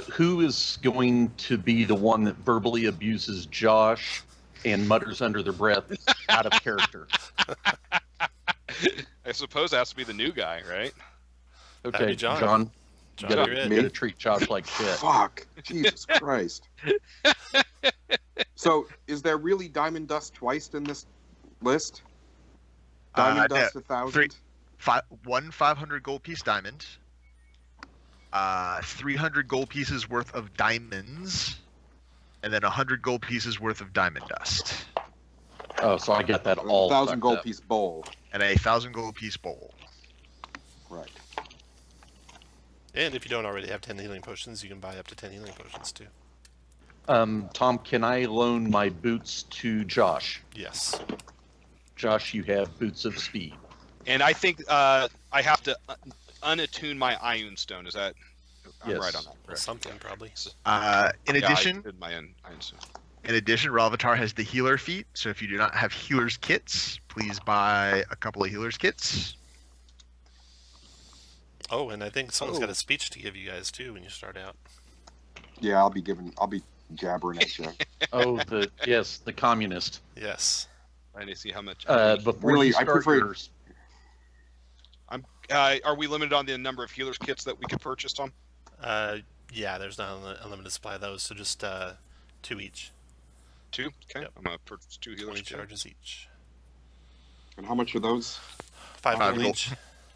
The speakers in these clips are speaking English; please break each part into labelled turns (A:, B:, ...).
A: Who is going to be the one that verbally abuses Josh and mutters under their breath out of character?
B: I suppose it has to be the new guy, right?
A: Okay,
C: John.
A: John.
C: John,
A: You
C: you're
A: gotta,
C: in.
A: you gotta treat Josh like shit.
D: Fuck. Jesus Christ. So, is there really diamond dust twice in this list? Diamond dust 1,000?
E: One 500 gold piece diamond. 300 gold pieces worth of diamonds. And then 100 gold pieces worth of diamond dust.
A: Oh, so I got that all.
D: 1,000 gold
A: up.
D: piece bowl.
E: And a 1,000 gold piece bowl.
D: Right.
C: And if you don't already have 10 healing potions, you can buy up to 10 healing potions too.
A: Tom, can I loan my boots to Josh?
C: Yes.
A: Josh, you have boots of speed.
B: And I think I have to unattune my Ion Stone. Is that? I'm
A: Yes.
B: right on that.
C: Well,
B: Correct.
C: something probably.
E: In addition,
B: I did my Ion Stone.
E: Ravatar has the healer feat. So if you do not have healer's kits, please buy a couple of healer's kits.
C: Oh, and I think someone's got a speech to give you guys too when you start out.
D: Yeah, I'll be jabbering at you.
A: Oh, the communist.
C: Yes.
B: I need to see how much.
A: Before
D: Really,
A: you
D: I
A: start
D: prefer-
A: yours,
B: Are we limited on the number of healers kits that we could purchase, Tom?
C: Yeah, there's not an unlimited supply of those, so just 2 each.
B: 2? Okay.
C: Yep.
B: I'm gonna purchase 2 healers
C: 20
B: kits.
C: charges each.
D: And how much are those?
C: 5
E: Five
C: gold
E: gold.
C: each.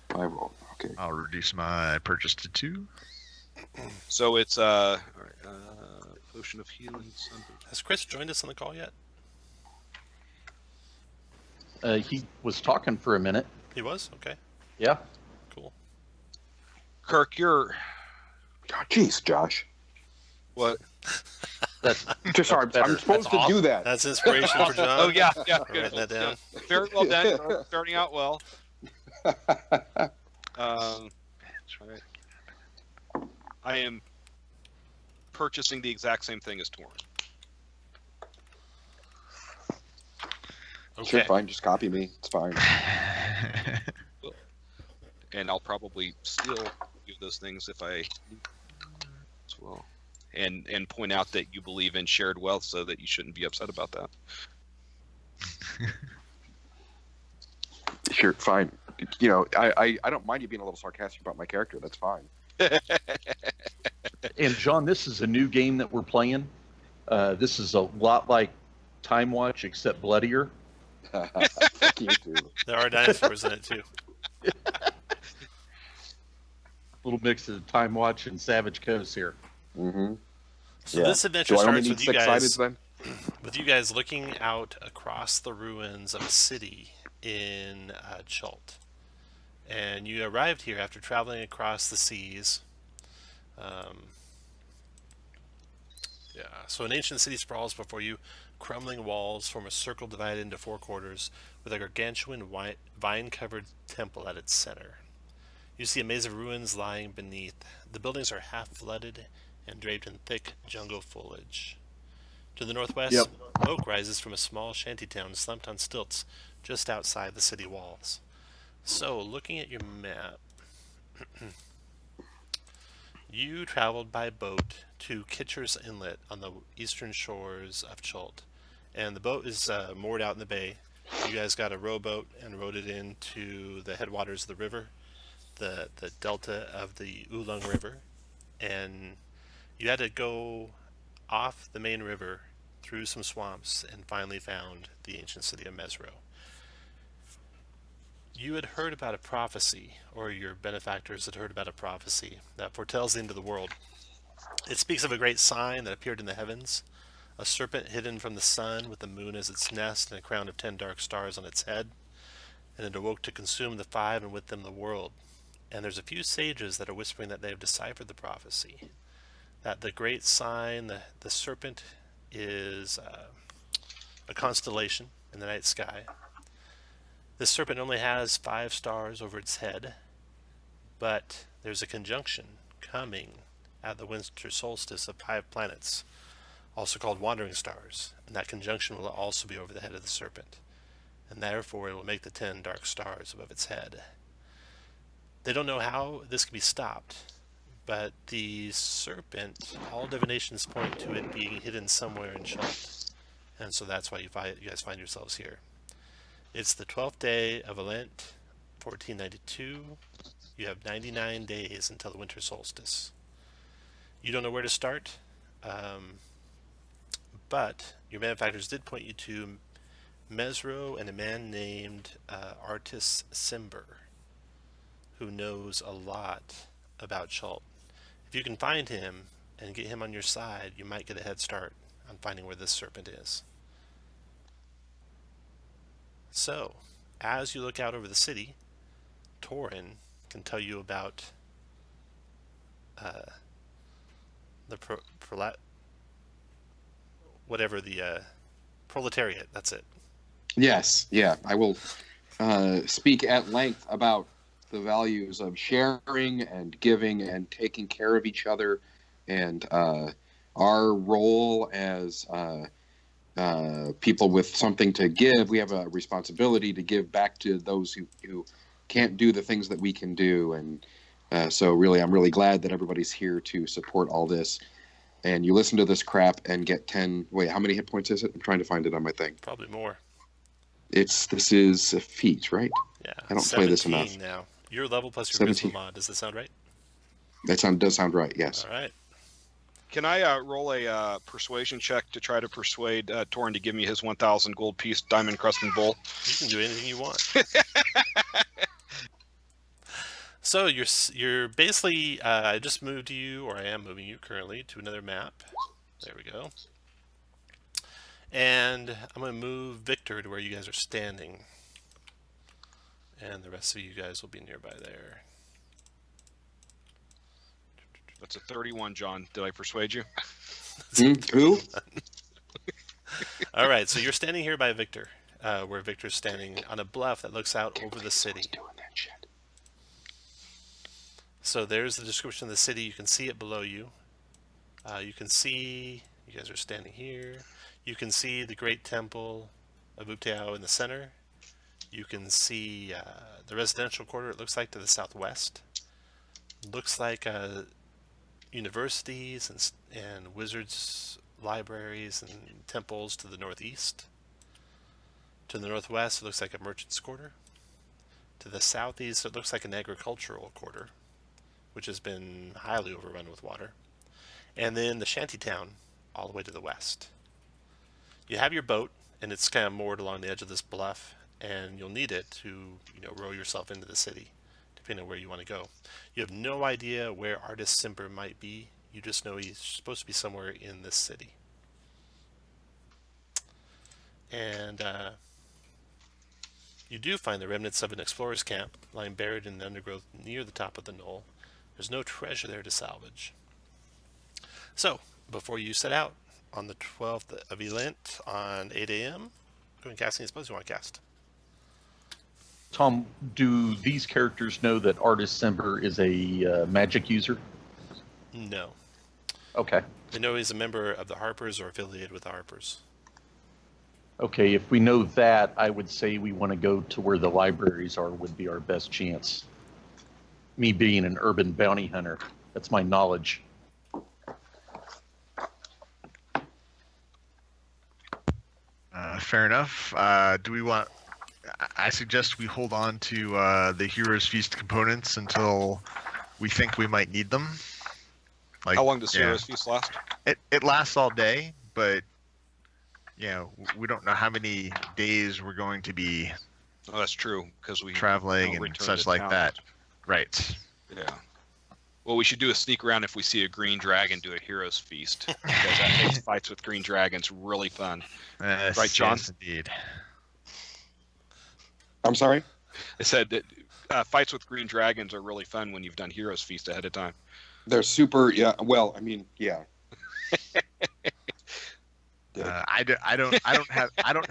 D: 5 gold. Okay.
E: I'll reduce my purchase to 2.
B: So it's all right, potion of healing.
C: Has Chris joined us on the call yet?
A: he was talking for a minute.
C: He was? Okay.
A: Yeah.
C: Cool.
B: Kirk, you're
D: God, jeez, Josh.
B: what?
A: That's
D: Just sorry,
A: better.
D: I'm supposed
A: That's
D: to do that.
C: That's inspiration for John.
B: Oh yeah, yeah.
C: I'm writing that down.
B: Yeah. Very well done. Starting out well. All right. I am purchasing the exact same thing as Torn.
C: Okay.
D: Sure, fine. Just copy me. It's fine.
B: And I'll probably still do those things if I as well. And point out that you believe in shared wealth, so that you shouldn't be upset about that.
D: Sure, fine. You know, I don't mind you being a little sarcastic about my character. That's fine.
A: And John, this is a new game that we're playing. This is a lot like Time Watch, except bloodier.
D: Fuck you too.
C: There are dinosaurs in it too.
A: Little mix of Time Watch and Savage Coast here.
D: Mm-hmm.
C: So
D: Yeah.
C: this adventure
D: Do I only
C: starts
D: need
C: with you
D: 6
C: guys
D: sided
C: with you guys looking out across the ruins of a city in Chult. And you arrived here after traveling across the seas. So an ancient city sprawls before you. Crumbling walls form a circle divided into 4 quarters, with a gargantuan vine-covered temple at its center. You see a maze of ruins lying beneath. The buildings are half flooded and draped in thick jungle foliage. To the northwest, smoke rises from a small shantytown slumped on stilts just outside the city walls. So, looking at your map, you traveled by boat to Kitcher's Inlet on the eastern shores of Chult. And the boat is moored out in the bay. You guys got a rowboat and rowed it into the headwaters of the river, the delta of the Oolong River. And you had to go off the main river through some swamps and finally found the ancient city of Mezro. You had heard about a prophecy, or your benefactors had heard about a prophecy that foretells the end of the world. It speaks of a great sign that appeared in the heavens, a serpent hidden from the sun with the moon as its nest and a crown of 10 dark stars on its head, and it awoke to consume the 5 and with them the world. And there's a few sages that are whispering that they have deciphered the prophecy, that the great sign, the serpent, is a constellation in the night sky. This serpent only has 5 stars over its head, but there's a conjunction coming at the winter solstice of 5 planets, also called wandering stars, and that conjunction will also be over the head of the serpent, and therefore it will make the 10 dark stars above its head. They don't know how this can be stopped, But the serpent, all divinations point to it being hidden somewhere in Chult. And so that's why you guys find yourselves here. It's the 12th day of Lent, 1492. You have 99 days until the winter solstice. You don't know where to start, but your benefactors did point you to Mezro and a man named Artis Simber, who knows a lot about Chult. If you can find him and get him on your side, you might get a head start on finding where this serpent is. So, as you look out over the city, Torin can tell you about the proletariat. That's it.
D: Yes, yeah. I will speak at length about the values of sharing and giving and taking care of each other, and our role as people with something to give. We have a responsibility to give back to those who can't do the things that we can do, and so really, I'm really glad that everybody's here to support all this. And you listen to this crap and get 10. Wait, how many hit points is it? I'm trying to find it on my thing.
C: Probably more.
D: This is a feat, right?
C: Yeah.
D: I don't play this enough.
C: Now. Your level plus your
D: 17.
C: charisma mod. Does that sound right?
D: That does sound right. Yes.
C: All right.
B: Can I roll a persuasion check to try to persuade Torin to give me his 1,000 gold piece diamond crusted bowl?
C: You can do anything you want. So you're basically I just moved you, or I am moving you currently to another map. There we go. And I'm going to move Victor to where you guys are standing. And the rest of you guys will be nearby there.
B: That's a 31, John. Did I persuade you?
D: Who?
C: All right, so you're standing here by Victor, where Victor's standing on a bluff that looks out over the city.
D: Doing that shit.
C: So there's the description of the city. You can see it below you. You can see, you guys are standing here. You can see the great temple of Uteo in the center. You can see the residential quarter, it looks like, to the southwest. Looks like universities and wizards' libraries and temples to the northeast. To the northwest, it looks like a merchant's quarter. To the southeast, it looks like an agricultural quarter, which has been highly overrun with water. And then the shantytown all the way to the west. You have your boat, and it's kind of moored along the edge of this bluff, and you'll need it to, row yourself into the city, depending on where you want to go. You have no idea where Artis Simber might be. You just know he's supposed to be somewhere in this city. And you do find the remnants of an explorer's camp lying buried in the undergrowth near the top of the knoll. There's no treasure there to salvage. So, before you set out on the 12th of Elent on 8 a.m., go and cast any spells you want to cast.
A: Tom, do these characters know that Artis Simber is a magic user?
C: No.
A: Okay.
C: They know he's a member of the Harpers or affiliated with the Harpers.
A: Okay, if we know that, I would say we want to go to where the libraries are would be our best chance. Me being an urban bounty hunter, that's my knowledge.
E: Fair enough. Do we want... I suggest we hold on to the Heroes Feast components until we think we might need them. Like,
B: How long does Heroes Feast last?
E: It lasts all day, but we don't know how many days we're going to be
B: Oh, that's true, because we
E: traveling
B: don't
E: and
B: return
E: such
B: to
E: like
B: town.
E: that. Right.
B: Yeah. Well, we should do a sneak around if we see a green dragon do a Heroes Feast, because that makes fights with green dragons really fun.
E: Yes,
B: Right, John?
E: Yes, indeed.
D: I'm sorry?
B: I said that fights with green dragons are really fun when you've done Heroes Feast ahead of time.
D: They're super, yeah. Well, I mean, yeah.
E: I don't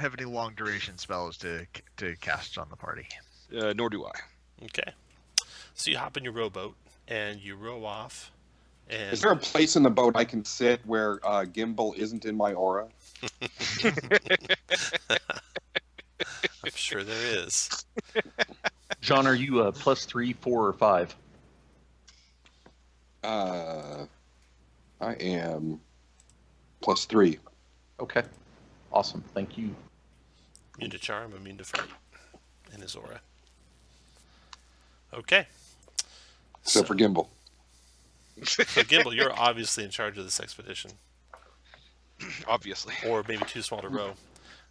E: have any long duration spells to cast on the party.
B: Nor do I.
C: Okay. So you hop in your rowboat and you row off. And
D: Is there a place in the boat I can sit where Gimbel isn't in my aura?
C: I'm sure there is.
A: John, are you +3, 4, or 5?
D: I am +3.
A: Okay. Awesome. Thank you.
C: Immune to charm, immune to fright in his aura. Okay.
D: So for Gimbal.
C: So Gimbal, you're obviously in charge of this expedition.
B: Obviously.
C: Or maybe too small to row.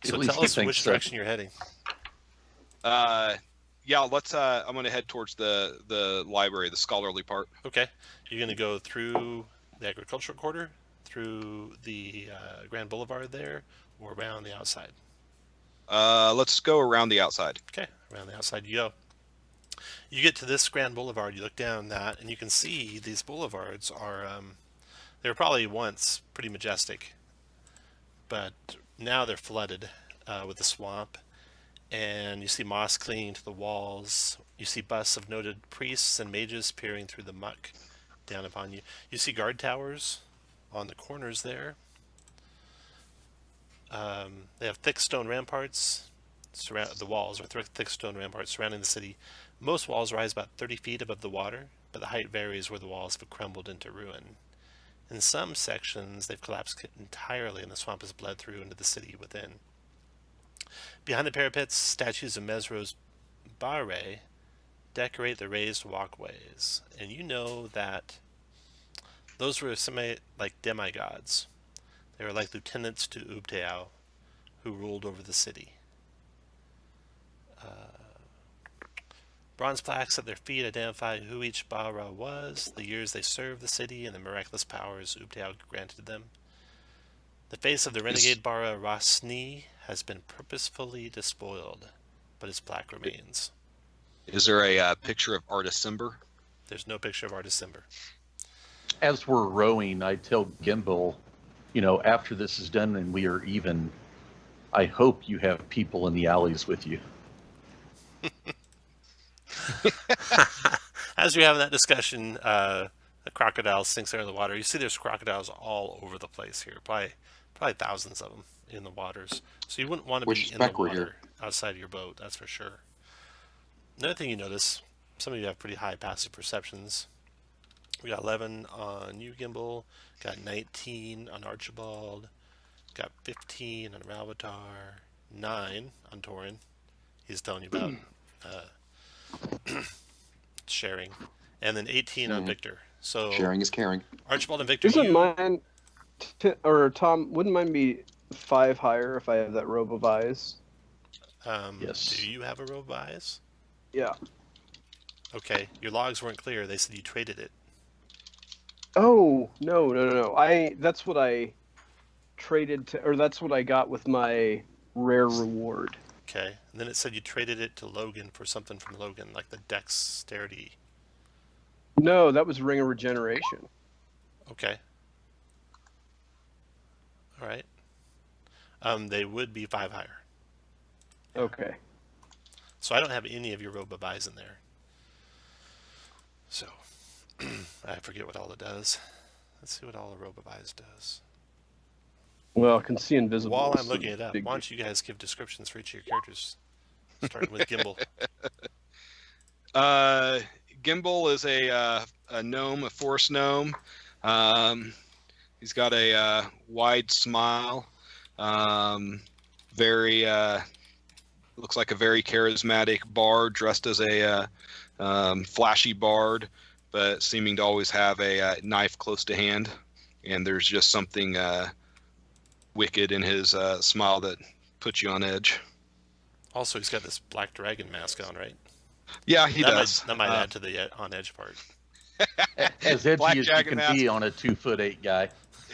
C: So
A: At least
C: tell
A: I
C: us
A: think
C: which
A: so.
C: direction you're heading.
B: Yeah, let's I'm gonna head towards the library, the scholarly part.
C: Okay. You're going to go through the agricultural quarter, through the Grand Boulevard there, or around the outside.
B: Let's go around the outside.
C: Okay, around the outside you go. You get to this Grand Boulevard, you look down that, and you can see these boulevards are, they were probably once pretty majestic, but now they're flooded with the swamp, and you see moss clinging to the walls. You see busts of noted priests and mages peering through the muck down upon you. You see guard towers on the corners there. They have thick stone ramparts. The walls are thick stone ramparts surrounding the city. Most walls rise about 30 feet above the water, but the height varies where the walls have crumbled into ruin. In some sections, they've collapsed entirely and the swamp has bled through into the city within. Behind the parapets, statues of Mezro's Barre decorate the raised walkways, and you know that those were like demigods. They were like lieutenants to Ubtao, who ruled over the city. Bronze plaques at their feet identify who each Bara was, the years they served the city, and the miraculous powers Ubtao granted them. The face of the renegade Bara Rosni has been purposefully despoiled, but his plaque remains.
B: Is there a picture of Artis Simber?
C: There's no picture of Artis Simber.
A: As we're rowing, I tell Gimbal, after this is done and we are even, I hope you have people in the alleys with you.
C: As you're having that discussion, the crocodile sinks out of the water. You see there's crocodiles all over the place here, probably thousands of them in the waters. So you wouldn't want to be in the water outside of your boat, that's for sure. Another thing you notice, some of you have pretty high passive perceptions. We got 11 on you, Gimbal. Got 19 on Archibald. Got 15 on Ralvatar. 9 on Torin. He's telling you about sharing. And then 18 on Victor. So
D: Sharing is caring.
C: Archibald and Victor.
F: Isn't mine, or Tom, wouldn't mine be 5 higher if I have that robe of eyes?
A: Yes.
C: Do you have a robe of eyes?
F: Yeah.
C: Okay, your logs weren't clear. They said you traded it.
F: Oh, no. That's what I traded to, or that's what I got with my rare reward.
C: Okay, and then it said you traded it to Logan for something from Logan, like the dexterity.
F: No, that was Ring of Regeneration.
C: Okay. All right. They would be 5 higher.
F: Okay.
C: So I don't have any of your robe of eyes in there. So I forget what all it does. Let's see what all a robe of eyes does.
F: Well, I can see invisible.
C: While I'm looking it up, why don't you guys give descriptions for each of your characters, starting with Gimbal.
B: Gimbal is a gnome, a forest gnome. He's got a wide smile. Very looks like a very charismatic bard, dressed as a flashy bard, but seeming to always have a knife close to hand. And there's just something wicked in his smile that puts you on edge.
C: Also, he's got this black dragon mask on, right?
B: Yeah, he does.
C: That might add to the on edge part.
A: As edgy
B: Black
A: as you
B: dragon
A: can be
B: mask.
A: on a 2'8" guy.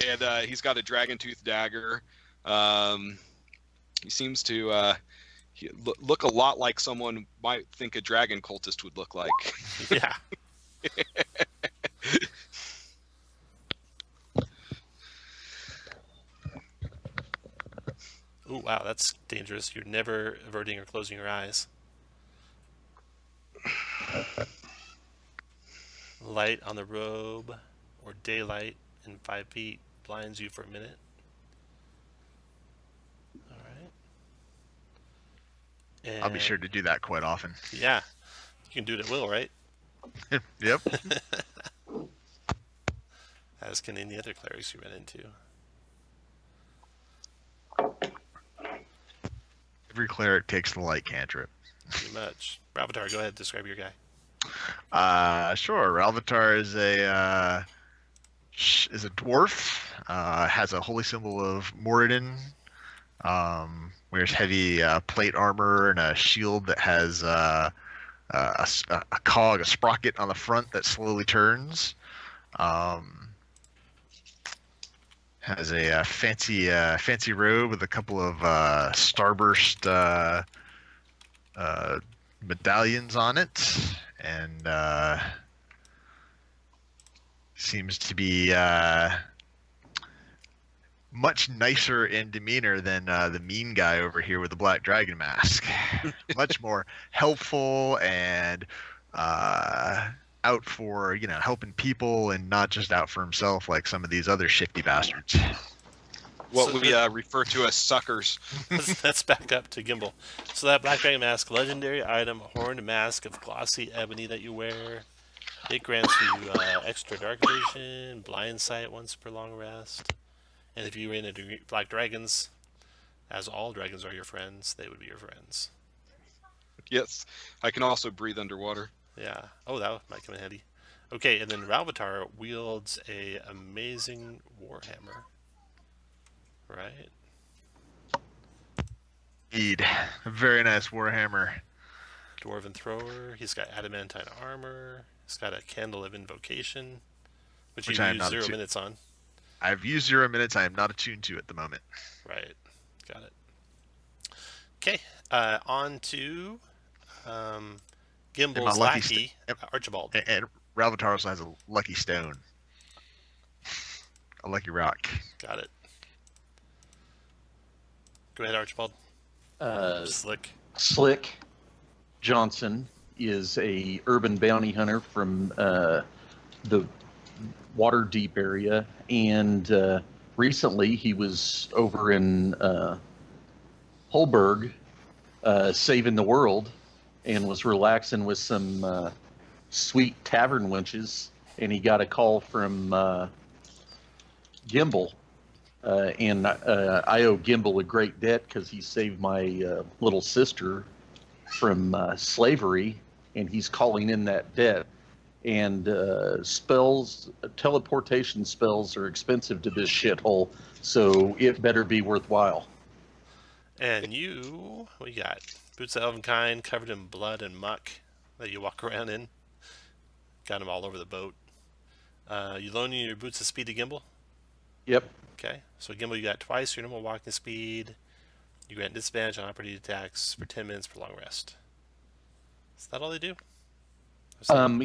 B: And he's got a dragon tooth dagger. He seems to look a lot like someone might think a dragon cultist would look like.
C: Yeah. Ooh, wow, that's dangerous. You're never averting or closing your eyes. Light on the robe or daylight in 5 feet blinds you for a minute. All right. And
E: I'll be sure to do that quite often.
C: Yeah, you can do it at will, right?
E: Yep.
C: as can any other clerics you run into.
E: Every cleric takes the light cantrip.
C: Pretty much. Ravatar, go ahead, describe your guy.
E: Sure. Ralvatar is a dwarf. Has a holy symbol of Moradin. Wears heavy plate armor and a shield that has a cog, a sprocket on the front that slowly turns. Has a fancy robe with a couple of starburst medallions on it, and seems to be much nicer in demeanor than the mean guy over here with the black dragon mask. Much more helpful and out for, helping people and not just out for himself like some of these other shifty bastards.
B: What
C: So
B: we refer to as suckers.
C: Let's back up to Gimbel. So that black dragon mask, legendary item, a horned mask of glossy ebony that you wear. It grants you extra dark vision, blind sight once per long rest. And if you ran into black dragons, as all dragons are your friends, they would be your friends.
B: Yes, I can also breathe underwater.
C: Yeah. Oh, that might come in handy. Okay, and then Ralvatar wields a amazing warhammer. Right?
E: Indeed. A very nice warhammer.
C: Dwarven thrower. He's got adamantine armor. He's got a candle of invocation, which
E: Which
C: you
E: I am
C: use
E: not
C: 0
E: attu-
C: minutes on.
E: I've used 0 minutes. I am not attuned to at the moment.
C: Right. Got it. Okay. On to Gimbel's
E: lucky
C: lackey, Archibald.
E: And Ralvatar also has a lucky stone. A lucky rock.
C: Got it. Go ahead, Archibald. Slick.
A: Slick Johnson is a urban bounty hunter from the Waterdeep area, and recently he was over in Holberg saving the world, and was relaxing with some sweet tavern wenches, and he got a call from Gimbel. And I owe Gimbel a great debt because he saved my little sister from slavery, and he's calling in that debt. And teleportation spells are expensive to this shithole, so it better be worthwhile.
C: And you, what you got? Boots of Elvenkind covered in blood and muck that you walk around in. Got them all over the boat. You loaning your boots of speed to Gimbel?
A: Yep.
C: Okay, so Gimbel, you got twice your normal walking speed. You grant disadvantage on opportunity attacks for 10 minutes for long rest. Is that all they do?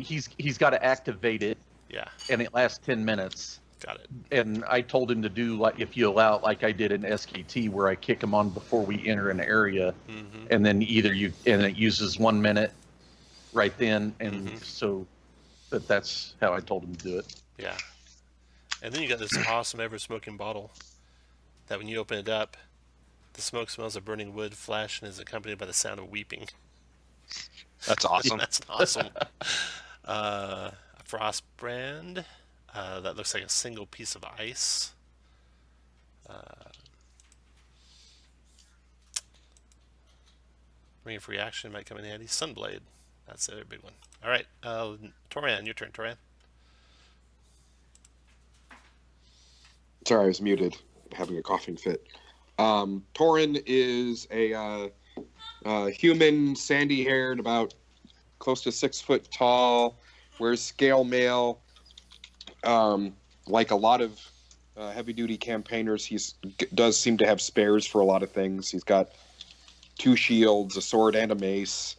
A: He's got to activate it,
C: Yeah,
A: and it lasts 10 minutes.
C: got it.
A: And I told him to do like if you allow it, like I did in SKT, where I kick him on before we enter an area, and then it uses 1 minute right then, and so that's how I told him to do it.
C: Yeah. And then you got this awesome ever-smoking bottle that when you open it up, the smoke smells of burning wood, flesh, and is accompanied by the sound of weeping.
B: That's awesome.
C: That's awesome. A frost brand that looks like a single piece of ice. Ring of reaction might come in handy. Sunblade. That's the other big one. All right, Toran, your turn, Toran.
D: Sorry, I was muted, having a coughing fit. Torin is a human, sandy-haired, about close to 6 foot tall, wears scale mail. Like a lot of heavy-duty campaigners, he does seem to have spares for a lot of things. He's got 2 shields, a sword, and a mace.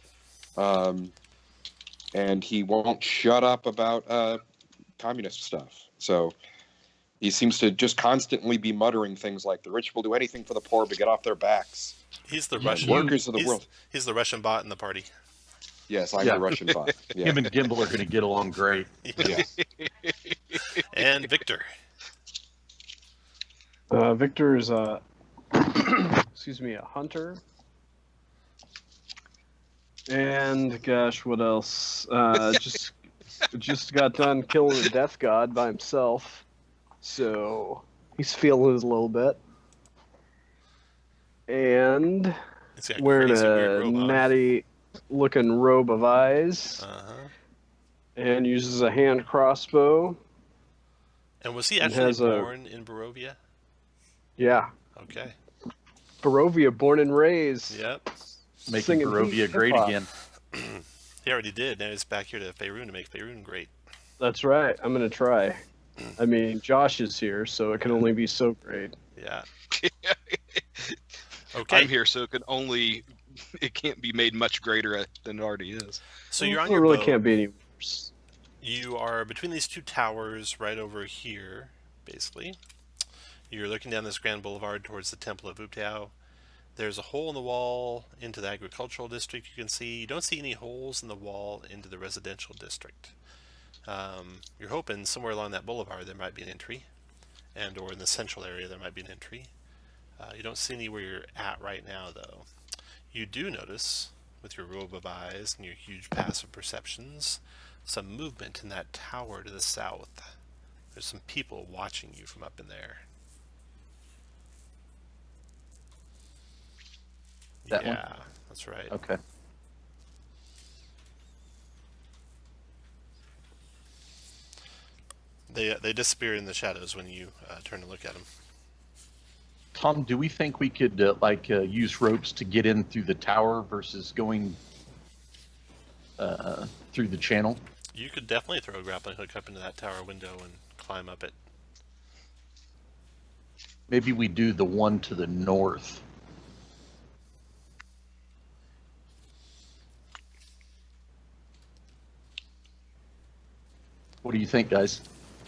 D: And he won't shut up about communist stuff. So he seems to just constantly be muttering things like, the rich will do anything for the poor but get off their backs.
C: He's the Russian
D: workers of the world.
C: He's the Russian bot in the party.
D: Yes, I'm the Russian bot. Yeah.
A: Him and Gimbel are going to get along great.
D: Yeah.
C: And Victor.
F: Victor is a a hunter. And gosh, what else? Just got done killing a death god by himself. So he's feeling it a little bit. And
C: It's got
F: wearing
C: crazy weird
F: a
C: robe on.
F: natty looking robe of eyes.
C: Uh-huh.
F: And uses a hand crossbow.
C: And was he
F: And
C: actually
F: has a-
C: born in Barovia?
F: Yeah.
C: Okay.
F: Barovia, born and raised.
C: Yep.
A: Making
F: Singing
A: Barovia great
F: hip-hop.
A: again.
C: He already did. Now he's back here to Faerun to make Faerun great.
F: That's right. I'm going to try. I mean, Josh is here, so it can only be so great.
C: Yeah. Okay.
B: I'm here, so it can't be made much greater than it already is.
C: So you're on
F: It
C: your
F: really
C: boat.
F: can't be any worse.
C: You are between these two towers right over here, basically. You're looking down this grand boulevard towards the Temple of Uptao. There's a hole in the wall into the agricultural district you can see. You don't see any holes in the wall into the residential district. You're hoping somewhere along that boulevard there might be an entry, and or in the central area there might be an entry. You don't see any where you're at right now, though. You do notice, with your robe of eyes and your huge passive perceptions, some movement in that tower to the south. There's some people watching you from up in there.
A: That one?
C: Yeah, that's right.
A: Okay.
C: They disappear in the shadows when you turn to look at them.
A: Tom, do we think we could use ropes to get in through the tower versus going through the channel?
C: You could definitely throw a grappling hook up into that tower window and climb up it.
A: Maybe we do the one to the north. What do you think, guys?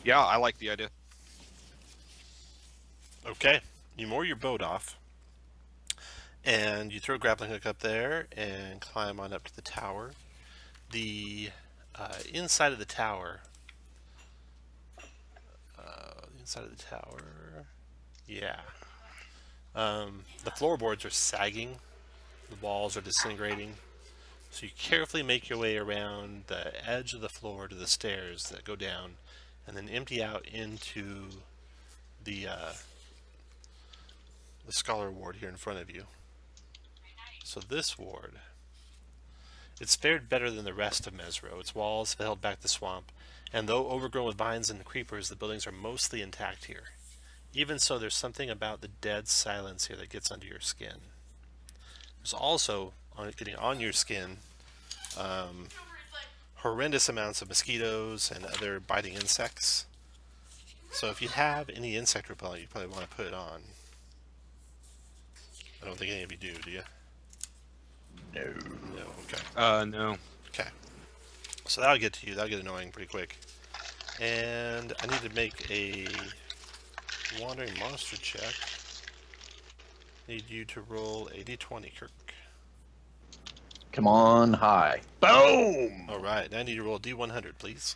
B: Yeah, I like the idea.
C: Okay, you moor your boat off, and you throw a grappling hook up there and climb on up to the tower. The inside of the tower, yeah. The floorboards are sagging, the walls are disintegrating. So you carefully make your way around the edge of the floor to the stairs that go down, and then empty out into the scholar ward here in front of you. So this ward, it's fared better than the rest of Mezro. Its walls have held back the swamp, and though overgrown with vines and creepers, the buildings are mostly intact here. Even so, there's something about the dead silence here that gets under your skin. There's also, getting on your skin, horrendous amounts of mosquitoes and other biting insects. So if you have any insect repellent, you probably want to put it on. I don't think any of you do you?
A: No.
C: No, okay.
B: No.
C: Okay. So that'll get to you. That'll get annoying pretty quick. And I need to make a wandering monster check. Need you to roll a d20, Kirk.
A: Come on, high. Boom!
C: Alright, now I need you to roll a d100, please.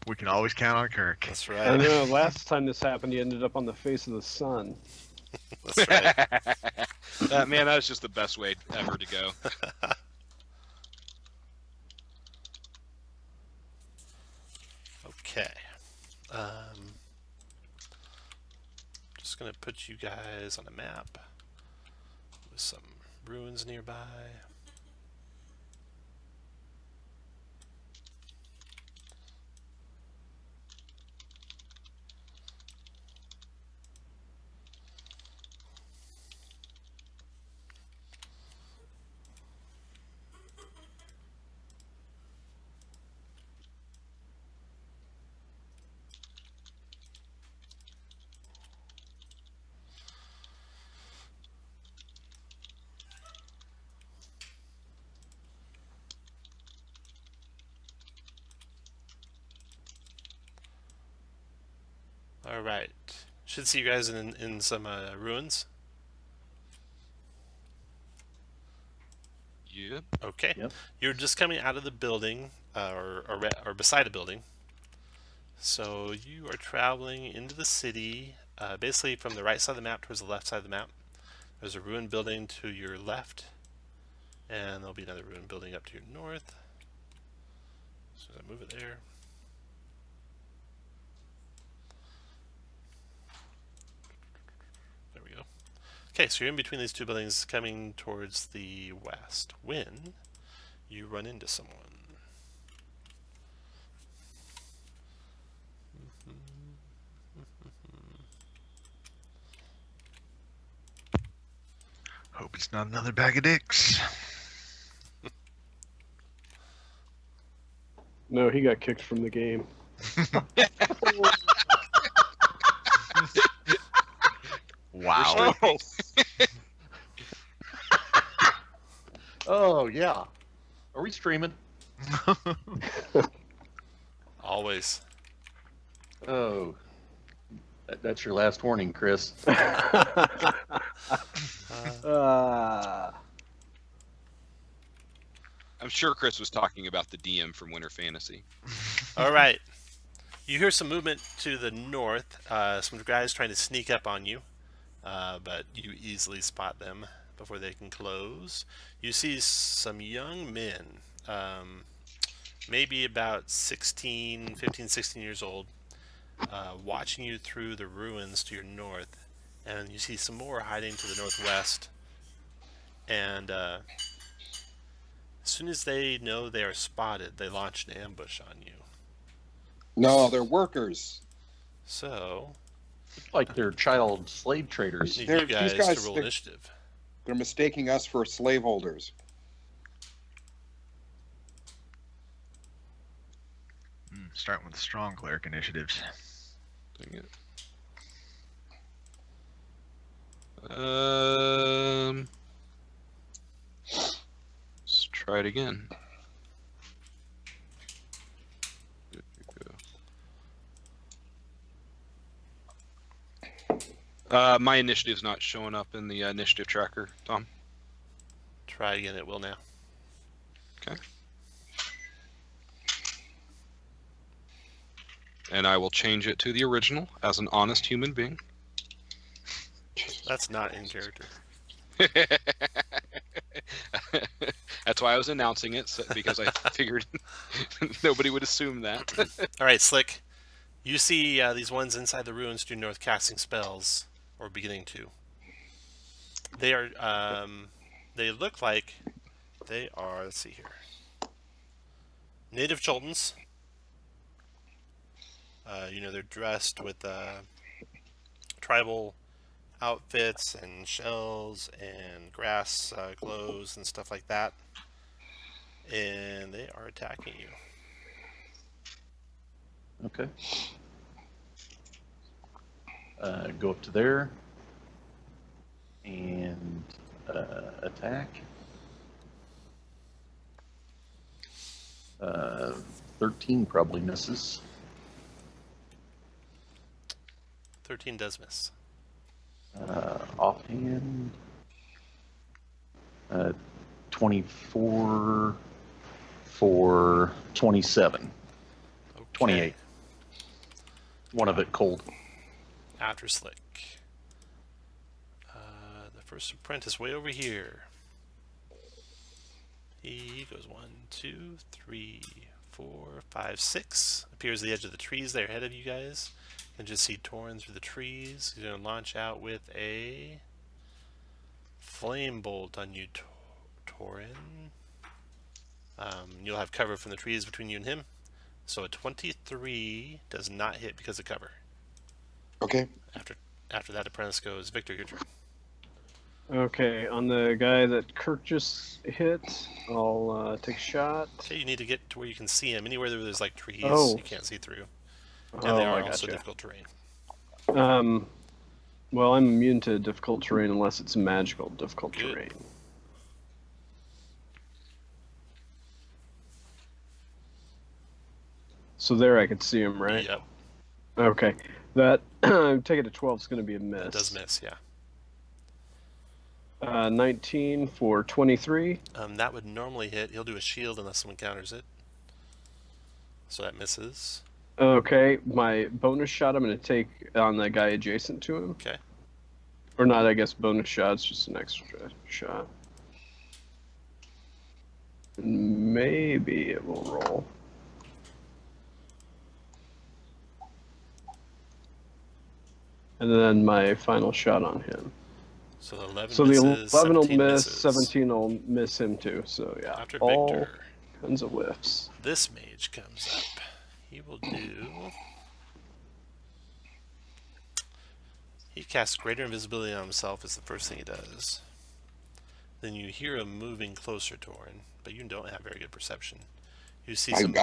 E: We can always count on Kirk.
C: That's
F: I
C: right.
F: know, last time this happened, he ended up on the face of the sun.
C: That's right.
B: Man, that was just the best way ever to go.
C: Okay. Just gonna put you guys on a map with some ruins nearby. Alright. Should see you guys in some ruins.
B: Yeah.
C: Okay.
A: Yep.
C: You're just coming out of the building, or beside a building. So you are traveling into the city, basically from the right side of the map towards the left side of the map. There's a ruined building to your left, and there'll be another ruined building up to your north. So I move it there. Okay, so you're in between these two buildings coming towards the west. When you run into someone.
E: Hope it's not another bag of dicks.
F: No, he got kicked from the game.
E: Wow.
B: Oh,
A: Oh yeah. Are we streaming?
C: Always.
A: Oh, that's your last warning, Chris.
B: I'm sure Chris was talking about the DM from Winter Fantasy.
C: All right. You hear some movement to the north. Some guys trying to sneak up on you, but you easily spot them before they can close. You see some young men, maybe about 15, 16 years old, watching you through the ruins to your north. And you see some more hiding to the northwest. And as soon as they know they are spotted, they launch an ambush on you.
D: No, they're workers.
C: So,
A: Like they're child slave traders.
C: need
D: They're-
C: you
D: these
C: guys
D: guys,
C: to roll
D: they're-
C: initiative.
D: They're mistaking us for slaveholders.
E: Starting with strong cleric initiatives.
B: Dang it. Let's try it again. There you go. My initiative's not showing up in the initiative tracker, Tom.
C: Try again, it will now.
B: Okay. And I will change it to the original as an honest human being.
C: That's not in character.
B: That's why I was announcing it, because I figured nobody would assume that.
C: All right, Slick. You see these ones inside the ruins to your north casting spells, or beginning to. They are. They look like they are. Let's see here. Native Choltons. They're dressed with tribal outfits and shells and grass clothes and stuff like that. And they are attacking you.
A: Okay. Go up to there and attack. 13 probably misses.
C: 13 does miss.
A: Offhand, 24 for 27.
C: Okay.
A: 28. One of it cold.
C: After Slick. The first apprentice way over here. He goes 1, 2, 3, 4, 5, 6. Appears at the edge of the trees there ahead of you guys. You can just see Torin through the trees. He's going to launch out with a flame bolt on you, Torin. You'll have cover from the trees between you and him. So a 23 does not hit because of cover.
D: Okay.
C: After that, apprentice goes, Victor, your turn.
F: Okay, on the guy that Kirk just hit, I'll take a shot.
C: Okay, you need to get to where you can see him. Anywhere where there's like trees,
F: Oh.
C: you can't see through. And
F: Oh,
C: they are
F: I
C: also
F: gotcha.
C: difficult terrain.
F: Well, I'm immune to difficult terrain unless it's magical difficult
C: Good.
F: terrain. So there I could see him, right?
C: Yep,
F: Okay. That, take it to 12 is going to be a miss.
C: it does miss, yeah.
F: 19 for 23.
C: That would normally hit. He'll do a shield unless someone counters it. So that misses.
F: Okay, my bonus shot I'm going to take on the guy adjacent to him.
C: Okay.
F: Or not, I guess bonus shot, it's just an extra shot. Maybe it will roll. And then my final shot on him.
C: So the 11
F: So the
C: misses,
F: 11 will
C: 17
F: miss,
C: misses.
F: 17 will miss him too. So yeah,
C: After
F: all
C: Victor,
F: kinds of whiffs.
C: this mage comes up. He will do... He casts greater invisibility on himself is the first thing he does. Then you hear him moving closer, Torin, but you don't have very good perception. You see some...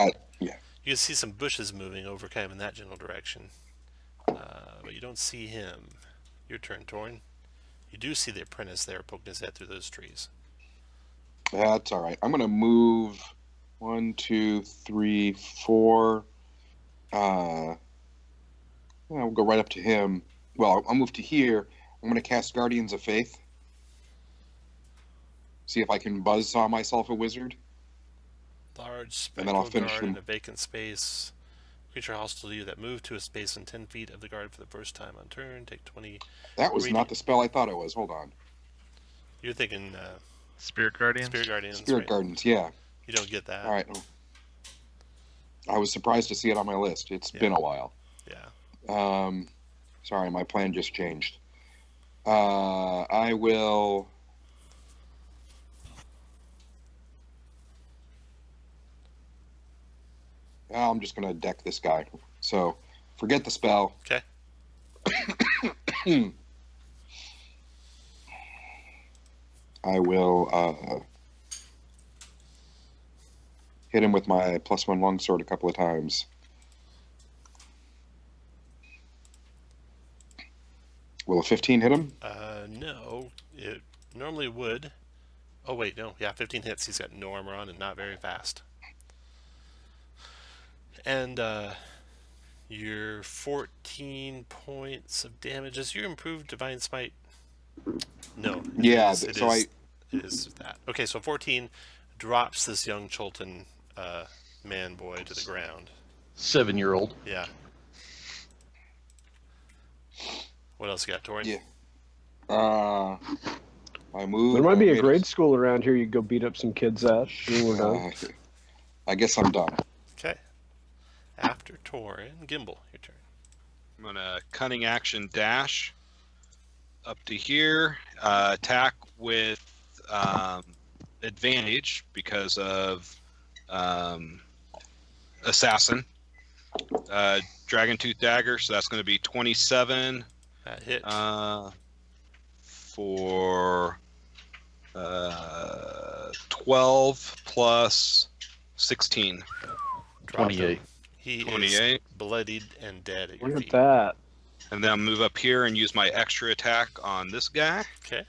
C: You see some bushes moving over kind of in that general direction. But you don't see him. Your turn, Torin. You do see the apprentice there poking his head through those trees.
D: That's all right. I'm going to move 1, 2, 3, 4. I'll go right up to him. Well, I'll move to here. I'm going to cast Guardians of Faith. See if I can buzzsaw myself a wizard.
C: Large
D: And then I'll
C: spectral
D: finish
C: guard in
D: them.
C: a vacant space. Creature hostile to you that moved to a space in 10 feet of the guard for the first time on turn. Take 20.
D: That was
C: reading.
D: not the spell I thought it was. Hold on.
C: You're thinking
E: Spirit Guardians?
C: Spirit Guardians.
D: Spirit
C: right?
D: Gardens, yeah.
C: You don't get that.
D: All right. I was surprised to see it on my list. It's been a while.
C: Yeah.
D: Sorry, my plan just changed. I will... I'm just going to deck this guy. So, forget the spell.
C: Okay.
D: I will hit him with my +1 longsword a couple of times. Will a 15 hit him?
C: No. It normally would. Oh, wait, no. Yeah, 15 hits. He's got no armor on and not very fast. And your 14 points of damage. Is your improved Divine Smite? No.
D: Yeah,
C: It is that. Okay, so 14 drops this young Cholton man-boy to the ground.
A: 7-year-old.
C: Yeah. What else you got, Tori?
D: Yeah. I move.
F: There might be a grade school around here you could go beat up some kids at when we're done.
D: I guess I'm done.
C: Okay. After Torin, Gimbel, your turn.
B: I'm gonna cunning action dash up to here, attack with advantage because of Assassin Dragon Tooth Dagger. So that's going to be 27
C: That hit.
B: for 12 plus 16.
C: Drop him.
A: 28.
C: He
B: 28.
C: is bloodied and dead at your
F: Look at
C: feet.
F: that.
B: And then I'll move up here and use my extra attack on this guy.
C: Okay.
B: And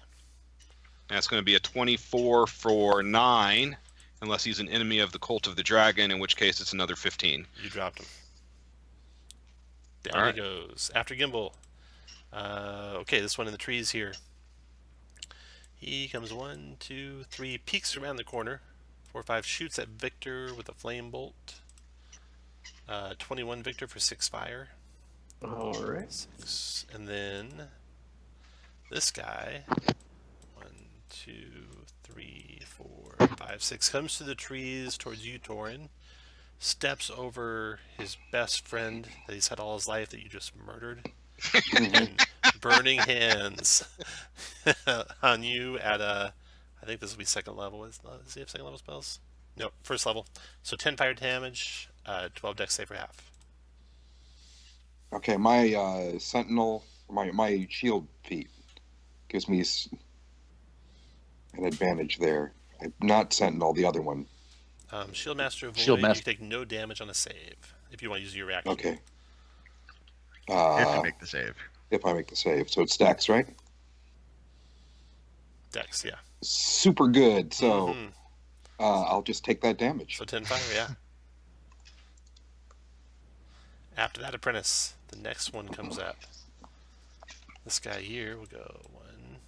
B: that's going to be a 24 for 9, unless he's an enemy of the Cult of the Dragon, in which case it's another 15.
C: You dropped him. Down
B: All right.
C: he goes. After Gimbal. Okay, this one in the trees here. He comes 1, 2, 3, peeks around the corner. 4, 5, shoots at Victor with a flame bolt. 21 Victor for 6 fire.
F: All right.
C: 6. And then this guy. 1, 2, 3, 4, 5, 6 comes to the trees towards you, Torin. Steps over his best friend that he's had all his life that you just murdered. And burning hands on you at a... I think this will be second level. Does he have second level spells? No, first level. So 10 fire damage, 12 dex save for half.
D: Okay, my sentinel, my shield feat gives me an advantage there. Not sentinel, the other one.
C: Shield Master Void,
A: Shield
C: you
A: Master.
C: take no damage on a save if you want to use your reaction.
D: Okay.
E: If you make the save.
D: If I make the save, so it stacks, right?
C: Dex, yeah.
D: Super good. So
C: Mhm.
D: I'll just take that damage.
C: So 10 fire, yeah. After that apprentice, the next one comes up. This guy here will go 1,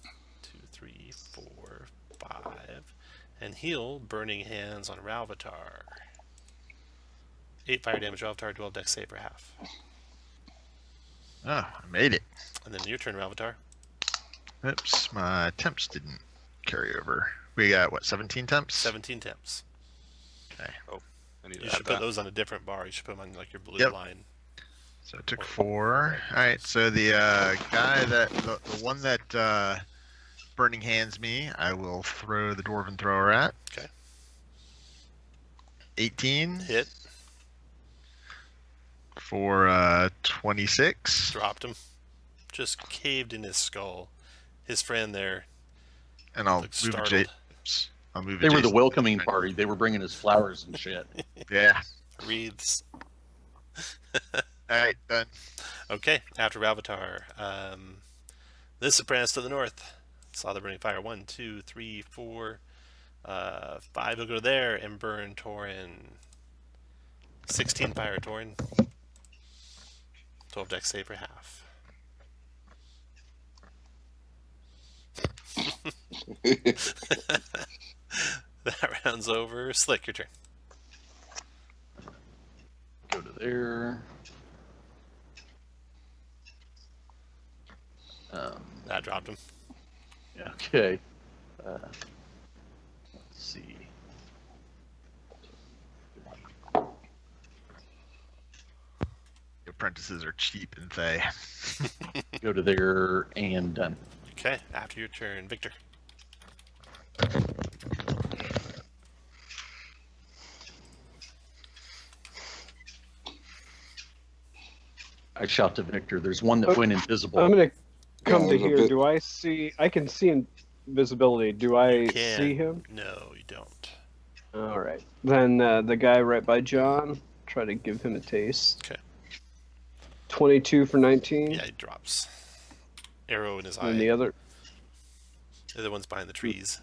C: 2, 3, 4, 5, and heal Burning Hands on Ralvatar. 8 fire damage, Ralvatar, 12 dex save for half.
E: Oh, I made it.
C: And then your turn, Ralvatar.
E: Oops, my temps didn't carry over. We got, what, 17 temps?
C: 17 temps.
E: Okay.
B: I need to
C: You
B: add
C: should put
B: that.
C: those on a different bar. You should put them on like your blue
E: Yep.
C: line.
E: So it took 4. Alright, so the guy that, the one that Burning Hands me. I will throw the Dwarven Thrower at.
C: Okay.
E: 18
C: Hit.
E: for 26.
C: Dropped him. Just caved in his skull. His friend there.
E: And I'll
C: Looks
E: move
C: startled.
E: I'll move
A: They were the
E: adjacent.
A: welcoming party. They were bringing us flowers and shit.
E: Yeah.
C: Wreaths.
E: Alright, done.
C: Okay, after Ravatar. This Sopranos to the north. Saw the burning fire. 1, 2, 3, 4, 5. He'll go there and burn Torin. 16 fire, Torin. 12 dex save for half. That round's over. Slick, your turn.
A: Go to there.
C: That dropped him.
A: Yeah, okay. Let's see.
E: The apprentices are cheap and Fey.
A: Go to there and done.
C: Okay, after your turn, Victor.
A: I shout to Victor. There's one that went invisible.
F: I'm gonna come
D: Yeah,
F: to
D: there's a
F: here.
D: bit-
F: Do I see? I can see invisibility. Do I
C: Can.
F: see him?
C: No, you don't.
F: All right. Then the guy right by John. Try to give him a taste.
C: Okay.
F: 22 for 19.
C: Yeah, he drops. Arrow in his eye.
F: And the other.
C: The other one's behind the trees.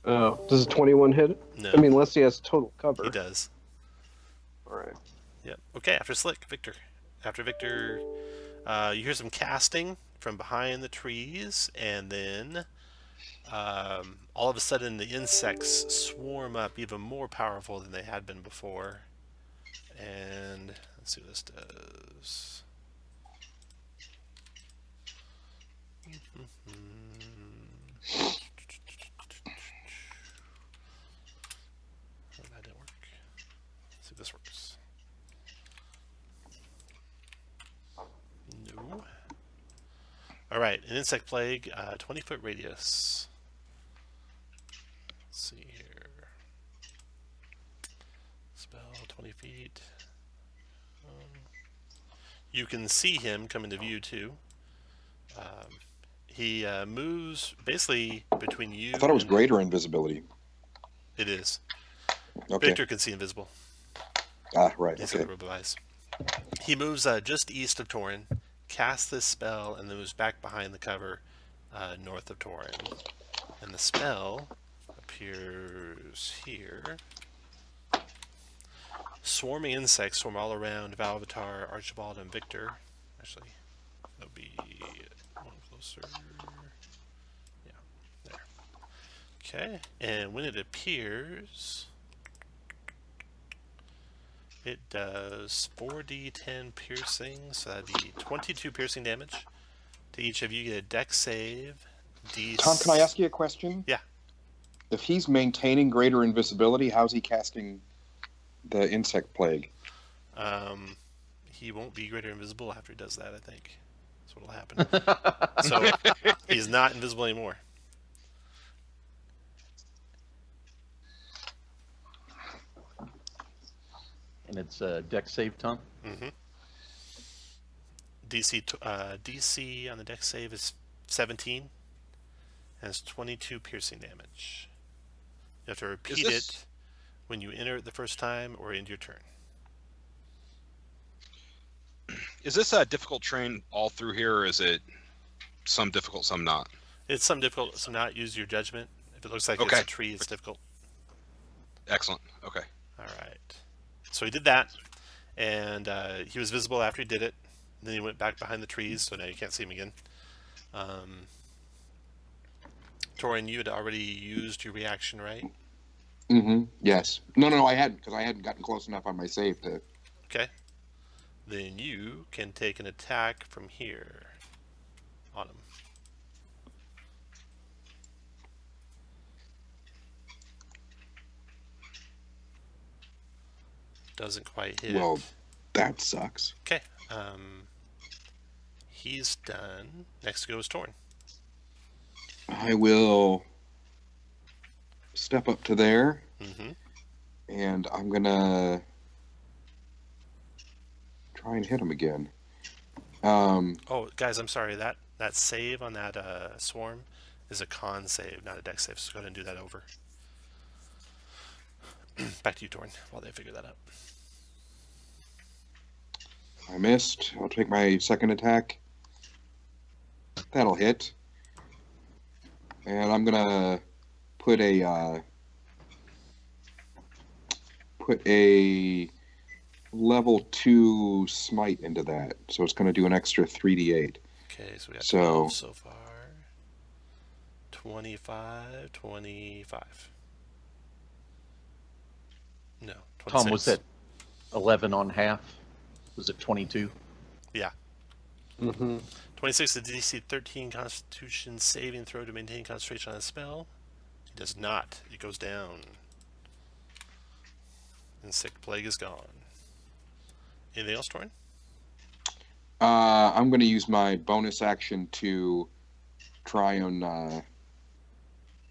F: Oh, does a 21 hit it?
C: No,
F: I mean, unless he has total cover.
C: he does.
F: All right.
C: Yep. Okay, after Slick, Victor. After Victor, you hear some casting from behind the trees, and then all of a sudden the insects swarm up even more powerful than they had been before. And let's see what this does. Oh, that didn't work. Let's see if this works. No. Alright, an insect plague, 20-foot radius. Let's see here. Spell, 20 feet. You can see him come into view too. He moves basically between you.
D: I thought it was
C: and-
D: greater invisibility.
C: It is.
D: Okay.
C: Victor can see invisible.
D: Ah, right.
C: He's
D: Okay.
C: got a robe of eyes. He moves just east of Torin, casts this spell, and then moves back behind the cover north of Torin. And the spell appears here. Swarming insects swarm all around Valvatar, Archibald, and Victor. Actually, that would be one closer. Yeah, there. Okay, and when it appears, it does 4d10 piercing, so that'd be 22 piercing damage to each of you. Get a dex save.
D: Tom, can I ask you a question?
C: Yeah.
D: If he's maintaining greater invisibility, how's he casting the insect plague?
C: He won't be greater invisible after he does that, I think. That's what'll happen. So he's not invisible anymore.
A: And it's a deck save, Tom.
C: Mm-hmm. DC on the dex save is 17, and it's 22 piercing damage. You have to repeat it when you enter it the first time or end your turn.
B: Is this a difficult terrain all through here, or is it some difficult, some not?
C: It's some difficult, so not use your judgment. If it looks like
B: Okay.
C: it's a tree, it's difficult.
B: Excellent. Okay.
C: All right. So he did that, and he was visible after he did it. And then he went back behind the trees, so now you can't see him again. Torin, you had already used your reaction, right?
D: Mm-hmm. Yes. No, I hadn't, because I hadn't gotten close enough on my save to...
C: Okay. Then you can take an attack from here on him. Doesn't quite hit.
D: Well, that sucks.
C: Okay. He's done. Next goes Torn.
D: I will step up to there, and I'm gonna try and hit him again.
C: Oh, guys, I'm sorry. That save on that swarm is a con save, not a dex save. So go ahead and do that over. Back to you, Torn, while they figure that out.
D: I missed. I'll take my second attack. That'll hit. And I'm gonna put a level 2 smite into that. So it's gonna do an extra 3d8.
C: Okay, so we got 12 so far. 25, 25. No, 26.
A: Tom, was that 11 on half? Was it 22?
C: Yeah.
F: Mm-hmm.
C: 26 is DC 13 Constitution saving throw to maintain concentration on a spell. It does not. It goes down. And Sick Plague is gone. Anything else, Torn?
D: I'm gonna use my bonus action to try and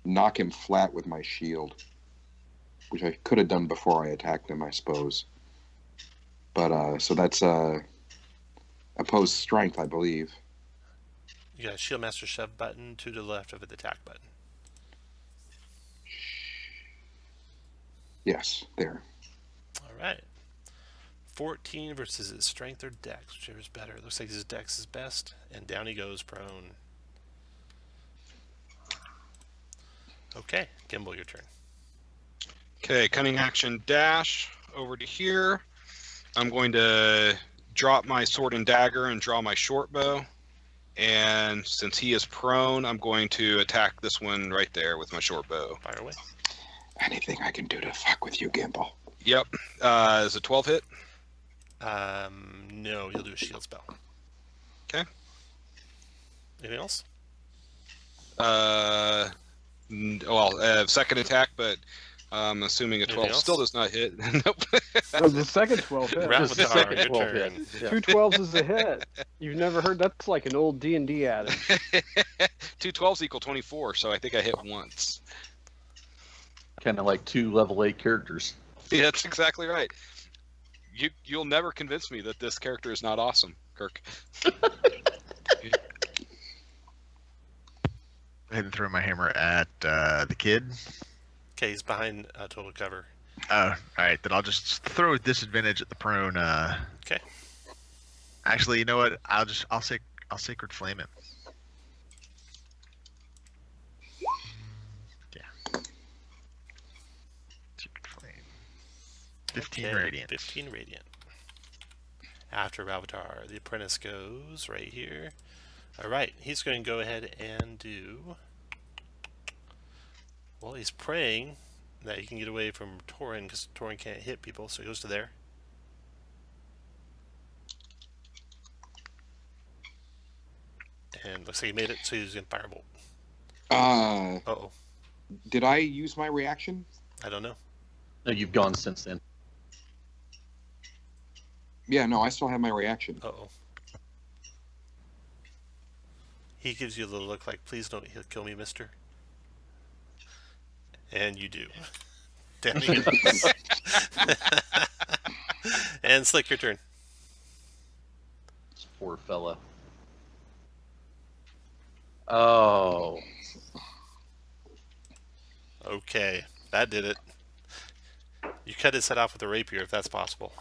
D: knock him flat with my shield, which I could have done before I attacked him, I suppose. But so that's opposed strength, I believe.
C: You got a Shield Master Shove button to the left of the attack button.
D: Yes, there.
C: All right. 14 versus his strength or dex, whichever is better. Looks like his dex is best, and down he goes prone. Okay, Gimbel, your turn.
B: Okay, cunning action dash over to here. I'm going to drop my sword and dagger and draw my short bow. And since he is prone, I'm going to attack this one right there with my short bow.
C: Fire away.
D: Anything I can do to fuck with you, Gimbal.
B: Yep. Is it 12 hit?
C: No, you'll do a shield spell.
B: Okay.
C: Anything else?
B: Second attack, but I'm assuming a 12
C: else?
B: still does not hit. Nope.
F: No, the second 12 hit.
A: Just the
C: Rapatar,
A: second
C: your
A: 12
C: turn.
A: hit. Yeah.
F: 2 12s is a hit. You've never heard? That's like an old D&D adage.
B: 2 12s equal 24, so I think I hit once.
A: Kind of like 2 level 8 characters.
B: Yeah, that's exactly right. You'll never convince me that this character is not awesome, Kirk.
E: Go ahead and throw my hammer at the kid.
C: Okay, he's behind total cover.
E: Oh, all right. Then I'll just throw a disadvantage at the prone.
C: Okay.
E: Actually, you know what? I'll sacred flame him. Yeah. Sacred flame. 15
C: Okay,
E: radiant.
C: 15 radiant. After Rapatar, the apprentice goes right here. All right, he's going to go ahead and do. Well, he's praying that he can get away from Torin because Torin can't hit people, so he goes to there. And looks like he made it, so he's going to firebolt.
D: Uh-oh.
C: Uh-oh.
D: Did I use my reaction?
C: I don't know.
A: No, you've gone since then.
D: Yeah, no, I still have my reaction.
C: Uh-oh. He gives you a little look like, please don't kill me, mister. And you do. Damn it. And Slick, your turn.
A: This poor fella. Oh.
C: Okay, that did it. You cut his head off with a rapier, if that's possible.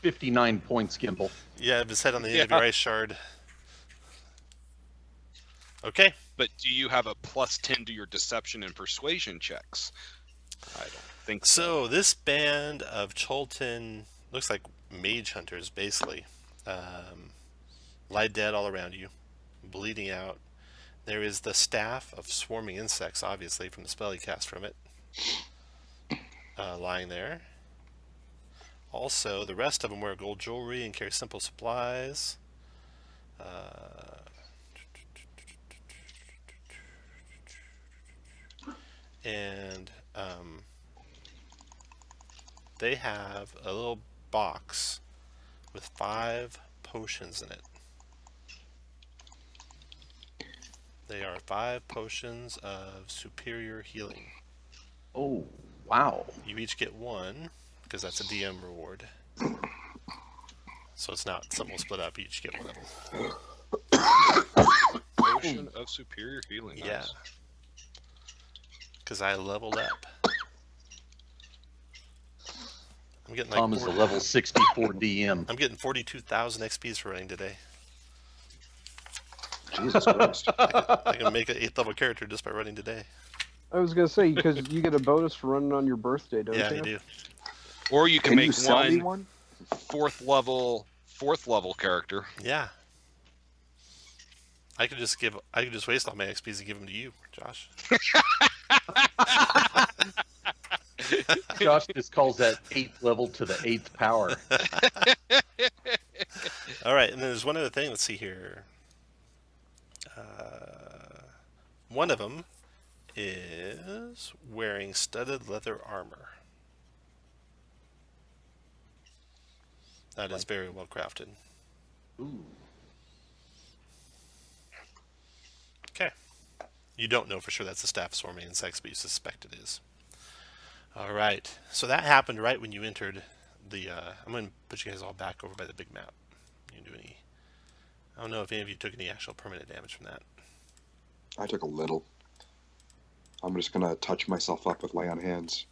A: 59 points, Gimbal.
C: Yeah, his head on the end of your ice shard. Okay.
B: But do you have a +10 to your deception and persuasion checks? I don't think so.
C: So this band of Cholton looks like mage hunters, basically. Lie dead all around you, bleeding out. There is the staff of swarming insects, obviously, from the spell he cast from it, lying there. Also, the rest of them wear gold jewelry and carry simple supplies. And they have a little box with 5 potions in it. They are 5 potions of superior healing.
A: Oh, wow.
C: You each get 1, because that's a DM reward. So it's not something we'll split up. You each get 1 of them.
B: Potion of superior healing.
C: Yeah.
B: Nice.
C: Because I leveled up. I'm getting
A: Tom is a level 64 DM.
C: I'm getting 42,000 XPs for running today.
D: Jesus Christ.
C: I can make an 8th level character just by running today.
F: I was gonna say because you get a bonus for running on your birthday, don't
C: Yeah,
F: you?
C: you do.
B: Or you can
D: Can
B: make
D: you sell me
B: one
D: one?
B: fourth level character.
C: Yeah. I could just waste all my XPs and give them to you, Josh.
A: Josh just calls that 8th level to the 8th power.
C: All right, and then there's one other thing. Let's see here. One of them is wearing studded leather armor. That is very well crafted.
A: Ooh.
C: Okay. You don't know for sure that's the staff swarming insects, but you suspect it is. All right. So that happened right when you entered the... I'm going to put you guys all back over by the big map. You can do any... I don't know if any of you took any actual permanent damage from that.
D: I took a little. I'm just gonna touch myself up with lay on hands.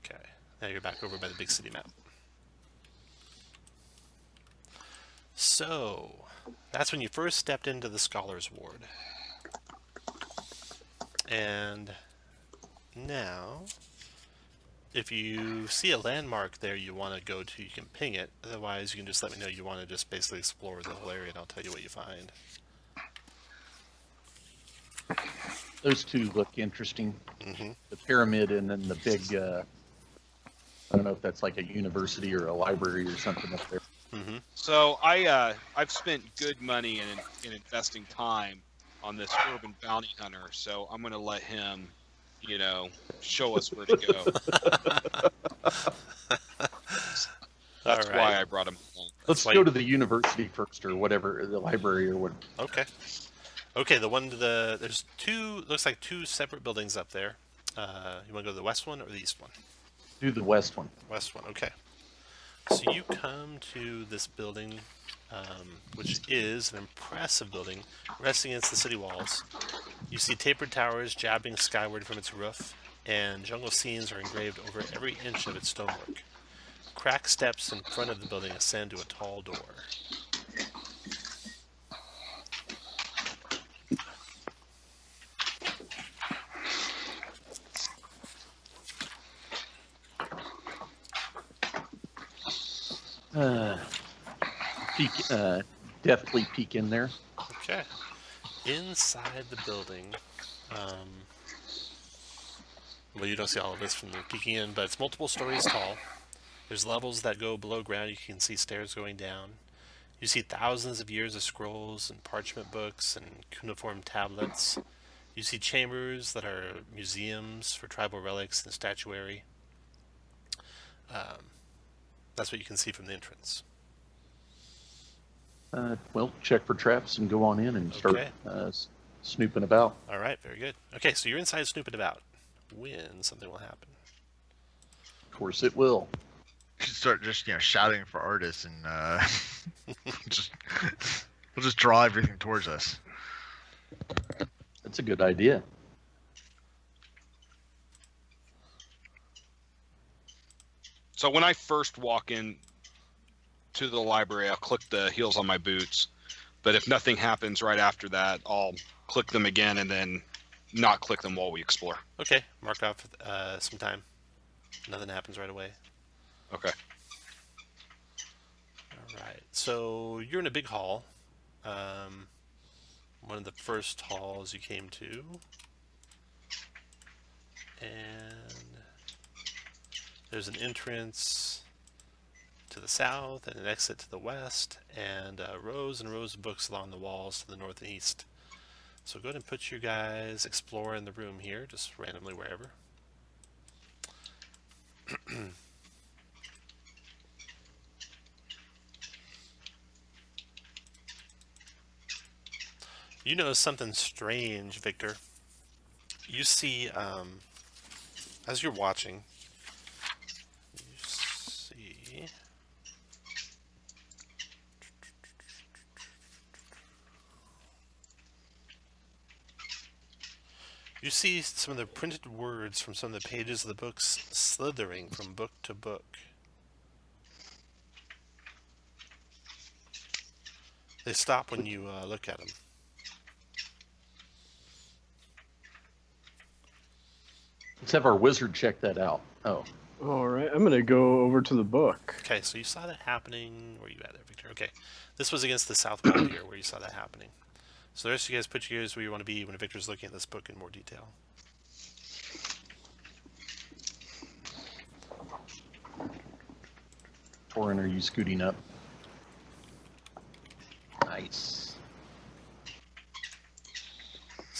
C: Okay. Now you're back over by the big city map. So, that's when you first stepped into the Scholar's Ward. And now, if you see a landmark there you want to go to, you can ping it. Otherwise, you can just let me know you want to just basically explore the whole area, and I'll tell you what you find.
A: Those two look interesting.
C: Mm-hmm.
A: The pyramid and then the big, I don't know if that's like a university or a library or something up there.
C: Mm-hmm.
B: So I've spent good money in investing time on this urban bounty hunter. So I'm gonna let him, show us where to go. That's
C: All right.
B: why I brought him along.
A: Let's
C: why
A: go
C: you-
A: to the university first, or whatever, the library or what.
C: Okay. Okay, the one to the... There's two... Looks like 2 separate buildings up there. You want to go to the west one or the east one?
A: Do the west one.
C: West one, okay. So you come to this building, which is an impressive building, resting against the city walls. You see tapered towers jabbing skyward from its roof, and jungle scenes are engraved over every inch of its stonework. Cracked steps in front of the building ascend to a tall door.
A: Deftly peek in there.
C: Okay. Inside the building, well, you don't see all of this from the peeking in, but it's multiple stories tall. There's levels that go below ground. You can see stairs going down. You see thousands of years of scrolls and parchment books and cuneiform tablets. You see chambers that are museums for tribal relics and statuary. That's what you can see from the entrance.
A: Well, check for traps and go on in and start
C: Okay.
A: snooping about.
C: All right, very good. Okay, so you're inside snooping about. When something will happen.
A: Of course it will.
E: You should start just shouting for artists and just we'll just draw everything towards us.
A: That's a good idea.
B: So when I first walk in to the library, I'll click the heels on my boots. But if nothing happens right after that, I'll click them again and then not click them while we explore.
C: Okay, mark off some time. Nothing happens right away.
B: Okay.
C: All right, so you're in a big hall. One of the first halls you came to. And there's an entrance to the south and an exit to the west, and rows and rows of books along the walls to the north and east. So go ahead and put you guys explore in the room here, just randomly wherever. You notice something strange, Victor. You see, as you're watching, you see... You see some of the printed words from some of the pages of the books slithering from book to book. They stop when you look at them.
A: Let's have our wizard check that out. Oh.
F: All right, I'm gonna go over to the book.
C: Okay, so you saw that happening. Where are you at there, Victor? Okay, this was against the south wall here, where you saw that happening. So the rest of you guys put your ears where you want to be when Victor's looking at this book in more detail.
A: Torin, are you scooting up? Nice.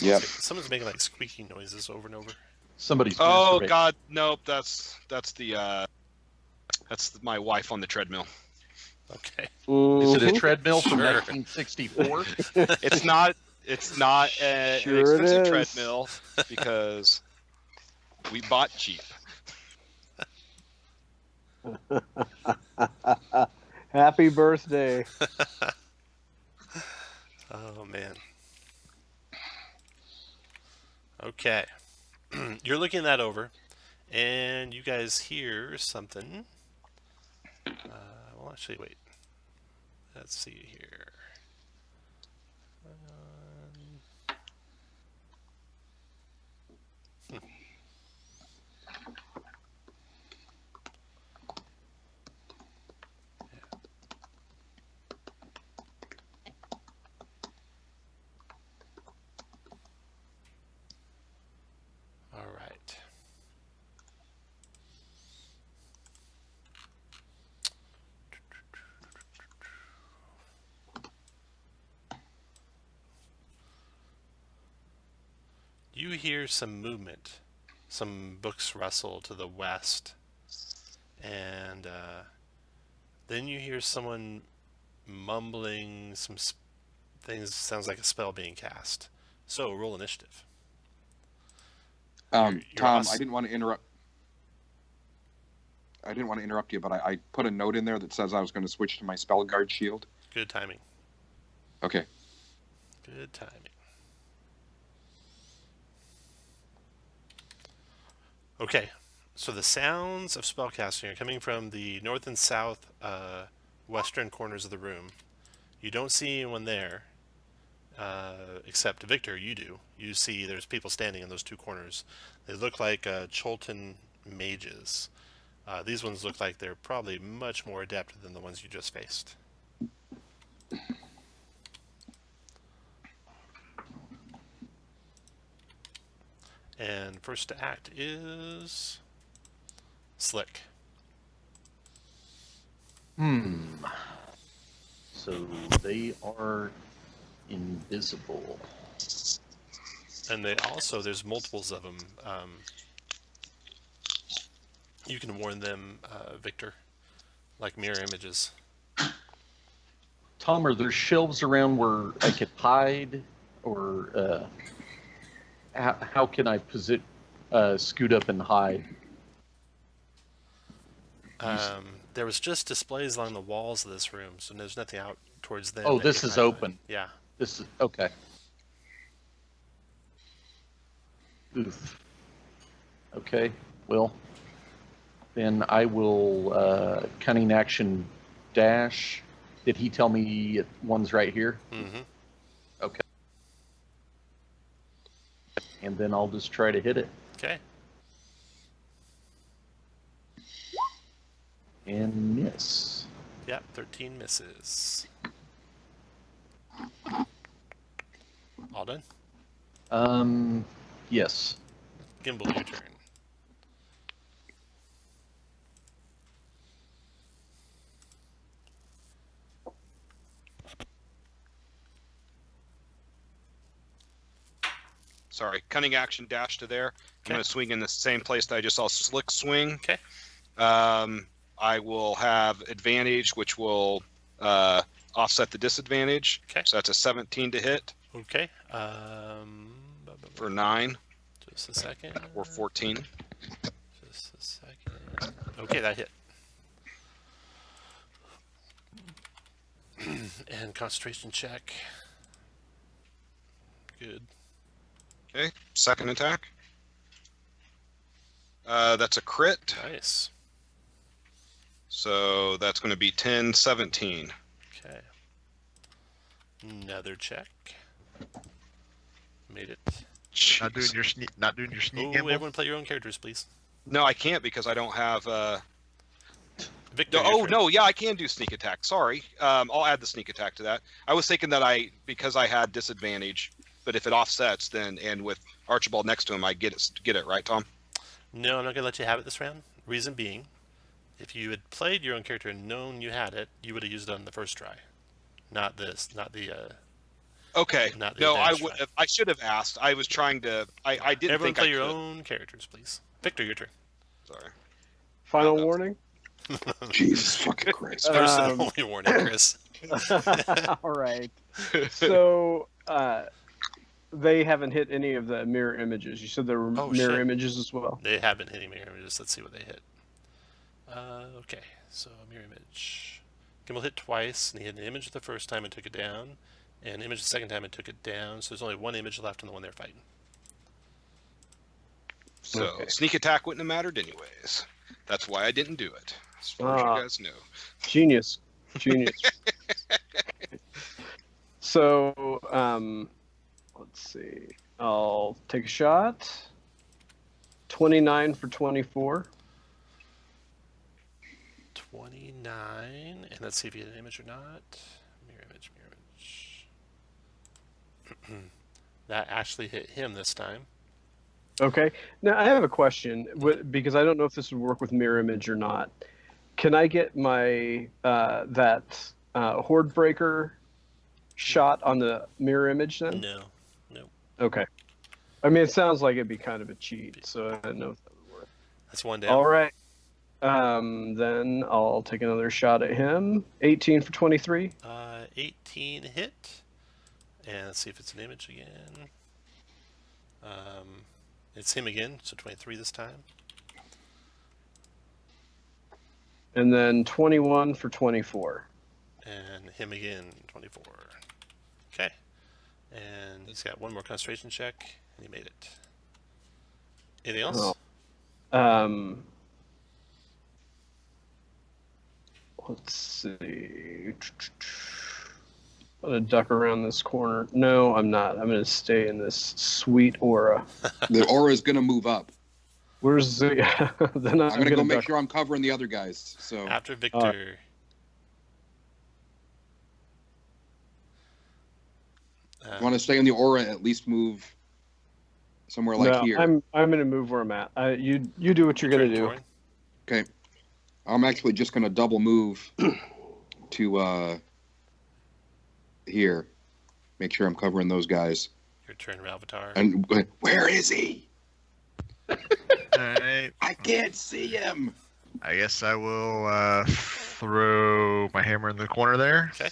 D: Yep.
C: Someone's making like squeaky noises over and over.
A: Somebody's.
B: Oh
A: masturbating.
B: God, nope. That's my wife on the treadmill.
C: Okay.
A: Is it a treadmill from
C: Sure.
A: 1964?
B: It's not. It's not an
F: Sure it
B: expensive
F: is.
B: treadmill because we bought cheap.
F: Happy birthday.
C: Oh man. Okay. You're looking that over, and you guys hear something. Well, actually, wait. Let's see here. All right. You hear some movement, some books rustle to the west, and then you hear someone mumbling some things. Sounds like a spell being cast. So roll initiative. You're
D: Tom,
C: us-
D: I didn't want to interrupt. I didn't want to interrupt you, but I put a note in there that says I was going to switch to my spell guard shield.
C: Good timing.
D: Okay.
C: Good timing. Okay, so the sounds of spellcasting are coming from the north and south western corners of the room. You don't see anyone there, except Victor, you do. You see there's people standing in those two corners. They look like Cholton mages. These ones look like they're probably much more adept than the ones you just faced. And first to act is Slick.
A: So they are invisible.
C: And they also, there's multiples of them. You can warn them, Victor, like mirror images.
A: Tom, are there shelves around where I could hide, or how can I scoot up and hide?
C: There was just displays along the walls of this room, so there's nothing out towards them.
A: Oh,
C: that
A: this
C: you
A: is
C: can hide
A: open.
C: behind. Yeah.
A: This is okay. Oof. Okay. Well, then I will cunning action dash. Did he tell me one's right here?
C: Mm-hmm.
A: Okay. And then I'll just try to hit it.
C: Okay.
A: And miss.
C: Yeah, 13 misses. All done?
A: Yes.
C: Gimbal, your turn.
B: Sorry, cunning action dash to there.
C: Okay.
B: I'm going to swing in the same place that I just saw Slick swing.
C: Okay.
B: I will have advantage, which will offset the disadvantage.
C: Okay.
B: So that's a 17 to hit.
C: Okay.
B: For 9
C: Just a second.
B: or 14.
C: Just a second. Okay, that hit. And concentration check. Good.
B: Okay, second attack. That's a crit.
C: Nice.
B: So that's going to be 10, 17.
C: Okay. Another check. Made it.
E: Not doing
B: Jeez.
E: your sneak. Not doing your sneak.
C: Oh,
E: Gimbal?
C: everyone play your own characters, please.
B: No, I can't because I don't have.
C: Victor.
B: No,
C: your
B: oh
C: turn.
B: no, yeah, I can do sneak attack. Sorry, I'll add the sneak attack to that. I was thinking that because I had disadvantage, but if it offsets, then and with Archibald next to him, I get it right, Tom.
C: No, I'm not gonna let you have it this round. Reason being, if you had played your own character and known you had it, you would have used it on the first try. Not this. Not the.
B: Okay.
C: Not the
B: No, I
C: advantage
B: would.
C: try.
B: I should have asked. I was trying to. I didn't
C: Everyone
B: think
C: play
B: I
C: your
B: could.
C: own characters, please. Victor, your turn.
B: Sorry.
F: Final warning.
D: Jesus fucking Christ.
C: First and only warning, Chris.
F: All right. So they haven't hit any of the mirror images. You said there were
C: Oh,
F: mirror
C: shit.
F: images as well.
C: They have been hitting mirror images. Let's see what they hit. Okay, so mirror image. Gimbal hit twice, and he hit an image the first time and took it down, and an image the second time and took it down. So there's only one image left on the one they're fighting.
B: So
F: Okay.
B: sneak attack wouldn't have mattered anyways. That's why I didn't do it. As far as you guys know.
F: Genius. So, let's see. I'll take a shot. 29 for 24.
C: 29, and let's see if you hit an image or not. Mirror image, mirror image. That actually hit him this time.
F: Okay. Now, I have a question because I don't know if this would work with mirror image or not. Can I get my Horde Breaker shot on the mirror image then?
C: No.
F: Okay. I mean, it sounds like it'd be kind of a cheat, so I don't know if that would work.
C: That's one down.
F: All right. Then I'll take another shot at him. 18 for 23.
C: 18 hit. And let's see if it's an image again. It's him again, so 23 this time.
F: And then 21 for 24.
C: And him again, 24. Okay. And he's got one more concentration check, and he made it. Anything else?
F: Oh. Let's see. I'm going to duck around this corner. No, I'm not. I'm going to stay in this sweet aura.
D: The aura is going to move up.
F: Where's the... then
D: I'm going to go make sure I'm covering the other guys. So
C: After Victor...
D: I want to stay in the aura, at least move somewhere like
F: no,
D: here.
F: I'm going to move where I'm at. You do what you're going to do.
C: Torn.
D: Okay. I'm actually just going to double move to here. Make sure I'm covering those guys.
C: Your turn, Ralvatar.
D: And where is he?
E: Alright.
D: I can't see him.
E: I guess I will throw my hammer in the corner there.
C: Okay.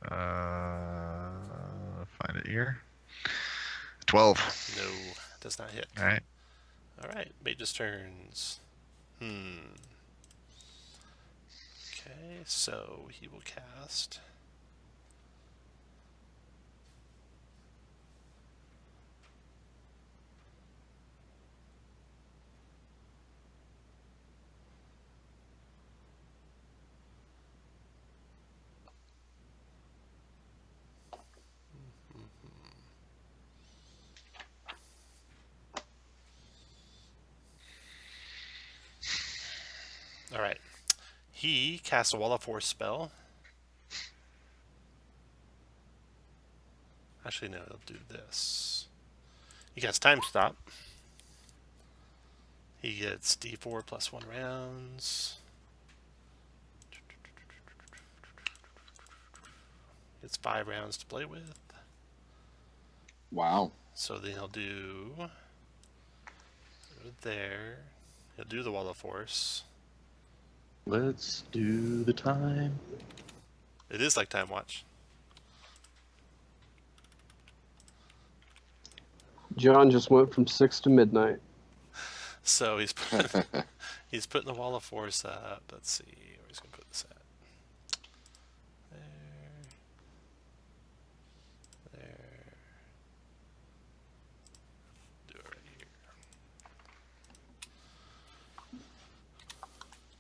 E: Find it here. 12.
C: No, does not hit.
E: Alright.
C: Alright, Mage's turns. Okay, so he will cast... Alright. He casts a Wall of Force spell. Actually, no, he'll do this. He casts Time Stop. He gets D4 plus 1 rounds. Gets 5 rounds to play with.
D: Wow.
C: So then he'll do... there. He'll do the Wall of Force.
A: Let's do the time.
C: It is like Time Watch.
F: John just went from 6 to midnight.
C: So he's he's putting the wall of force up. Let's see where he's gonna put this at. There. Do it right here.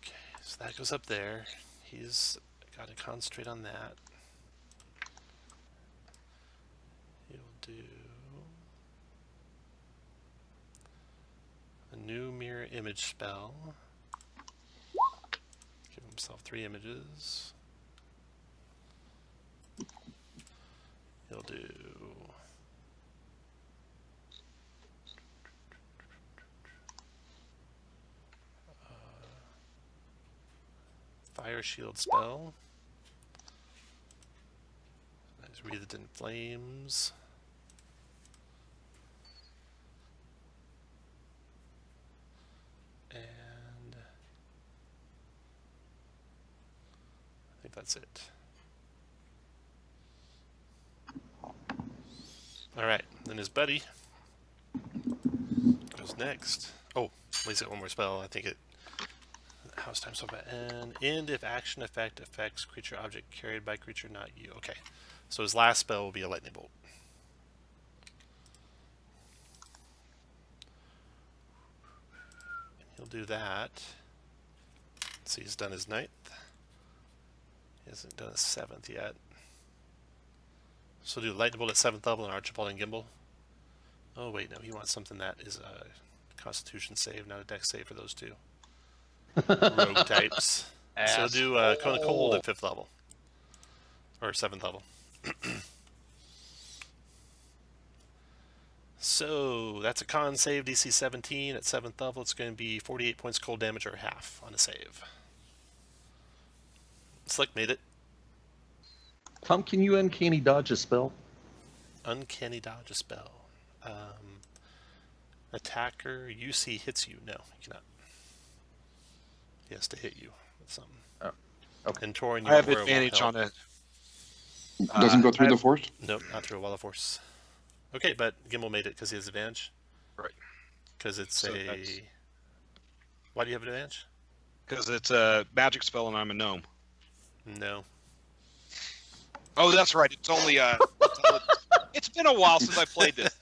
C: Okay, so that goes up there. He's got to concentrate on that. He'll do a new mirror image spell. Give himself 3 images. He'll do fire shield spell. Nice, wreathed in flames. And I think that's it. All right, then his buddy goes next. Oh, he's got one more spell. I think it. House time so bad. And end if action effect affects creature object carried by creature, not you. Okay, so his last spell will be a lightning bolt. He'll do that. See, he's done his 9th. He hasn't done his 7th yet. So do lightning bolt at 7th level and Archibald and Gimbal. Oh wait, no, he wants something that is a Constitution save, not a Dex save for those two. Rogue types. So do Cone of Cold at 5th level. Or 7th level. So that's a con save, DC 17 at 7th level. It's going to be 48 points cold damage or half on a save. Slick made it.
A: Tom, can you uncanny dodge a spell?
C: Uncanny dodge a spell. Attacker UC hits you. No, you cannot. He has to hit you with something.
A: Oh, okay.
C: And Torin,
B: I have advantage on it.
D: Doesn't go through the force?
C: Nope, not through a wall of force. Okay, but Gimbal made it because he has advantage.
B: Right.
C: Because it's
B: So
C: a.
B: that's-
C: Why do you have advantage?
B: Because it's a magic spell and I'm a gnome.
C: No.
B: Oh, that's right. It's only it's been a while since I played this.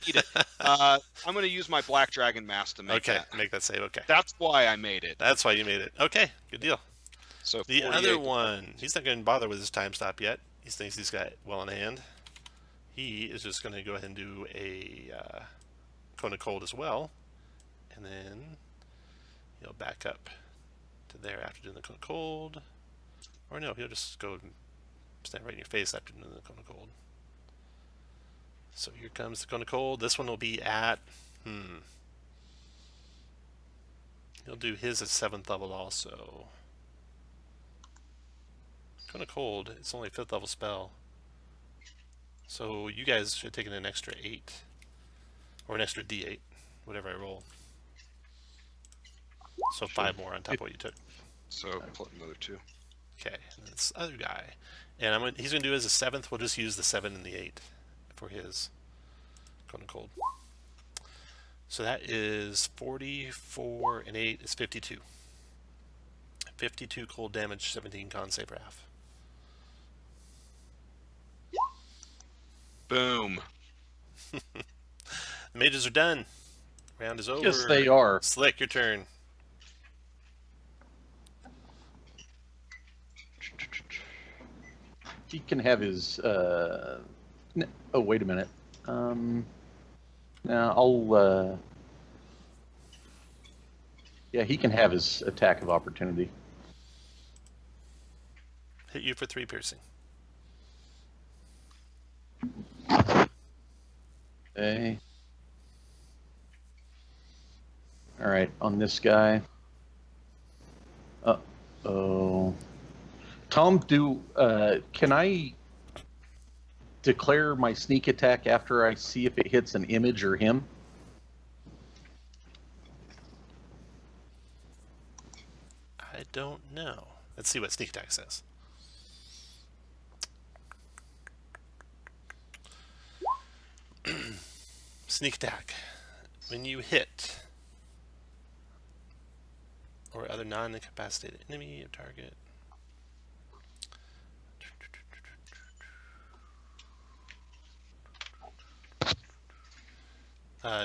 B: Eat it. I'm going to use my Black Dragon Mask to make
C: Okay,
B: that.
C: make that save. Okay.
B: That's why I made it.
C: That's why you made it. Okay, good deal.
B: So
C: The
B: 48
C: other one, he's not going to bother with his time stop yet. He thinks he's got it well in hand. He is just going to go ahead and do a Cone of Cold as well. And then he'll back up to there after doing the Cone of Cold. Or no, he'll just go and stand right in your face after doing the Cone of Cold. So here comes the Cone of Cold. This one will be at... He'll do his at 7th level also. Cone of Cold, it's only a 5th level spell. So you guys should take in an extra 8. Or an extra D8. Whatever I roll. So 5 more on top of what you took.
B: So plus another 2.
C: Okay, and then this other guy. And he's going to do his 7th. We'll just use the 7 and the 8 for his Cone of Cold. So that is 44 and 8 is 52. 52 cold damage, 17 con save for half.
B: Boom.
C: The mages are done. Round is over.
A: Yes, they are.
C: Slick, your turn.
A: He can have his. Oh, wait a minute. Now I'll. Yeah, he can have his attack of opportunity.
C: Hit you for 3 piercing.
A: Okay. All right, on this guy. Uh-oh. Tom, can I declare my sneak attack after I see if it hits an image or him?
C: I don't know. Let's see what sneak attack says. Sneak attack. When you hit or other non-incapacitated enemy or target.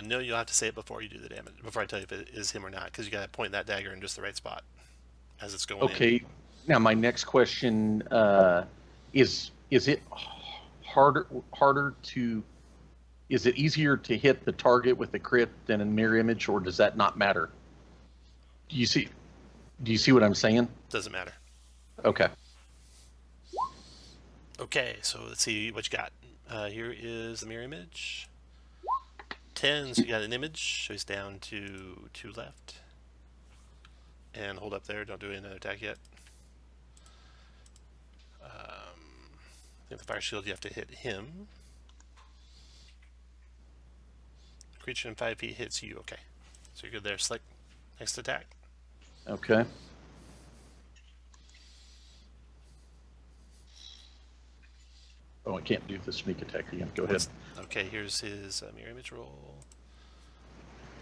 C: No, you'll have to say it before you do the damage. Before I tell you if it is him or not, because you got to point that dagger in just the right spot as it's going in.
A: Okay. Now my next question is it harder to? Is it easier to hit the target with a crit than a mirror image, or does that not matter? Do you see what I'm saying?
C: Doesn't matter.
A: Okay.
C: Okay, so let's see what you got. Here is the mirror image. 10, so you got an image. Choice down to 2 left. And hold up there. Don't do another attack yet. I think the fire shield, you have to hit him. Creature in 5 feet hits you. Okay. So you're good there, Slick. Next attack.
A: Okay. Oh, I can't do the sneak attack again. Go ahead.
C: Okay, here's his mirror image roll.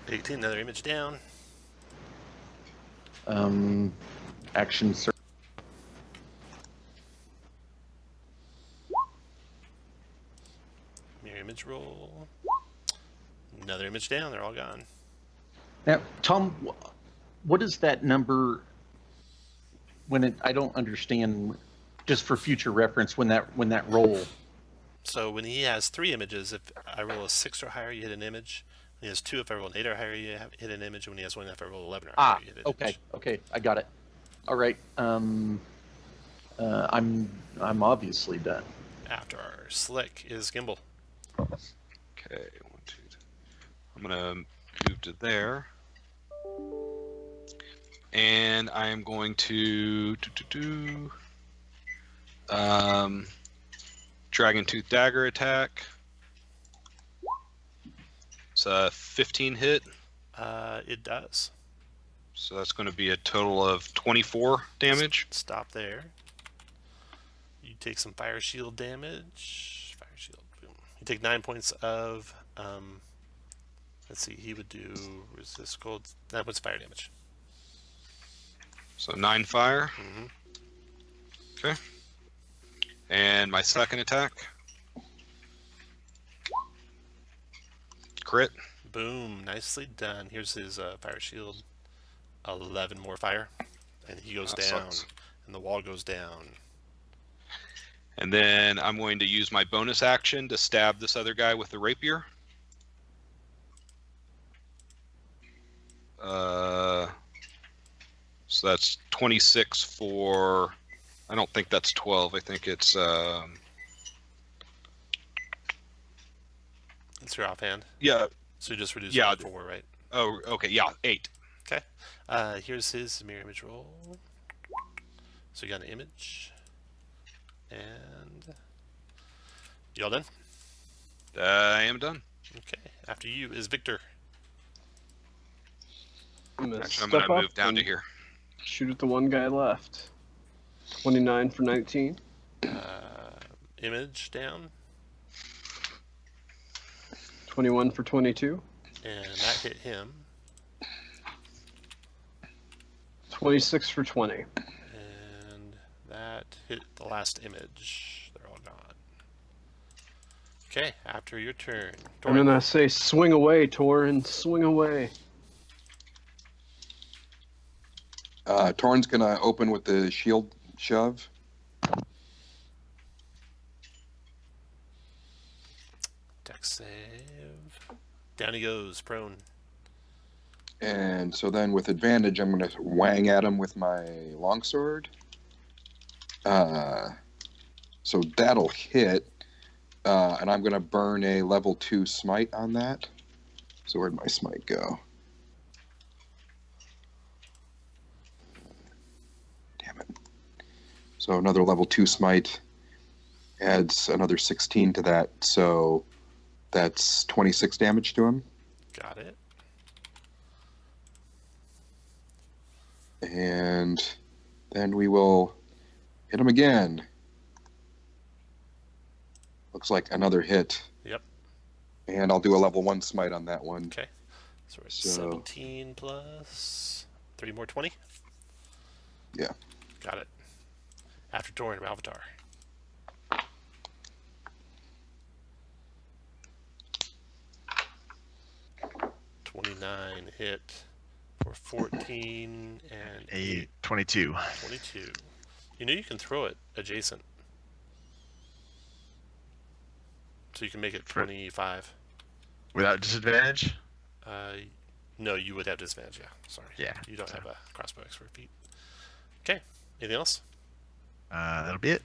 C: 18, another image down.
A: Action search.
C: Mirror image roll. Another image down. They're all gone.
A: Now, Tom, what is that number? I don't understand. Just for future reference, when that roll.
C: So when he has 3 images, if I roll a 6 or higher, you hit an image. When he has 2, if I roll an 8 or higher, you hit an image. And when he has 1, if I roll 11 or higher, you hit an image.
A: Okay, I got it. All right. I'm obviously done.
C: After our Slick is Gimbal.
B: Okay, 1, 2, 3. I'm gonna move to there, and I am going to Dragon Tooth Dagger attack. It's a 15 hit.
C: It does.
B: So that's going to be a total of 24 damage.
C: Stop there. You take some fire shield damage. Fire shield. Boom. You take 9 points of. Let's see. He would do resist cold. 9 points of fire damage.
B: So 9 fire.
C: Mm-hmm.
B: Okay. And my second attack. Crit.
C: Boom. Nicely done. Here's his fire shield. 11 more fire. And he goes
B: That
C: down.
B: sucks.
C: And the wall goes down.
B: And then I'm going to use my bonus action to stab this other guy with the rapier. So that's 26 for... I don't think that's 12. I think it's...
C: It's your offhand.
B: Yeah.
C: So you just reduce
B: Yeah.
C: it to 4, right?
B: Oh, okay. Yeah, 8.
C: Okay. Here's his mirror image roll. So you got an image. And you all done?
B: I am done.
C: Okay. After you is Victor.
F: I'm gonna
B: Actually, I'm
F: step
B: going to
F: up
B: move down to
F: and
B: here.
F: shoot at the one guy left. 29 for 19.
C: Image down.
F: 21 for 22.
C: And that hit him.
F: 26 for 20.
C: And that hit the last image. They're all gone. Okay. After your turn.
F: I'm gonna say swing away, Torin. Swing away.
D: Torn's gonna open with the shield shove.
C: Dex save. Down he goes, prone.
D: And so then with advantage, I'm going to wang at him with my longsword. So that'll hit. And I'm going to burn a level 2 smite on that. So where'd my smite go? Damn it. So another level 2 smite adds another 16 to that. So that's 26 damage to him.
C: Got it.
D: And then we will hit him again. Looks like another hit.
C: Yep.
D: And I'll do a level 1 smite on that one.
C: Okay. So we're at
D: So-
C: 17 plus 3 more 20.
D: Yeah.
C: Got it. After Torin Malvatar. $29 hit for 14 and 8,
E: 22.
C: 22. You know you can throw it adjacent. So you can make it 25.
E: Without disadvantage?
C: No, you would have disadvantage, yeah. Sorry.
E: Yeah.
C: You don't have a crossbow expert feat. Okay. Anything else?
E: That'll be it.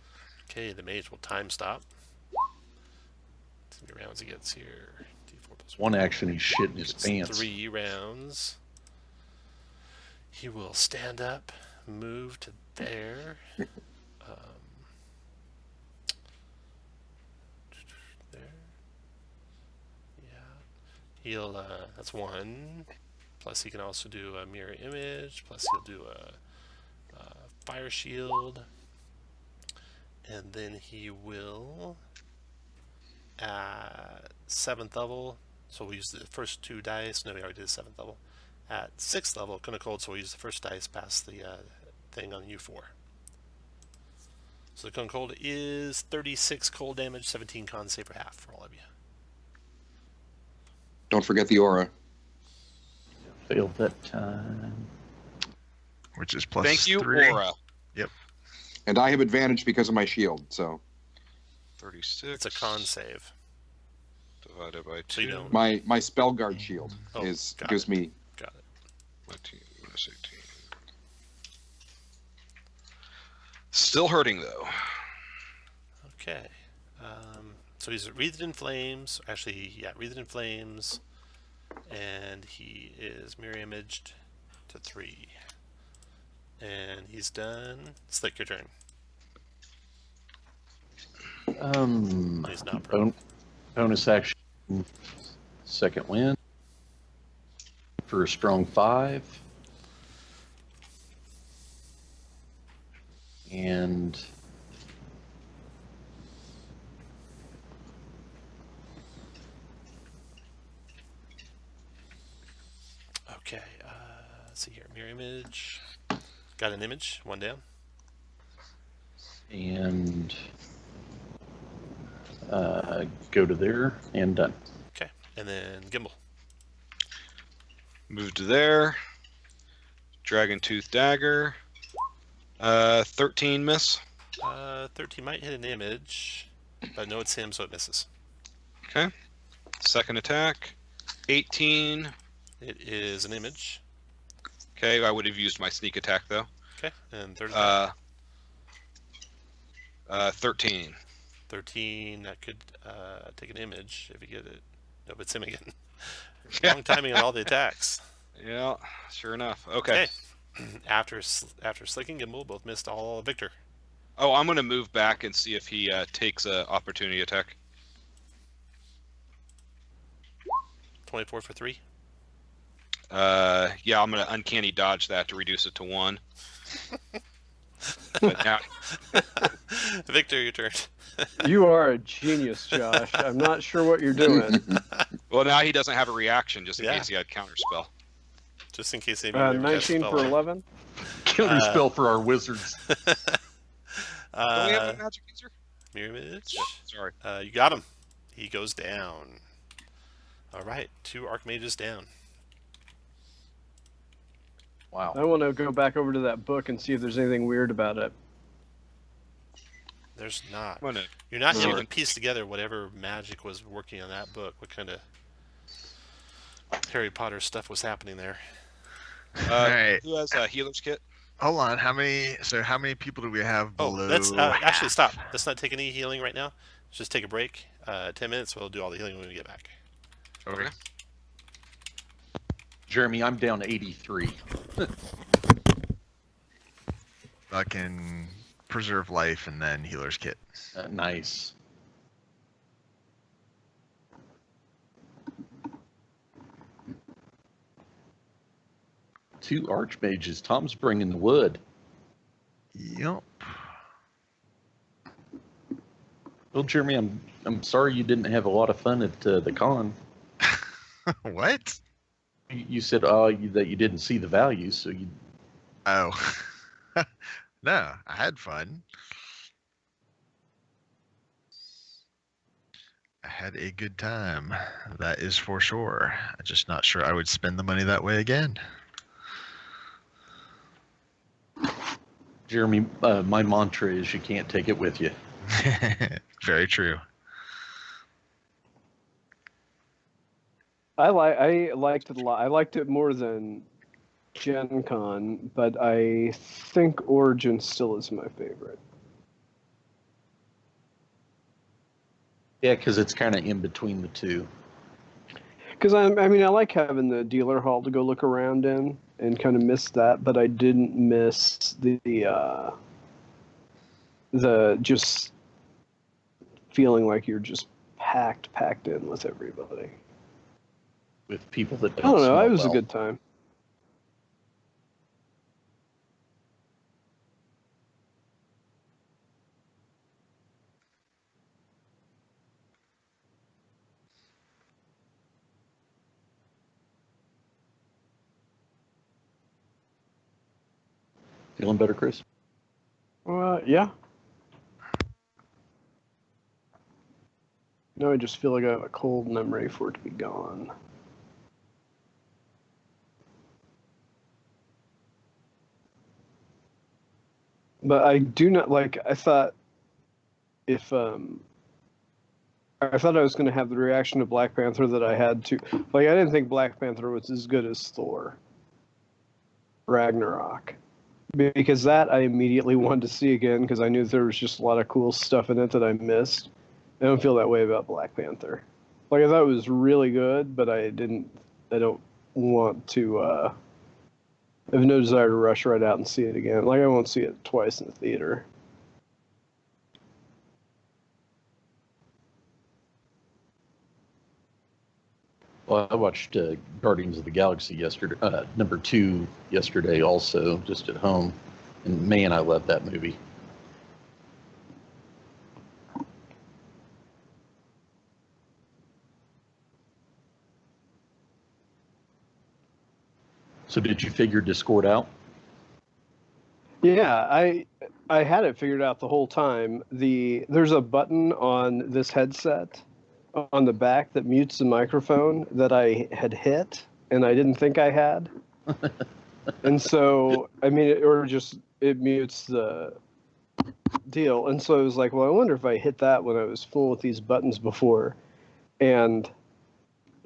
C: Okay, the mage will time stop. How many rounds he gets here? D4 plus
A: One action, he's shitting his
C: Gets
A: pants.
C: 3 rounds. He will stand up, move to there. There. Yeah. He'll, that's 1. Plus he can also do a mirror image. Plus he'll do a fire shield. And then he will, at 7th level, so we'll use the first 2 dice. No, we already did 7th level. At 6th level, kind of cold, so we'll use the first dice past the thing on U4. So the Cone Cold is 36 cold damage, 17 con save for half for all of you.
D: Don't forget the aura.
A: Failed that time.
E: Which is plus
B: Thank you,
E: 3.
B: Aura.
D: And I have advantage because of my shield, so
B: 36.
C: It's a con save.
B: Divided by 2.
C: So you don't.
D: my spell guard shield
C: Oh, got
D: gives
C: it.
D: me.
C: Got it.
B: 19 minus 18. Still hurting, though.
C: Okay. So he's wreathed in flames. Actually, yeah, wreathed in flames. And he is mirror imaged to 3. And he's done. Slick, your turn. He's not prone.
A: Bonus action, second win for a strong 5. And
C: Okay, let's see here. Mirror image. Got an image. 1 down.
A: go to there and done.
C: Okay, and then Gimbel.
B: Move to there. Dragon Tooth Dagger. 13 miss.
C: 13 might hit an image, but no, it's him, so it misses.
B: Okay. Second attack. 18.
C: It is an image.
B: Okay, I would have used my sneak attack though.
C: Okay, and third attack.
B: 13.
C: 13, that could take an image if you get it. No, but it's him again. Wrong timing on all the attacks.
B: Yeah, sure enough. Okay.
C: After Slick and Gimbal both missed all Victor.
B: Oh, I'm going to move back and see if he takes an opportunity attack.
C: 24 for 3.
B: Yeah, I'm going to uncanny dodge that to reduce it to 1. But now,
C: Victor, your turn.
F: You are a genius, Josh. I'm not sure what you're doing.
B: well, now he doesn't have a reaction just in
C: Yeah.
B: case he had counterspell.
C: Just in case anybody never cast a
F: 19
C: spell.
F: for 11.
A: Killer spell for our wizards.
B: Don't we have a magic user?
C: Mirror image.
B: Yeah, sorry.
C: You got him. He goes down. All right, 2 Archmages down.
A: Wow.
F: I want to go back over to that book and see if there's anything weird about it.
C: There's not.
B: I'm gonna
C: You're not able
B: Sure.
C: to piece together whatever magic was working on that book. What kind of Harry Potter stuff was happening there?
E: Alright.
B: Who has a healer's kit?
E: Hold on. How many people do we have below?
C: Oh, let's actually stop. Let's not take any healing right now. Let's just take a break. 10 minutes. We'll do all the healing when we get back.
B: Okay.
A: Jeremy, I'm down to 83.
E: I can preserve life and then healer's kit.
A: Nice. Two archmages. Tom's bringing the wood.
E: Yup.
A: Well, Jeremy, I'm sorry you didn't have a lot of fun at the con.
E: What?
A: You said that you didn't see the value, so you.
E: Oh. No, I had fun. I had a good time. That is for sure. I'm just not sure I would spend the money that way again.
A: Jeremy, my mantra is you can't take it with you.
E: Very true.
F: I liked it a lot. I liked it more than Gen Con, but I think Origin still is my favorite.
A: Yeah, because it's kind of in between the two.
F: Because I like having the dealer hall to go look around in, and kind of missed that, but I didn't miss the just feeling like you're just packed in with everybody.
A: With people that
F: I
A: don't
F: don't know.
A: smell
F: It was
A: well.
F: a good time.
A: Feeling better, Chris?
F: Yeah. No, I just feel like I have a cold and I'm ready for it to be gone. But I do not like. I thought I thought I was going to have the reaction to Black Panther that I had to. Like, I didn't think Black Panther was as good as Thor Ragnarok. Because that I immediately wanted to see again because I knew there was just a lot of cool stuff in it that I missed. I don't feel that way about Black Panther. Like, I thought it was really good, but I don't want to, I have no desire to rush right out and see it again. Like, I won't see it twice in the theater.
A: Well, I watched Guardians of the Galaxy yesterday, #2 yesterday also, just at home. And man, I love that movie. So did you figure Discord out?
F: Yeah, I had it figured out the whole time. There's a button on this headset on the back that mutes the microphone that I had hit and I didn't think I had. And so, I mean, it mutes the deal. And so I was like, well, I wonder if I hit that when I was fooling with these buttons before. And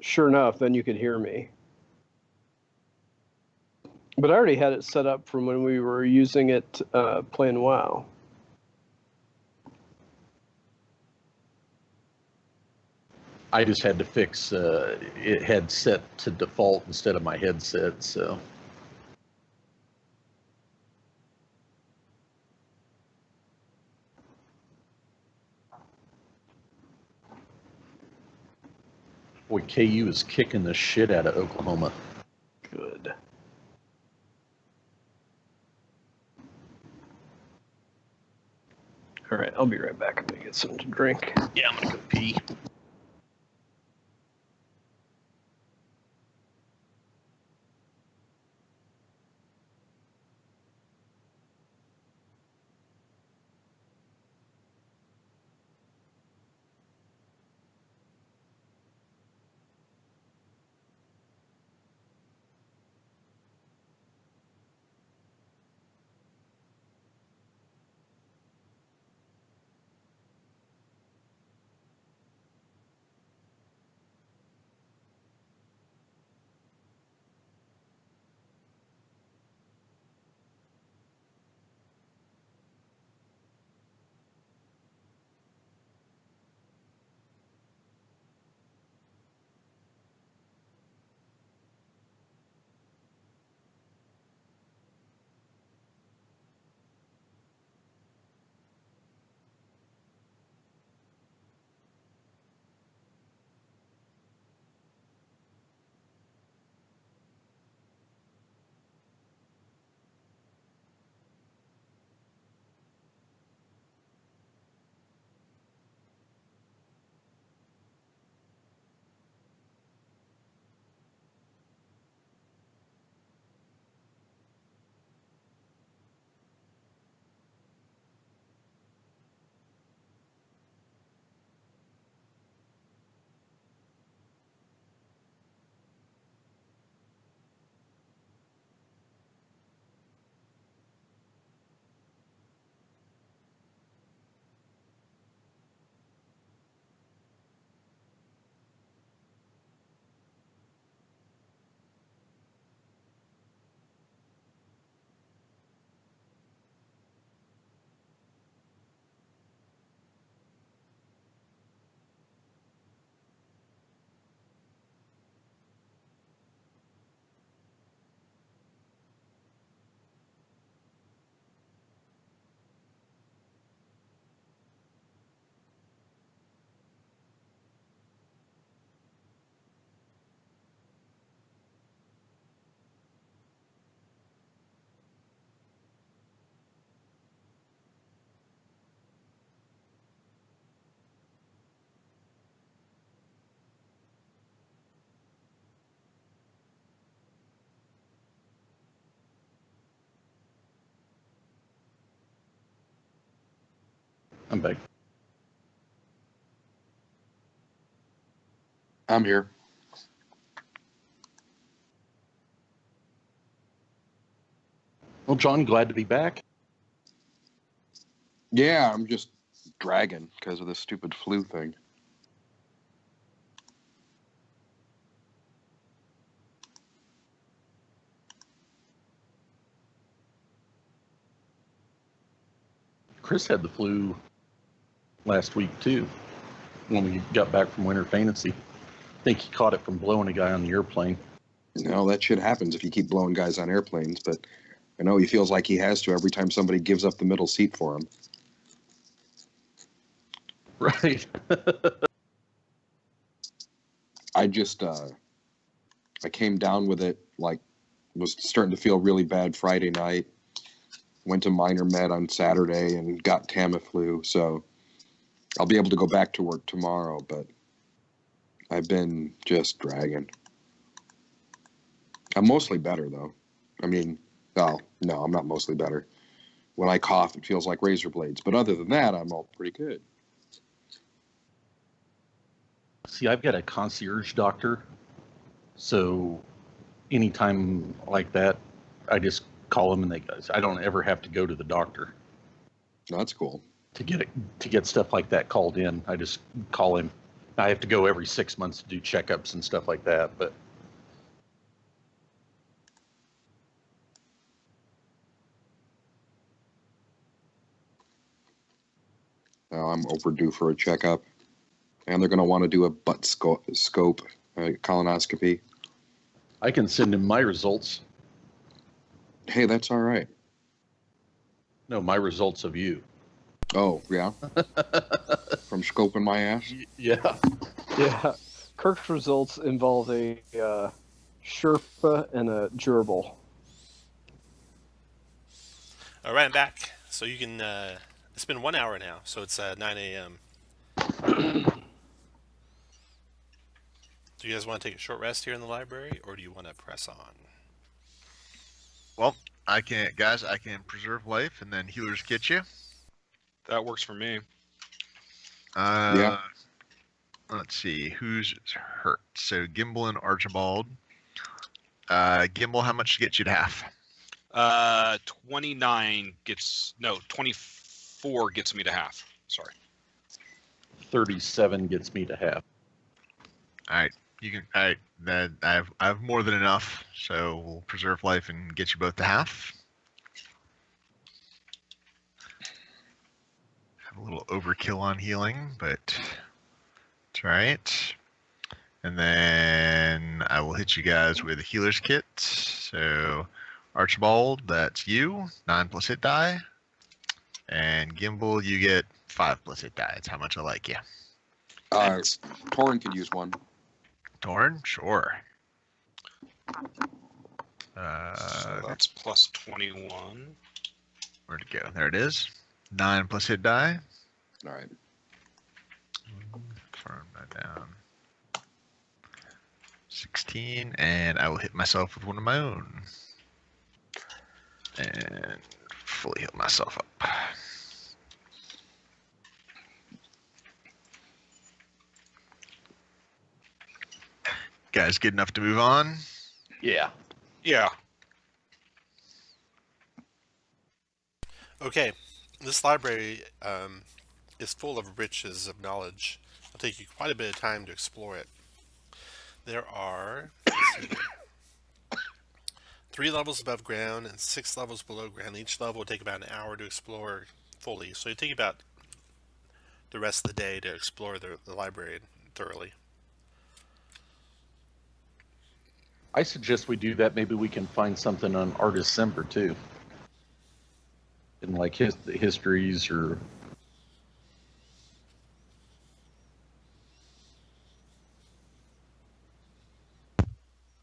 F: sure enough, then you could hear me. But I already had it set up from when we were using it playing WoW.
A: I just had to fix it had set to default instead of my headset, so. Boy, KU is kicking the shit out of Oklahoma.
F: Good. All right, I'll be right back. I'm gonna get something to drink.
A: Yeah, I'm gonna go pee. I'm back.
D: I'm here.
A: Well, John, glad to be back.
D: Yeah, I'm just dragging because of this stupid flu thing.
A: Chris had the flu last week too, when we got back from Winter Fantasy. I think he caught it from blowing a guy on the airplane.
D: No, that shit happens if you keep blowing guys on airplanes, but I know he feels like he has to every time somebody gives up the middle seat for him.
A: Right.
D: I just, I came down with it, like, was starting to feel really bad Friday night. Went to minor med on Saturday and got Tamiflu, so I'll be able to go back to work tomorrow, but I've been just dragging. I'm mostly better, though. I mean, oh, no, I'm not mostly better. When I cough, it feels like razor blades, but other than that, I'm all pretty good.
A: See, I've got a concierge doctor, so anytime like that, I just call them, and I don't ever have to go to the doctor
D: That's cool.
A: to get stuff like that called in. I just call him. I have to go every 6 months to do checkups and stuff like that, but
D: I'm overdue for a checkup, and they're going to want to do a butt scope colonoscopy.
A: I can send him my results.
D: Hey, that's all right.
A: No, my results of you.
D: Oh, yeah? From scoping my ass?
A: Yeah.
F: Yeah. Kirk's results involve a Sherpa and a gerbil.
C: All right, I'm back. So you can. It's been 1 hour now, so it's 9 a.m. Do you guys want to take a short rest here in the library, or do you want to press on?
E: Well, I can preserve life and then healers get you.
B: That works for me.
D: Yeah.
E: Let's see who's hurt. So Gimbel and Archibald. Gimbel, how much gets you to half?
B: 24 gets me to half. Sorry.
A: 37 gets me to half.
E: All right, you can. All right, then I have more than enough, so we'll preserve life and get you both to half. Have a little overkill on healing, but it's all right. And then I will hit you guys with a healer's kit. So Archibald, that's you, 9 plus hit die. And Gimbal, you get 5 plus hit die. It's how much I like you.
D: Torin could use one.
E: Torn? Sure.
B: So that's plus 21.
E: Where'd it go? There it is. 9 plus hit die.
D: All right.
E: Confirm that down. 16, and I will hit myself with one of my own. And fully heal myself up. Guys, good enough to move on?
A: Yeah.
B: Yeah.
C: Okay, this library is full of riches of knowledge. It'll take you quite a bit of time to explore it. There are 3 levels above ground and 6 levels below ground. Each level will take about an hour to explore fully. So it take about the rest of the day to explore the library thoroughly.
A: I suggest we do that. Maybe we can find something on Articember too. In like the histories or...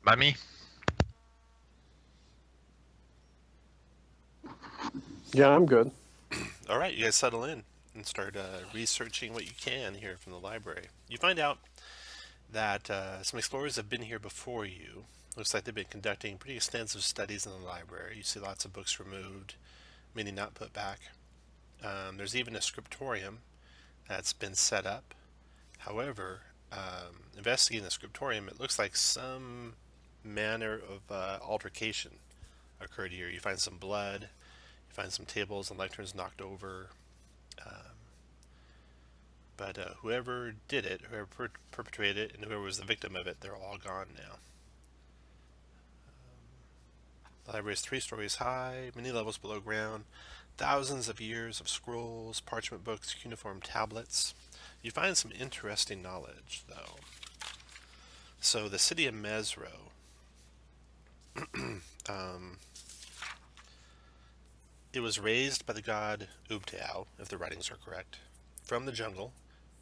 E: By me?
F: Yeah, I'm good.
C: All right, you guys settle in and start researching what you can here from the library. You find out that some explorers have been here before you. Looks like they've been conducting pretty extensive studies in the library. You see lots of books removed, many not put back. There's even a scriptorium that's been set up. However, investigating the scriptorium, it looks like some manner of altercation occurred here. You find some blood, you find some tables and lecterns knocked over. But whoever did it, whoever perpetrated it, and whoever was the victim of it, they're all gone now. The library is 3 stories high, many levels below ground, thousands of years of scrolls, parchment books, cuneiform tablets. You find some interesting knowledge, though. So the city of Mezro, it was raised by the god Ubtao, if the writings are correct, from the jungle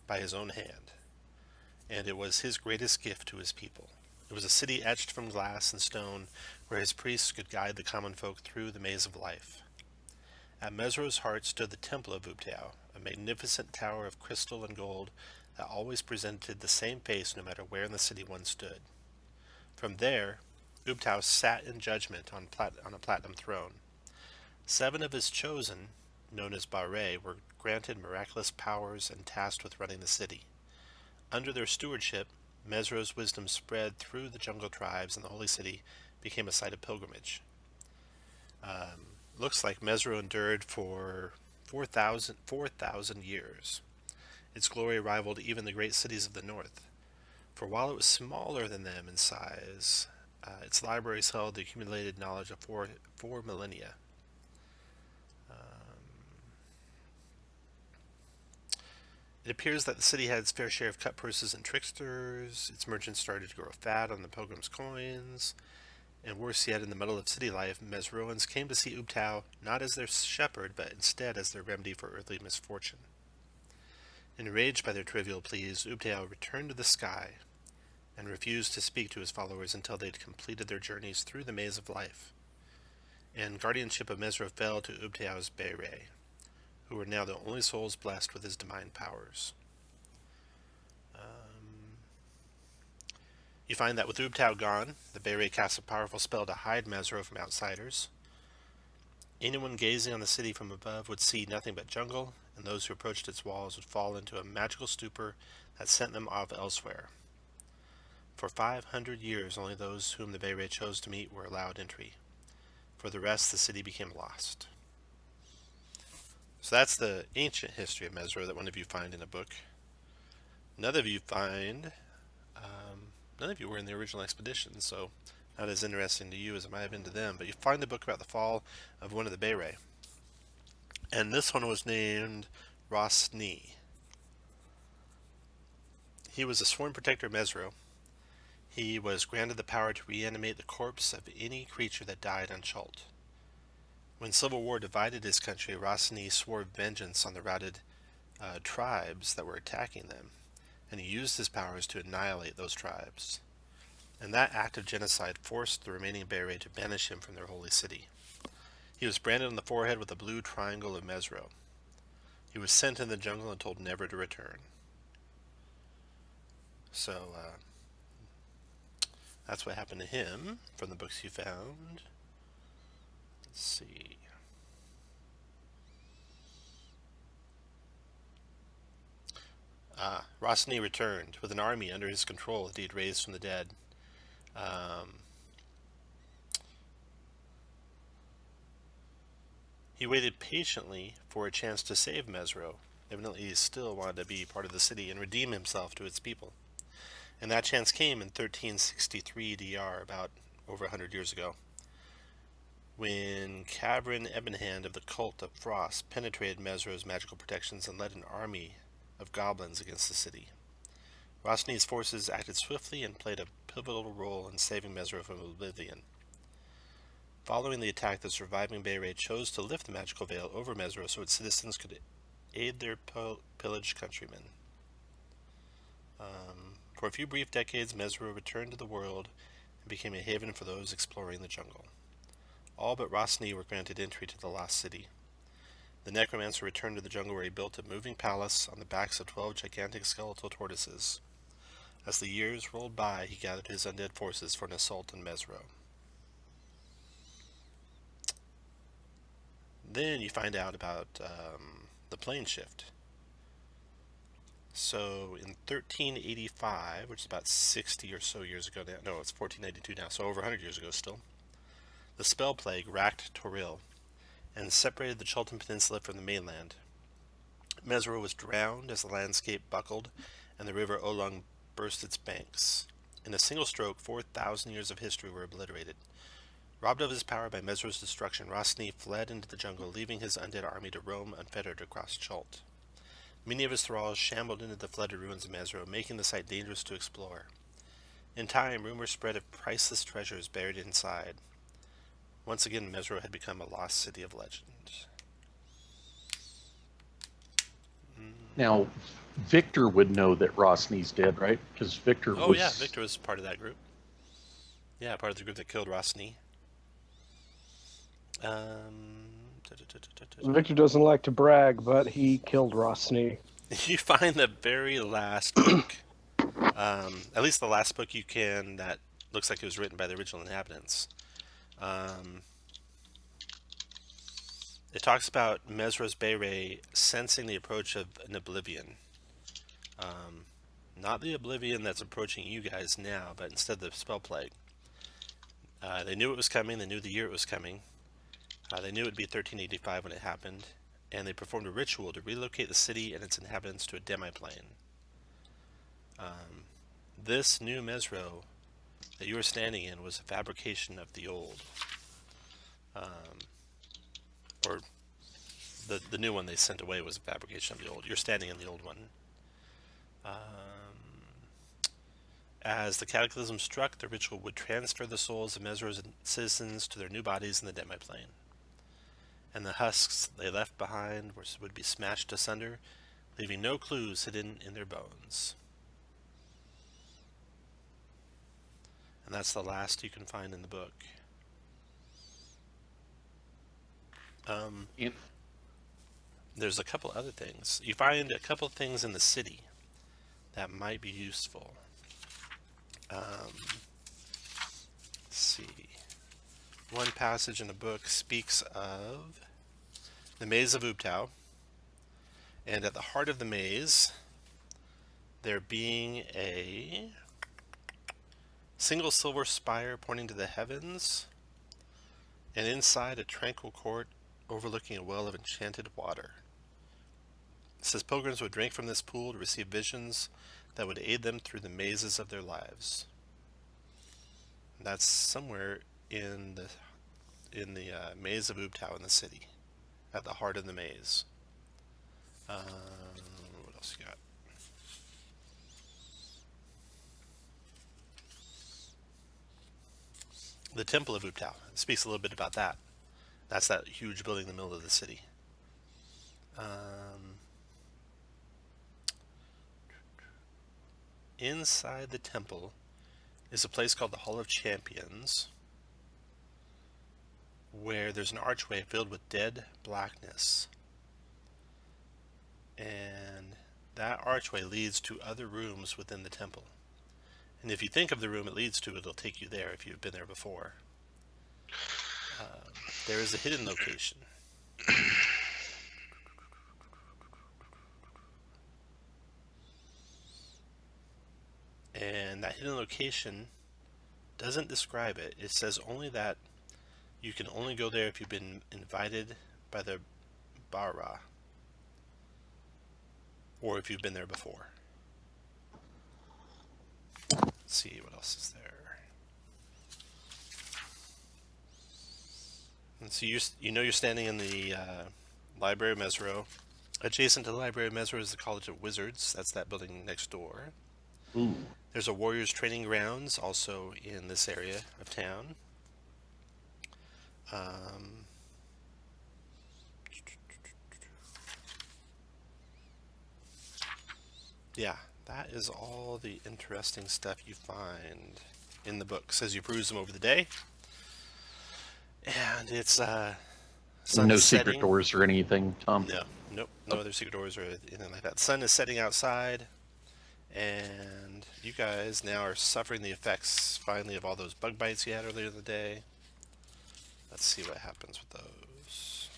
C: by his own hand, and it was his greatest gift to his people. It was a city etched from glass and stone where his priests could guide the common folk through the maze of life. At Mezro's heart stood the temple of Ubtao, a magnificent tower of crystal and gold that always presented the same face no matter where in the city one stood. From there, Ubtao sat in judgment on a platinum throne. 7 of his chosen, known as Barre, were granted miraculous powers and tasked with running the city. Under their stewardship, Mezro's wisdom spread through the jungle tribes, and the holy city became a site of pilgrimage. Looks like Mezro endured for 4,000 years. Its glory rivaled even the great cities of the north. For while it was smaller than them in size, its libraries held the accumulated knowledge of four millennia. It appears that the city had its fair share of cut purses and tricksters. Its merchants started to grow fat on the pilgrims' coins. And worse yet, in the middle of city life, Mezroans came to see Ubtao not as their shepherd, but instead as their remedy for earthly misfortune. Enraged by their trivial pleas, Ubtao returned to the sky and refused to speak to his followers until they'd completed their journeys through the maze of life. And guardianship of Mezro fell to Ubtao's Beret, who were now the only souls blessed with his divine powers. You find that with Ubtao gone, the Beret cast a powerful spell to hide Mezro from outsiders. Anyone gazing on the city from above would see nothing but jungle, and those who approached its walls would fall into a magical stupor that sent them off elsewhere. For 500 years, only those whom the Beret chose to meet were allowed entry. For the rest, the city became lost. So that's the ancient history of Mezro that one of you find in a book. None of you were in the original expedition, so not as interesting to you as it might have been to them, but you find the book about the fall of one of the Beret. And this one was named Rosni. He was a sworn protector of Mezro. He was granted the power to reanimate the corpse of any creature that died unshalt. When civil war divided his country, Rosni swore vengeance on the routed tribes that were attacking them, and he used his powers to annihilate those tribes. And that act of genocide forced the remaining Beret to banish him from their holy city. He was branded on the forehead with a blue triangle of Mezro. He was sent in the jungle and told never to return. So, that's what happened to him from the books you found. Let's see. Rosni returned with an army under his control that he had raised from the dead. He waited patiently for a chance to save Mezro. Evidently, he still wanted to be part of the city and redeem himself to its people. And that chance came in 1363 DR, about over 100 years ago, when Cabrin Ebonhand of the Cult of Frost penetrated Mezro's magical protections and led an army of goblins against the city. Rosni's forces acted swiftly and played a pivotal role in saving Mezro from oblivion. Following the attack, the surviving Beret chose to lift the magical veil over Mezro so its citizens could aid their pillaged countrymen. For a few brief decades, Mezro returned to the world and became a haven for those exploring the jungle. All but Rosni were granted entry to the lost city. The necromancer returned to the jungle where he built a moving palace on the backs of 12 gigantic skeletal tortoises. As the years rolled by, he gathered his undead forces for an assault on Mezro. Then you find out about the plane shift. So in 1385, which is about 60 or so years ago now, no, it's 1492 now, so over 100 years ago still, the spell plague racked Toril and separated the Chultan Peninsula from the mainland. Mezro was drowned as the landscape buckled and the river Olung burst its banks. In a single stroke, 4,000 years of history were obliterated. Robbed of his power by Mezro's destruction, Rosny fled into the jungle, leaving his undead army to roam unfettered across Chult. Many of his thralls shambled into the flooded ruins of Mezro, making the site dangerous to explore. In time, rumors spread of priceless treasures buried inside. Once again, Mezro had become a lost city of legend.
A: Now, Victor would know that Rosny's dead, right? Because Victor
C: Oh
A: was...
C: yeah, Victor was part of that group. Yeah, part of the group that killed Rosny.
F: Victor doesn't like to brag, but he killed Rosny.
C: You find the very last book, at least the last book you can, that looks like it was written by the original inhabitants. It talks about Mezro's Beret sensing the approach of an oblivion. Not the oblivion that's approaching you guys now, but instead the spell plague. They knew it was coming, they knew the year it was coming. They knew it would be 1385 when it happened, and they performed a ritual to relocate the city and its inhabitants to a demiplane. This new Mezro that you are standing in was a fabrication of the old. Or the new one they sent away was a fabrication of the old. You're standing in the old one. As the cataclysm struck, the ritual would transfer the souls of Mezro's citizens to their new bodies in the demiplane. And the husks they left behind would be smashed asunder, leaving no clues hidden in their bones. And that's the last you can find in the book. There's a couple other things. You find a couple things in the city that might be useful. Let's see. One passage in the book speaks of the maze of Ubtao, and at the heart of the maze there being a single silver spire pointing to the heavens, and inside a tranquil court overlooking a well of enchanted water. It says pilgrims would drink from this pool to receive visions that would aid them through the mazes of their lives. That's somewhere in the maze of Ubtao in the city, at the heart of the maze. What else you got? The Temple of Ubtao. It speaks a little bit about that. That's that huge building in the middle of the city. Inside the temple is a place called the Hall of Champions, where there's an archway filled with dead blackness. And that archway leads to other rooms within the temple. And if you think of the room it leads to, it'll take you there if you've been there before. There is a hidden location. And that hidden location doesn't describe it. It says only that you can only go there if you've been invited by the Bara, or if you've been there before. Let's see what else is there. And so you're standing in the Library of Mezro. Adjacent to the Library of Mezro is the College of Wizards. That's that building next door.
A: Ooh.
C: There's a warriors training grounds also in this area of town. Yeah, that is all the interesting stuff you find in the books as you peruse them over the day. And it's sun
A: No
C: is
A: secret
C: setting.
A: doors or anything, Tom?
C: No other secret doors or anything like that. The sun is setting outside, and you guys now are suffering the effects finally of all those bug bites you had earlier in the day. Let's see what happens with those.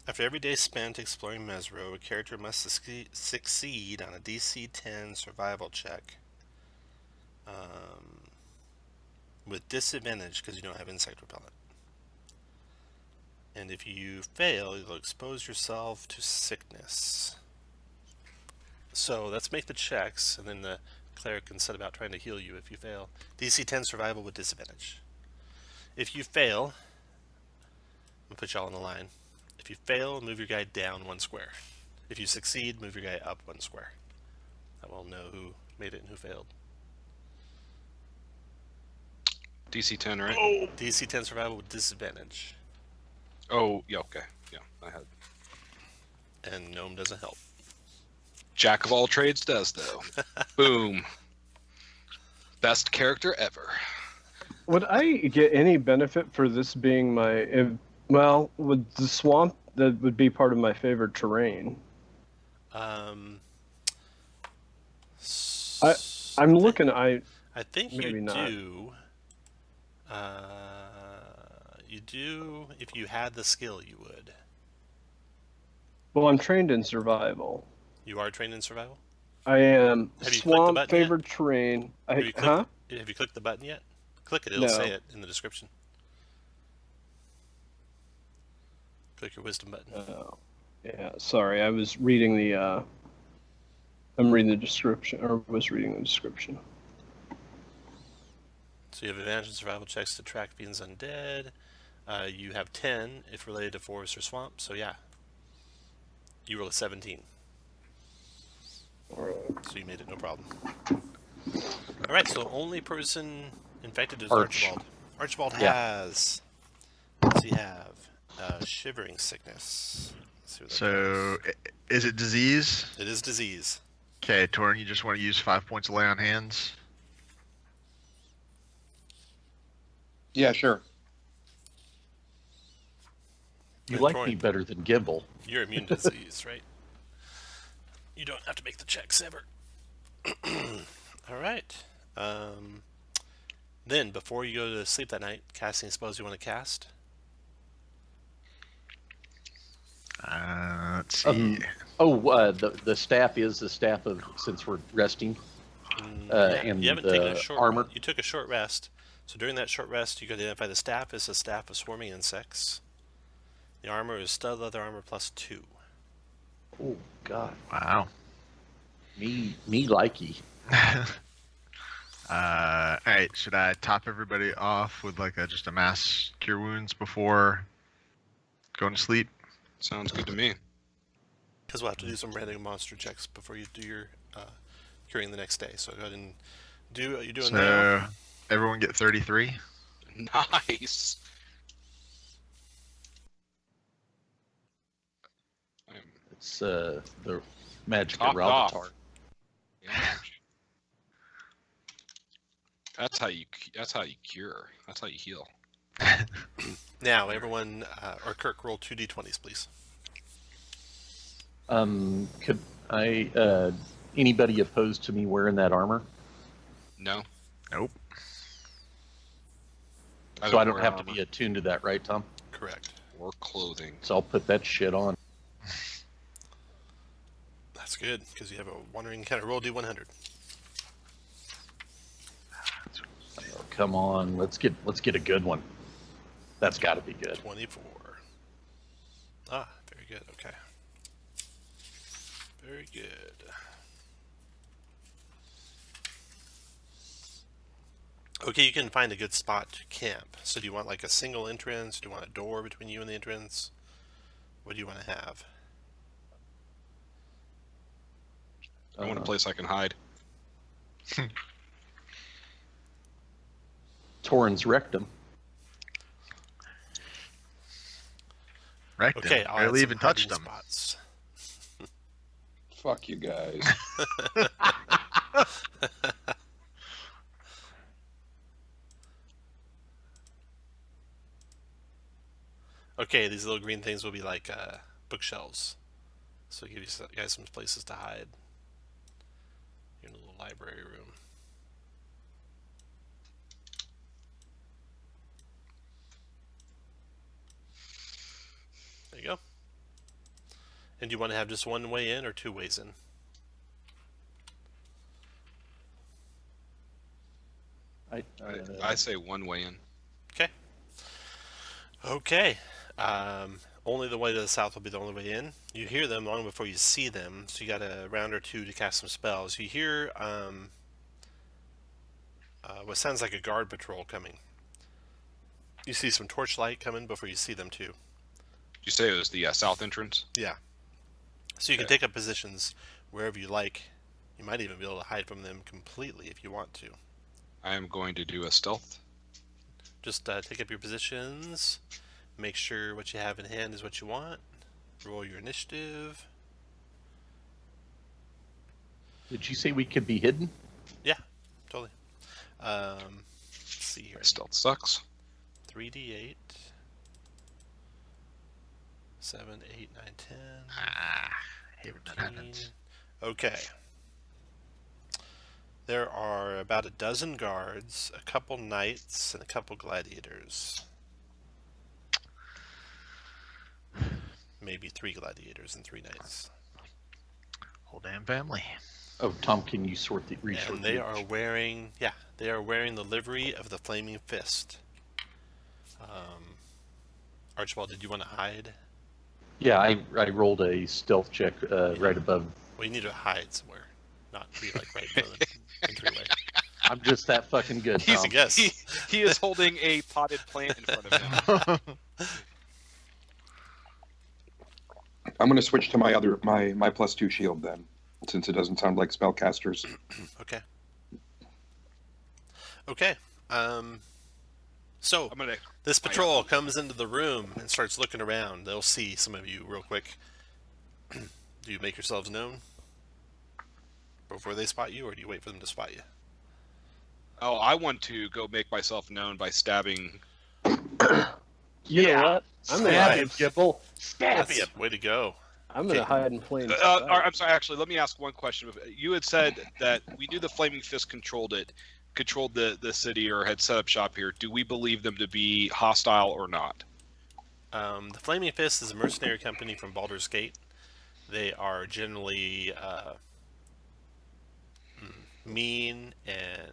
C: After every day spent exploring Mezro, a character must succeed on a DC-10 survival check. With disadvantage because you don't have insect repellent. And if you fail, you'll expose yourself to sickness. So let's make the checks, and then the cleric can set about trying to heal you if you fail. DC-10 survival with disadvantage. If you fail, I'm going to put y'all on the line. If you fail, move your guy down 1 square. If you succeed, move your guy up 1 square. That will know who made it and who failed.
B: DC 10, right?
C: Oh. DC 10 survival with disadvantage.
B: Oh, yeah, okay. Yeah, I had.
C: And Gnome doesn't help.
B: Jack of all trades does, though. Boom. Best character ever.
F: Would I get any benefit for this being my... Well, would the swamp, that would be part of my favorite terrain. I'm looking... I
C: think
F: maybe
C: you
F: not.
C: do. You do, if you had the skill, you would.
F: Well, I'm trained in survival.
C: You are trained in survival?
F: I am.
C: Have you clicked the
F: Swamp,
C: button
F: favorite terrain.
C: Have you clicked the button yet? Click it, it'll say it in the description. Click your wisdom button.
F: Oh, yeah, sorry, I was reading the, I'm reading the description, or was reading the description.
C: So you have advantage in survival checks to track fiends undead. You have 10 if related to forest or swamp, so yeah. You roll a 17. So you made it no problem. Alright, so only person infected is Archibald. Archibald has... What does he have? Shivering sickness. Let's see what that
E: So, is it disease?
C: It is disease.
E: Okay, Torin, you just want to use 5 points of lay on hands?
D: Yeah, sure.
A: You like me better than Gimbel.
C: You're immune to disease, right? You don't have to make the checks ever. Alright. Then, before you go to sleep that night, casting spells you want to cast?
E: Let's see.
A: The staff is the staff of, since we're resting. And
C: you haven't
A: the
C: taken a short
A: armor.
C: You took a short rest. So during that short rest, you can identify the staff as a staff of swarming insects. The armor is stud leather armor +2.
A: Oh God!
E: Wow.
A: Me likey.
E: Alright, should I top everybody off with like just a mass cure wounds before going to sleep?
B: Sounds good to me.
C: Because we'll have to do some random monster checks before you do your curing the next day. So go ahead and do what you're doing now.
E: Everyone get 33?
B: Nice.
A: It's the magic
B: Topped
A: of
B: off.
A: Ralvatar.
B: Yeah. That's how you cure. That's how you heal.
C: Now, everyone, or Kirk, roll 2d20s, please.
A: Could I? Anybody opposed to me wearing that armor?
B: No.
E: Nope.
A: So I don't have to be attuned to that, right, Tom?
C: Correct.
B: Or clothing.
A: So I'll put that shit on.
C: That's good, because you have a wandering encounter. Roll D100.
A: Oh, come on, let's get a good one. That's got to be good.
C: 24. Ah, very good. Okay. Very good. Okay, you can find a good spot to camp. So do you want like a single entrance? Do you want a door between you and the entrance? What do you want to have?
B: I want a place I can hide.
A: Torin's rectum.
E: Rectum.
C: Okay, I'll
E: barely
C: add
E: even
C: some
E: touched
C: hiding
E: them.
C: spots.
D: Fuck you guys.
C: Okay, these little green things will be like bookshelves. So give you guys some places to hide. You're in a little library room. There you go. And do you want to have just one way in or two ways in?
B: I say one way in.
C: Okay. Okay. Only the way to the south will be the only way in. You hear them long before you see them, so you got a round or two to cast some spells. You hear what sounds like a guard patrol coming. You see some torchlight coming before you see them too.
B: Did you say it was the south entrance?
C: Yeah. So you can take up positions wherever you like. You might even be able to hide from them completely if you want to.
B: I am going to do a stealth.
C: Just take up your positions. Make sure what you have in hand is what you want. Roll your initiative.
A: Did you say we could be hidden?
C: Yeah, totally. Let's see here.
B: My stealth sucks.
C: 3d8. 7, 8, 9, 10.
E: Hate when that happens.
C: Okay. There are about a dozen guards, a couple knights, and a couple gladiators. Maybe 3 gladiators and 3 knights.
E: Whole damn family.
A: Oh, Tom, can you
C: And they are wearing, they are wearing the livery of the Flaming Fist. Archibald, did you want to hide?
A: Yeah, I rolled a stealth check right above.
C: Well, you need to hide somewhere, not be like right below the entryway.
A: I'm just that fucking good, Tom.
C: He's a guess.
B: He is holding a potted plant in front of him.
D: I'm going to switch to my +2 shield then, since it doesn't sound like spellcasters.
C: Okay. Okay. So this patrol comes into the room and starts looking around. They'll see some of you real quick. Do you make yourselves known before they spot you, or do you wait for them to spot you?
B: Oh, I want to go make myself known by stabbing.
F: You know what? I'm gonna
A: Stab
F: hide.
A: him, Gimbel. Stab him.
C: Way to go.
F: I'm gonna hide in plain sight.
B: I'm sorry. Actually, let me ask one question. You had said that we knew the Flaming Fist controlled the city or had set up shop here. Do we believe them to be hostile or not?
C: The Flaming Fist is a mercenary company from Baldur's Gate. They are generally mean and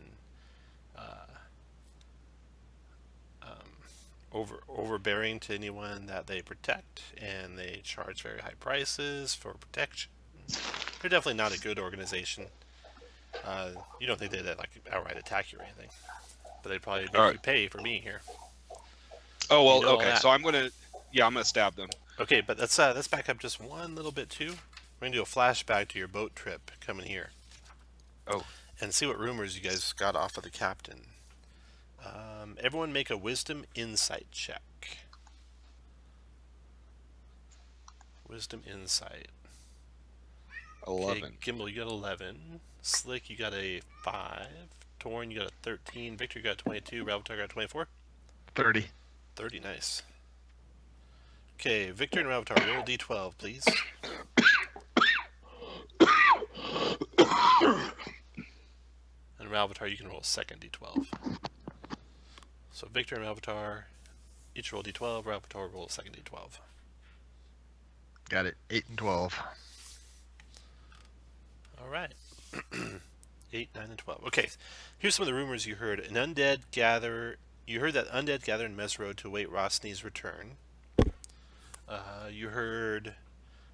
C: overbearing to anyone that they protect, and they charge very high prices for protection. They're definitely not a good organization. You don't think they'd like outright attack you or anything, but they'd probably make you pay for being here.
B: Oh well,
C: You know
B: okay.
C: that.
B: So I'm gonna stab them.
C: Okay, but let's back up just one little bit too. We're gonna do a flashback to your boat trip coming here.
B: Oh.
C: And see what rumors you guys got off of the captain. Everyone make a wisdom insight check. Wisdom insight.
B: 11.
C: Okay, Gimbel, you got 11. Slick, you got a 5. Torn, you got a 13. Victor, you got a 22. Ravitar got a 24.
E: 30.
C: 30, nice. Okay, Victor and Ravitar, roll D12, please. And Ravitar, you can roll a second D12. So Victor and Ravitar each roll D12. Ravitar roll a second D12.
E: Got it. 8 and 12.
C: All right. 8, 9, and 12. Okay, here's some of the rumors you heard. You heard that undead gather in Mezro to await Rosny's return. You heard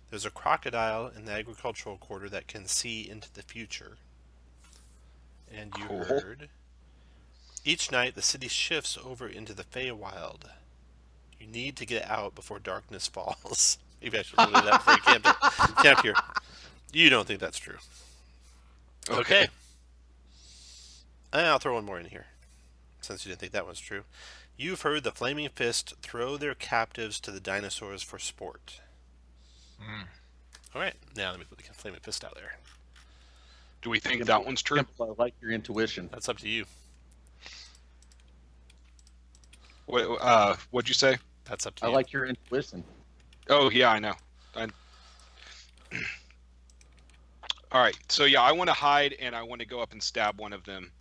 C: there's a crocodile in the agricultural quarter that can see into the future. And you heard each night the city shifts over into the Feywild. You need to get out before darkness falls. Maybe I should do that before you camp here. You don't think that's true. Okay. And I'll throw one more in here, since you didn't think that was true. You've heard the Flaming Fist throw their captives to the dinosaurs for sport. All right, now let me put the Flaming Fist out there.
B: Do we think that one's true?
A: I like your intuition.
C: That's up to you.
B: What'd you say?
C: That's up to
A: I
C: you.
A: like your intuition.
B: Oh yeah, I know. All right, so yeah, I want to hide and I want to go up and stab one of them.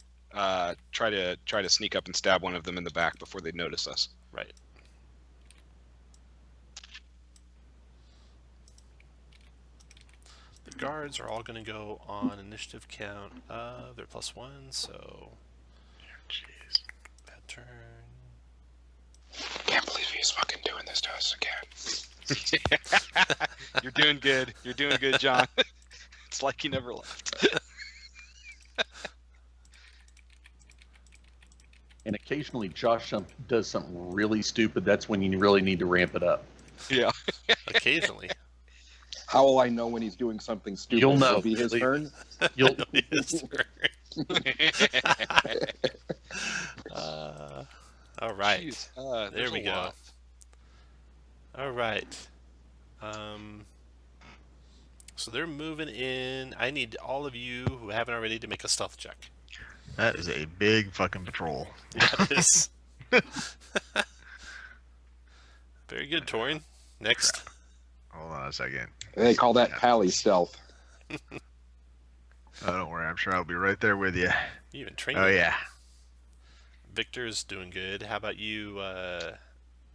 B: Try to sneak up and stab one of them in the back before they notice us.
C: Right. guards are all going to go on initiative count of their +1, so
E: Jeez.
C: bad turn.
D: Can't believe he's fucking doing this to us again.
B: You're doing good. You're doing good, John. It's like you never left.
A: And occasionally Josh does something really stupid. That's when you really need to ramp it up.
B: Yeah.
C: Occasionally.
D: How will I know when he's doing something stupid?
A: You'll know.
D: It'll be his turn.
A: You'll
C: Yes, sir. All right.
B: Jeez,
C: There
B: there's
C: we
B: a
C: go.
B: lot.
C: All right. So they're moving in. I need all of you who haven't already to make a stealth check.
E: That is a big fucking patrol.
C: That is. Very good, Torin. Next.
E: Hold on a second.
D: They call that pally stealth.
E: Oh, don't worry. I'm sure I'll be right there with you.
C: You even trained
E: Oh,
C: him.
E: yeah.
C: Victor's doing good. How about you,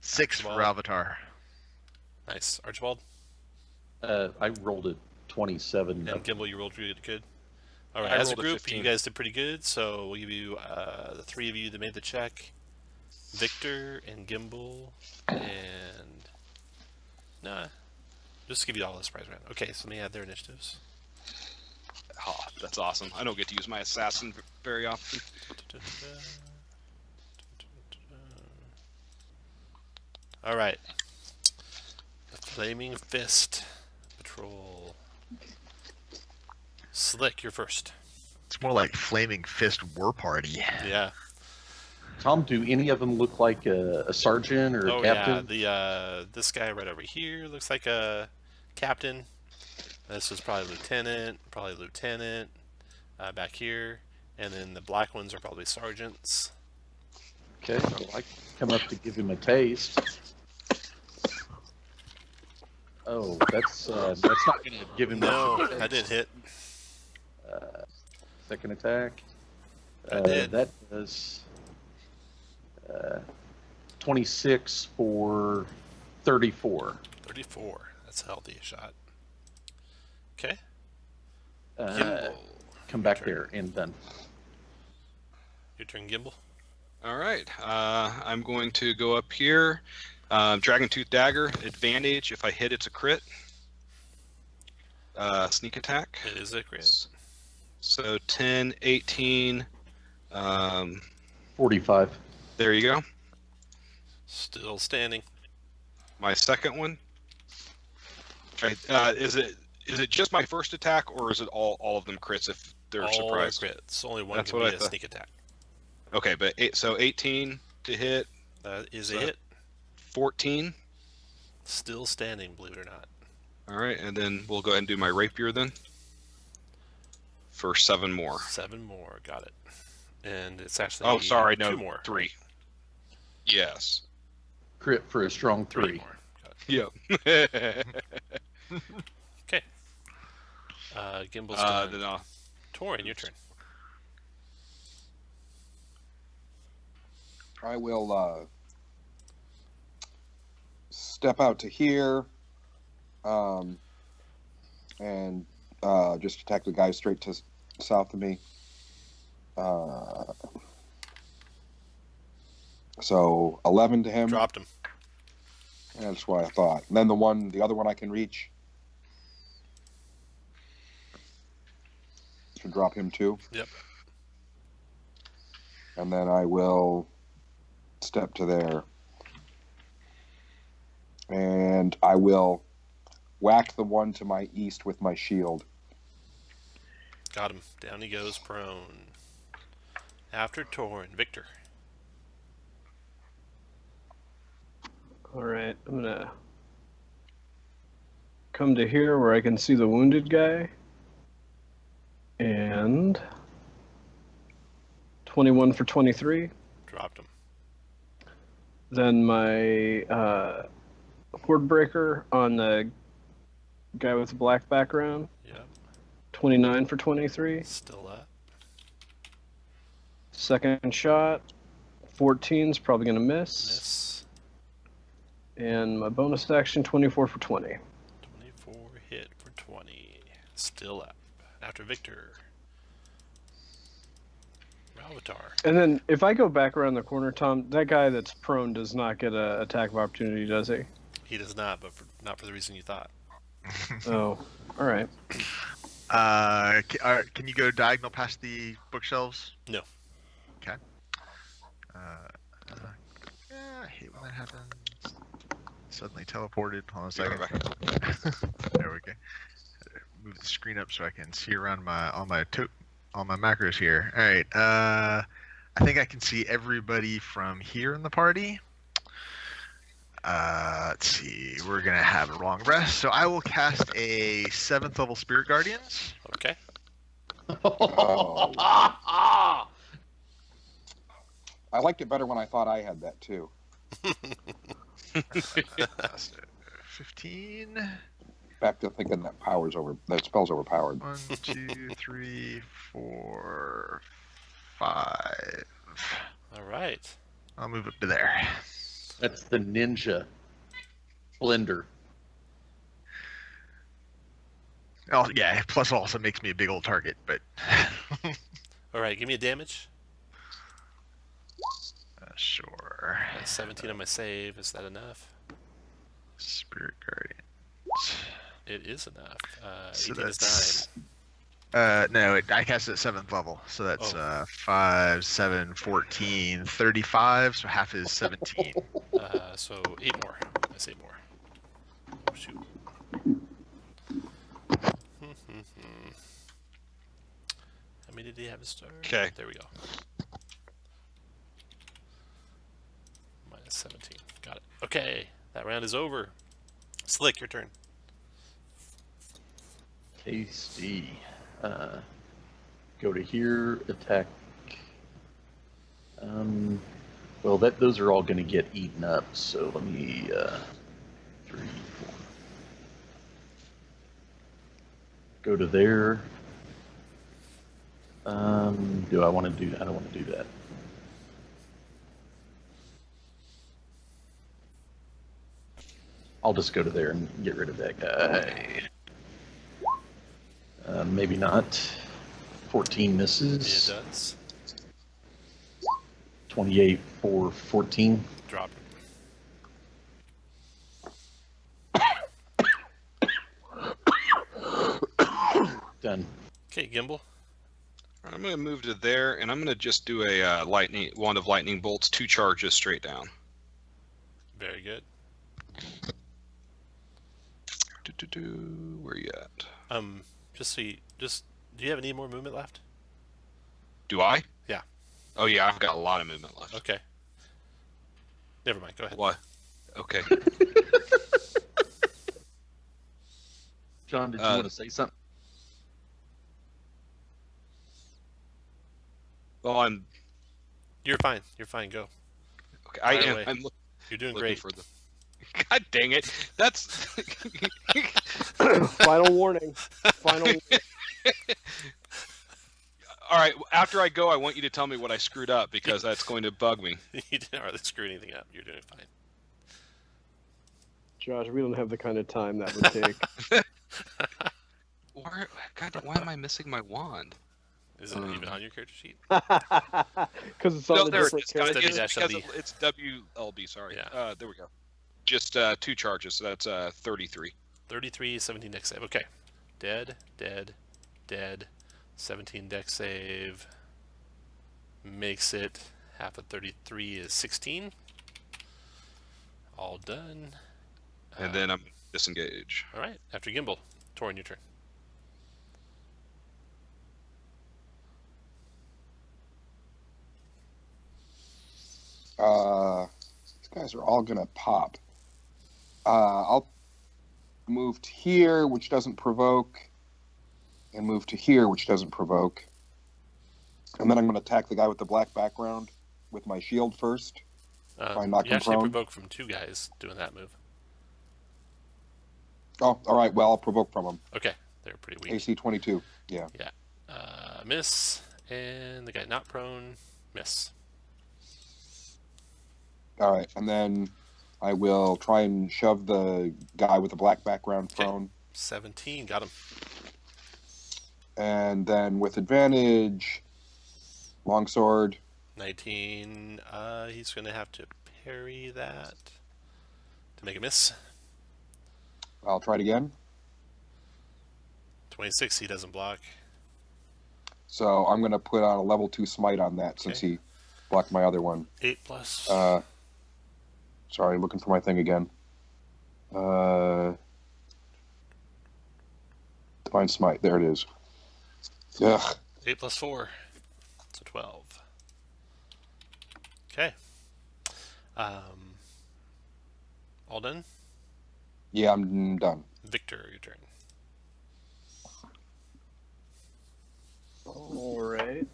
E: 6 for
C: Archibald?
E: Avatar.
C: Nice. Archibald?
A: I rolled a 27.
C: And Gimbel, you rolled really good. All right,
B: I
C: as a
B: rolled a
C: group,
B: 15.
C: you guys did pretty good. So we'll give you the 3 of you that made the check: Victor and Gimbel, and just give you all the surprise round. Okay, so let me add their initiatives.
B: Oh, that's awesome. I don't get to use my assassin very often.
C: All right, the Flaming Fist Patrol. Slick, you're first.
E: It's more like Flaming Fist War Party.
C: Yeah.
A: Tom, do any of them look like a sergeant or a captain?
C: Yeah. This guy right over here looks like a captain. This is probably lieutenant. Back here, and then the black ones are probably sergeants.
A: Okay, well, I come up to give him a taste. Oh, that's not going to give him
C: No,
A: much of a
C: I didn't hit.
A: second attack.
C: I did.
A: That does 26 for 34.
C: 34. That's a healthy shot. Okay.
A: Uh,
C: Gimbal.
A: come back
C: Your turn.
A: there and done.
C: Your turn, Gimbal.
B: All right. I'm going to go up here. Dragon Tooth Dagger. Advantage. If I hit, it's a crit. Sneak attack.
C: It is a crit.
B: So 10, 18.
A: 45.
B: There you go.
C: Still standing.
B: My second one. Okay, is it just my first attack, or is it all of them crits if they're
C: All
B: surprised?
C: crits. Only one
B: That's
C: can
B: what
C: be
B: I
C: a
B: thought.
C: sneak attack.
B: Okay, but 18 to hit,
C: That is
B: So-
C: a hit.
B: 14.
C: Still standing, believe it or not.
B: All right, and then we'll go ahead and do my rapier then. For 7 more.
C: 7 more. Got it. And it's actually
B: Oh, sorry,
C: 2
B: no,
C: more.
B: 3. Yes.
A: Crit for a strong
C: 3
A: 3.
C: more. Got it.
B: Yep.
C: Okay. Gimbal's
B: then
C: done. Torin, your turn.
D: I will step out to here and just attack the guy straight to south of me. So 11 to him.
C: Dropped him.
D: That's what I thought. And then the other one I can reach. Should drop him too.
C: Yep.
D: And then I will step to there. And I will whack the one to my east with my shield.
C: Got him. Down he goes, prone. After Torin, Victor.
F: All right, I'm gonna come to here where I can see the wounded guy, and 21 for 23.
C: Dropped him.
F: Then my horde breaker on the guy with the black background,
C: Yep.
F: 29 for 23.
C: Still up.
F: Second shot, 14's probably gonna miss.
C: Miss.
F: And my bonus action, 24 for 20.
C: 24 hit for 20. Still up. After Victor. Avatar.
F: And then if I go back around the corner, Tom, that guy that's prone does not get an attack of opportunity, does he?
C: He does not, but not for the reason you thought.
F: Oh, all right.
E: Can you go diagonal past the bookshelves?
C: No.
E: Okay. I hate when that happens. Suddenly teleported. Hold on a second. There we go. Move the screen up so I can see around all my macros here. All right. I think I can see everybody from here in the party. Let's see. We're gonna have a long rest, so I will cast a 7th level Spirit Guardians.
C: Okay.
D: Oh. I liked it better when I thought I had that too.
E: 15.
D: Back to thinking that spell's overpowered.
E: 1, 2, 3, 4, 5.
C: All right.
E: I'll move up to there.
A: That's the ninja blender.
E: Oh yeah. Plus, also makes me a big old target. But
C: All right. Give me a damage.
E: sure.
C: 17 on my save. Is that enough?
E: Spirit Guardians.
C: It is enough.
E: So
C: 18 is
E: that's no. I cast it at 7th level, so that's 5, 7, 14, 35. So half is 17.
C: 9. So 8 more. I say more. Oh, shoot. How many did he have to start?
B: Okay.
C: There we go. Minus 17. Got it. Okay. That round is over. Slick, your turn.
A: KC. Go to here, attack. Well, those are all going to get eaten up. So let me 3, 4. Go to there. Do I want to do? I don't want to do that. I'll just go to there and get rid of that guy. Maybe not. 14 misses.
C: It does.
A: 28 for 14.
C: Drop
A: Done.
C: Okay, Gimbal.
B: I'm going to move to there, and I'm going to just do a wand of lightning bolts, 2 charges straight down.
C: Very good.
B: Where you at?
C: Do you have any more movement left?
B: Do I?
C: Yeah.
B: Oh yeah, I've got a lot of movement left.
C: Okay. Never mind. Go ahead.
B: What? Okay.
A: John, did you want to say something?
B: Well,
C: You're fine. You're fine. Go.
B: okay.
C: Fire away.
B: I'm
C: You're doing
B: looking
C: great.
B: for the. God dang it! That's.
F: Final warning. Final warning.
B: All right. After I go, I want you to tell me what I screwed up because that's going to bug me.
C: You didn't hardly screw anything up. You're doing fine.
F: Josh, we don't have the kind of time that would take.
B: Why am I missing my wand?
C: Is it even on your character sheet?
F: Because it's on
B: No,
F: the
B: there it
F: different
B: is.
F: characters.
C: It's
B: Because it's WLB. Sorry.
C: Yeah.
B: There we go. Just 2 charges, so that's 33.
C: 33, 17 dex save. Okay. Dead, dead, dead. 17 dex save. Makes it half of 33 is 16. All done.
B: And then I'm disengage.
C: All right. After Gimbal. Torin, your turn.
D: These guys are all gonna pop. I'll move to here, which doesn't provoke, and move to here, which doesn't provoke. And then I'm going to attack the guy with the black background with my shield first. Try and knock
C: You
D: him
C: actually
D: prone.
C: provoke from 2 guys doing that move.
D: Oh, all right. Well, I'll provoke from him.
C: Okay. They're pretty weak.
D: AC 22. Yeah.
C: Yeah. Miss. And the guy not prone. Miss.
D: All right. And then I will try and shove the guy with the black background
C: Okay.
D: prone.
C: 17. Got him.
D: And then with advantage, longsword.
C: 19. He's going to have to parry that to make a miss.
D: I'll try it again.
C: 26, he doesn't block.
D: So I'm going to put on a level 2 smite on that since
C: Okay.
D: he blocked my other one.
C: 8 plus.
D: Sorry, looking for my thing again. Divine Smite. There it is. Ugh.
C: 8 plus 4. So 12. Okay. All done?
D: Yeah, I'm done.
C: Victor, your turn.
F: All right.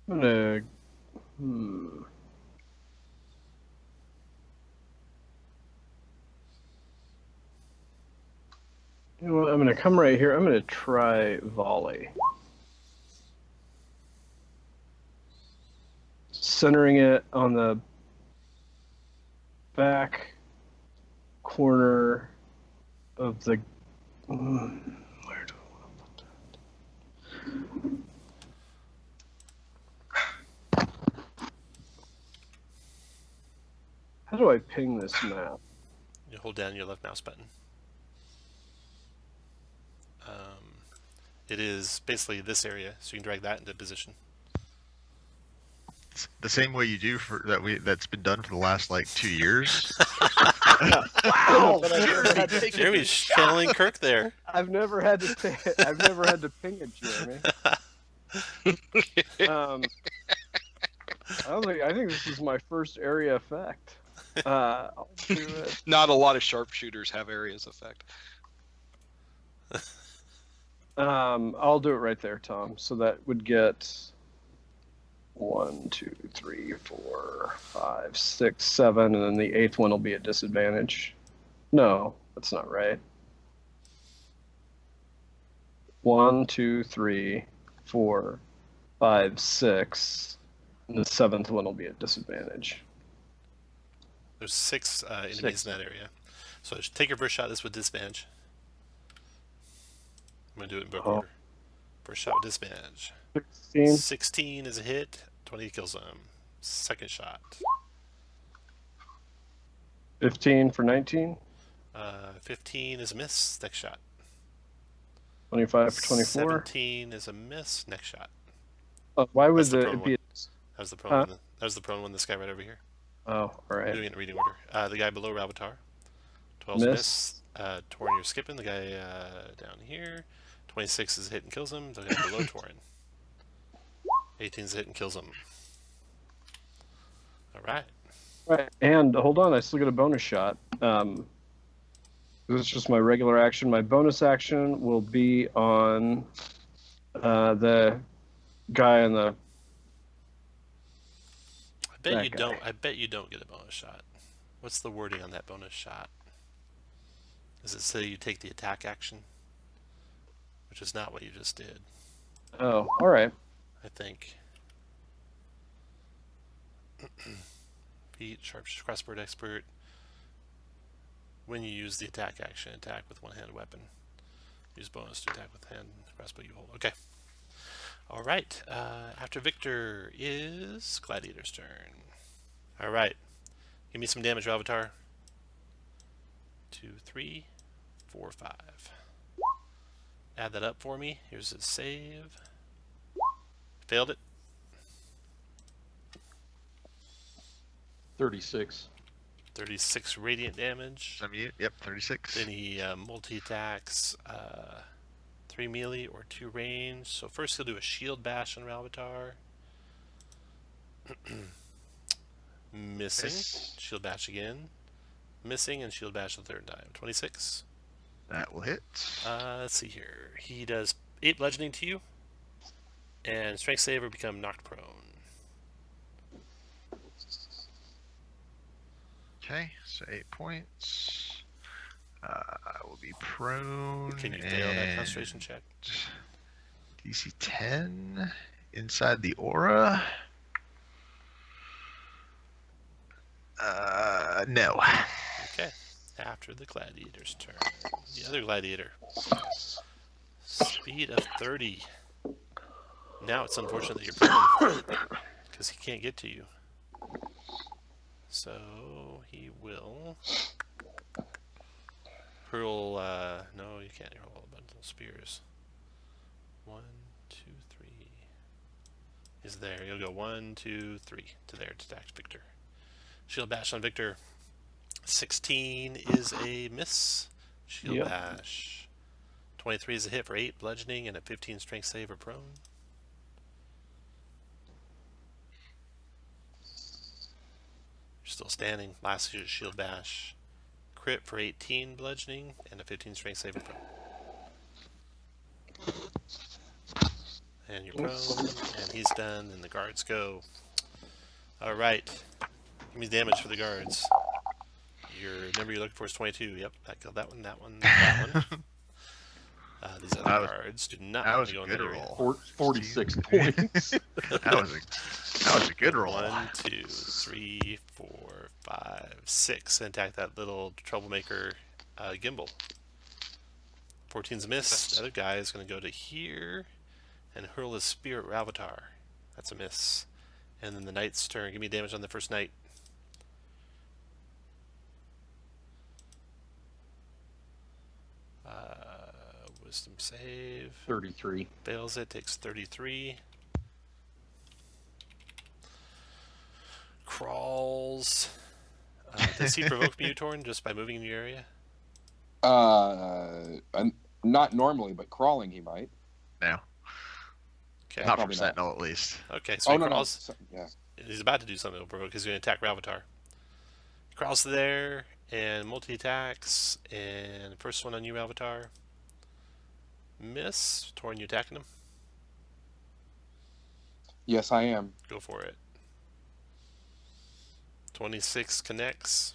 F: I'm gonna. You know what? I'm gonna come right here. I'm gonna try volley. Centering it on the back corner of the. Where do I want to put that? How do I ping this map?
C: You hold down your left mouse button. It is basically this area, so you can drag that into position.
E: It's the same way you do for that's been done for the last like 2 years.
F: Wow! But I've never had to
C: Jeremy's channeling Kirk there.
F: I've never had to ping. I've never had to ping it, Jeremy. I think this is my first area effect. I'll do it.
B: Not a lot of sharpshooters have areas effect.
F: I'll do it right there, Tom. So that would get 1, 2, 3, 4, 5, 6, 7, and then the 8th one will be at disadvantage. No, that's not right. 1, 2, 3, 4, 5, 6, and the 7th one will be at disadvantage.
C: There's 6 enemies in that area. So just take your first shot. This with disadvantage. I'm going to do it in book order. First shot with disadvantage.
F: 16.
C: 16 is a hit. 20 kills him. Second shot.
F: 15 for 19.
C: 15 is a miss. Next shot.
F: 25 for 24.
C: 17 is a miss. Next shot.
F: Why would
C: That's the prone
F: it be?
C: one. That was the prone one. That was the prone one. This guy right over here.
F: Oh, all right.
C: Doing it in reading order. The guy below Ravatar. 12 is
F: Miss.
C: a miss. Torin, you're skipping. The guy down here. 26 is a hit and kills him. The guy below Torin. 18 is a hit and kills him. All right.
F: Right. And hold on, I still get a bonus shot. This is just my regular action. My bonus action will be on the guy on the.
C: I bet you don't get a bonus shot. What's the wording on that bonus shot? Does it say you take the attack action? Which is not what you just did,
F: Oh, all right.
C: I think. Feat, sharp crossbow expert. When you use the attack action, attack with one-handed weapon. Use bonus to attack with hand crossbow you hold. Okay. All right. After Victor is Gladiator's turn. All right. Give me some damage, Ravatar. 2, 3, 4, 5. Add that up for me. Here's his save. Failed it.
A: 36.
C: 36 radiant damage.
E: Unmute. Yep, 36.
C: Then he multi-attacks 3 melee or 2 range. So first he'll do a shield bash on Ravatar. Missing.
E: Miss.
C: Shield bash again. Missing and shield bash the third time. 26.
E: That will hit.
C: Let's see here. He does 8 bludgeoning to you. And strength save or become knocked prone.
E: Okay, so 8 points. I will be prone.
C: Can you fail that concentration check?
E: DC 10 inside the aura. No.
C: Okay. After the gladiator's turn. The other gladiator. Speed of 30. Now it's unfortunate that you're prone because he can't get to you. So he will hurl. No, you can't hurl a bunch of spears. 1, 2, 3. He's there. You'll go 1, 2, 3 to there to attack Victor. Shield bash on Victor. 16 is a miss. Shield bash. 23 is a hit for 8 bludgeoning and a 15 strength save or prone. You're still standing. Last year's shield bash. Crit for 18 bludgeoning and a 15 strength save or prone. And you're prone, and he's done, and the guards go. All right. Give me damage for the guards. Your number you're looking for is 22. Yep, that killed that one, that one, that one. These other guards do not want to go in that area.
A: 46 points.
E: That was a good roll.
C: 1, 2, 3, 4, 5, 6. And attack that little troublemaker, Gimbel. 14's a miss. The other guy is going to go to here and hurl his spear at Ravatar. That's a miss. And then the knight's turn. Give me damage on the first knight. Wisdom save.
A: 33.
C: Fails it. Takes 33. Crawls. Does he provoke Mutorn just by moving in your area?
D: Not normally, but crawling he might.
E: No.
C: Okay.
E: Not from
D: Probably not.
E: Sentinel, at least.
C: Okay, so he crawls.
D: No. Yeah.
C: He's about to do something to provoke. He's going to attack Ravatar. He crawls there and multi-attacks. And first one on you, Ravatar. Miss. Torn, you attacking him?
D: Yes, I am.
C: Go for it. 26 connects.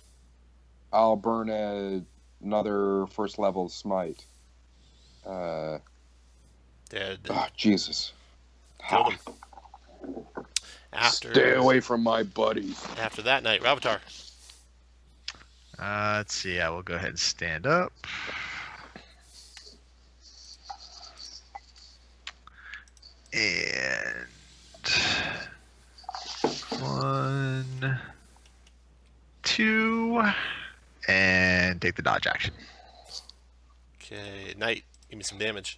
D: I'll burn another first level smite.
C: Dead.
D: Oh, Jesus.
C: Killed him.
D: Stay away from my buddies.
C: After that night, Ravatar.
E: Let's see. I will go ahead and stand up. And 1, 2, and take the dodge action.
C: Okay, Knight, give me some damage.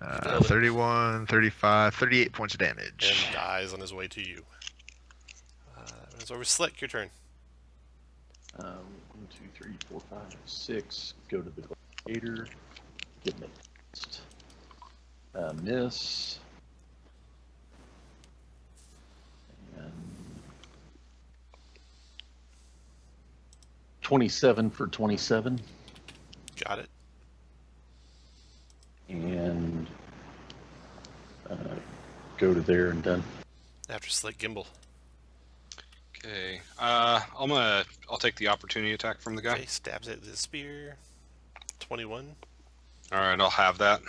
E: 31, 35, 38 points of damage.
C: And dies on his way to you. Runs over Slick, your turn.
A: 1, 2, 3, 4, 5, 6. Go to the gladiator. Get missed. Miss. And 27 for 27.
C: Got it.
A: And go to there and done.
C: After Slick, Gimbal.
B: Okay. I'll take the opportunity attack from the guy.
C: Okay, stabs it with his spear. 21.
B: All right, I'll have that.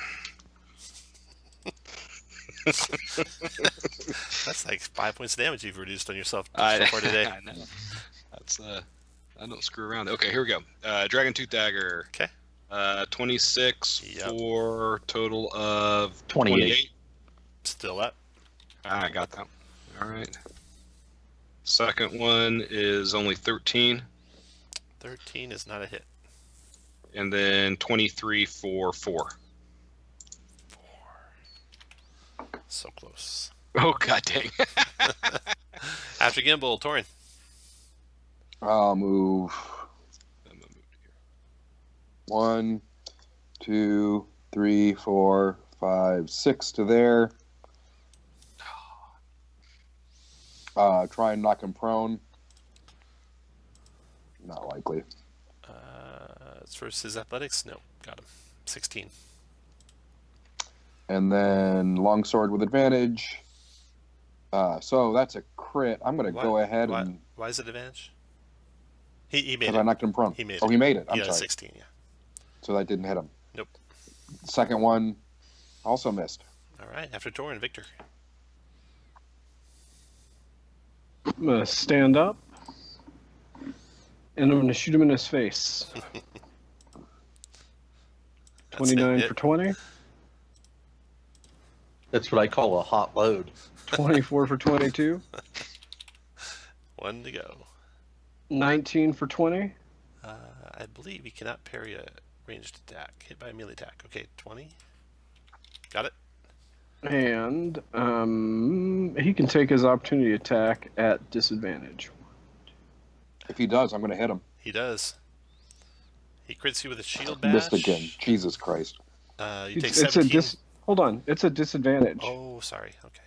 C: That's like 5 points of damage you've reduced on yourself so far today.
B: I know. That's I don't screw around. Okay, here we go. Dragon Tooth Dagger.
C: Okay.
B: 26
C: Yep.
B: for total of
A: 28.
C: Still up.
B: I got that. All right. Second one is only 13.
C: 13 is not a hit.
B: And then 23 for 4.
C: 4. So close.
B: Oh, god dang.
C: After Gimbal, Torin.
D: I'll move
B: I'm gonna move here.
D: 1, 2, 3, 4, 5, 6 to there. Try and knock him prone. Not likely.
C: As for his athletics, no. Got him. 16.
D: And then longsword with advantage. So that's a crit. I'm going to go ahead and...
C: Why is it advantage? He made
D: Because
C: it.
D: I knocked him prone.
C: He made
D: he made it. I'm
C: got a
D: sorry.
C: 16, yeah.
D: so that didn't hit him.
C: Nope.
D: Second one also missed.
C: All right. After Torin, Victor.
F: I'm gonna stand up, and I'm gonna shoot him in his face. 29 for 20.
A: That's what I call a hot load.
F: 24 for 22.
C: 1 to go.
F: 19 for 20.
C: I believe he cannot parry a ranged attack. Hit by a melee attack. Okay, 20. Got it.
F: And he can take his opportunity attack at disadvantage.
D: If he does, I'm going to hit him.
C: He does. He crits you with a shield bash.
D: Missed again. Jesus Christ.
C: You take 17.
F: Hold on. It's a disadvantage.
C: Oh, sorry. Okay.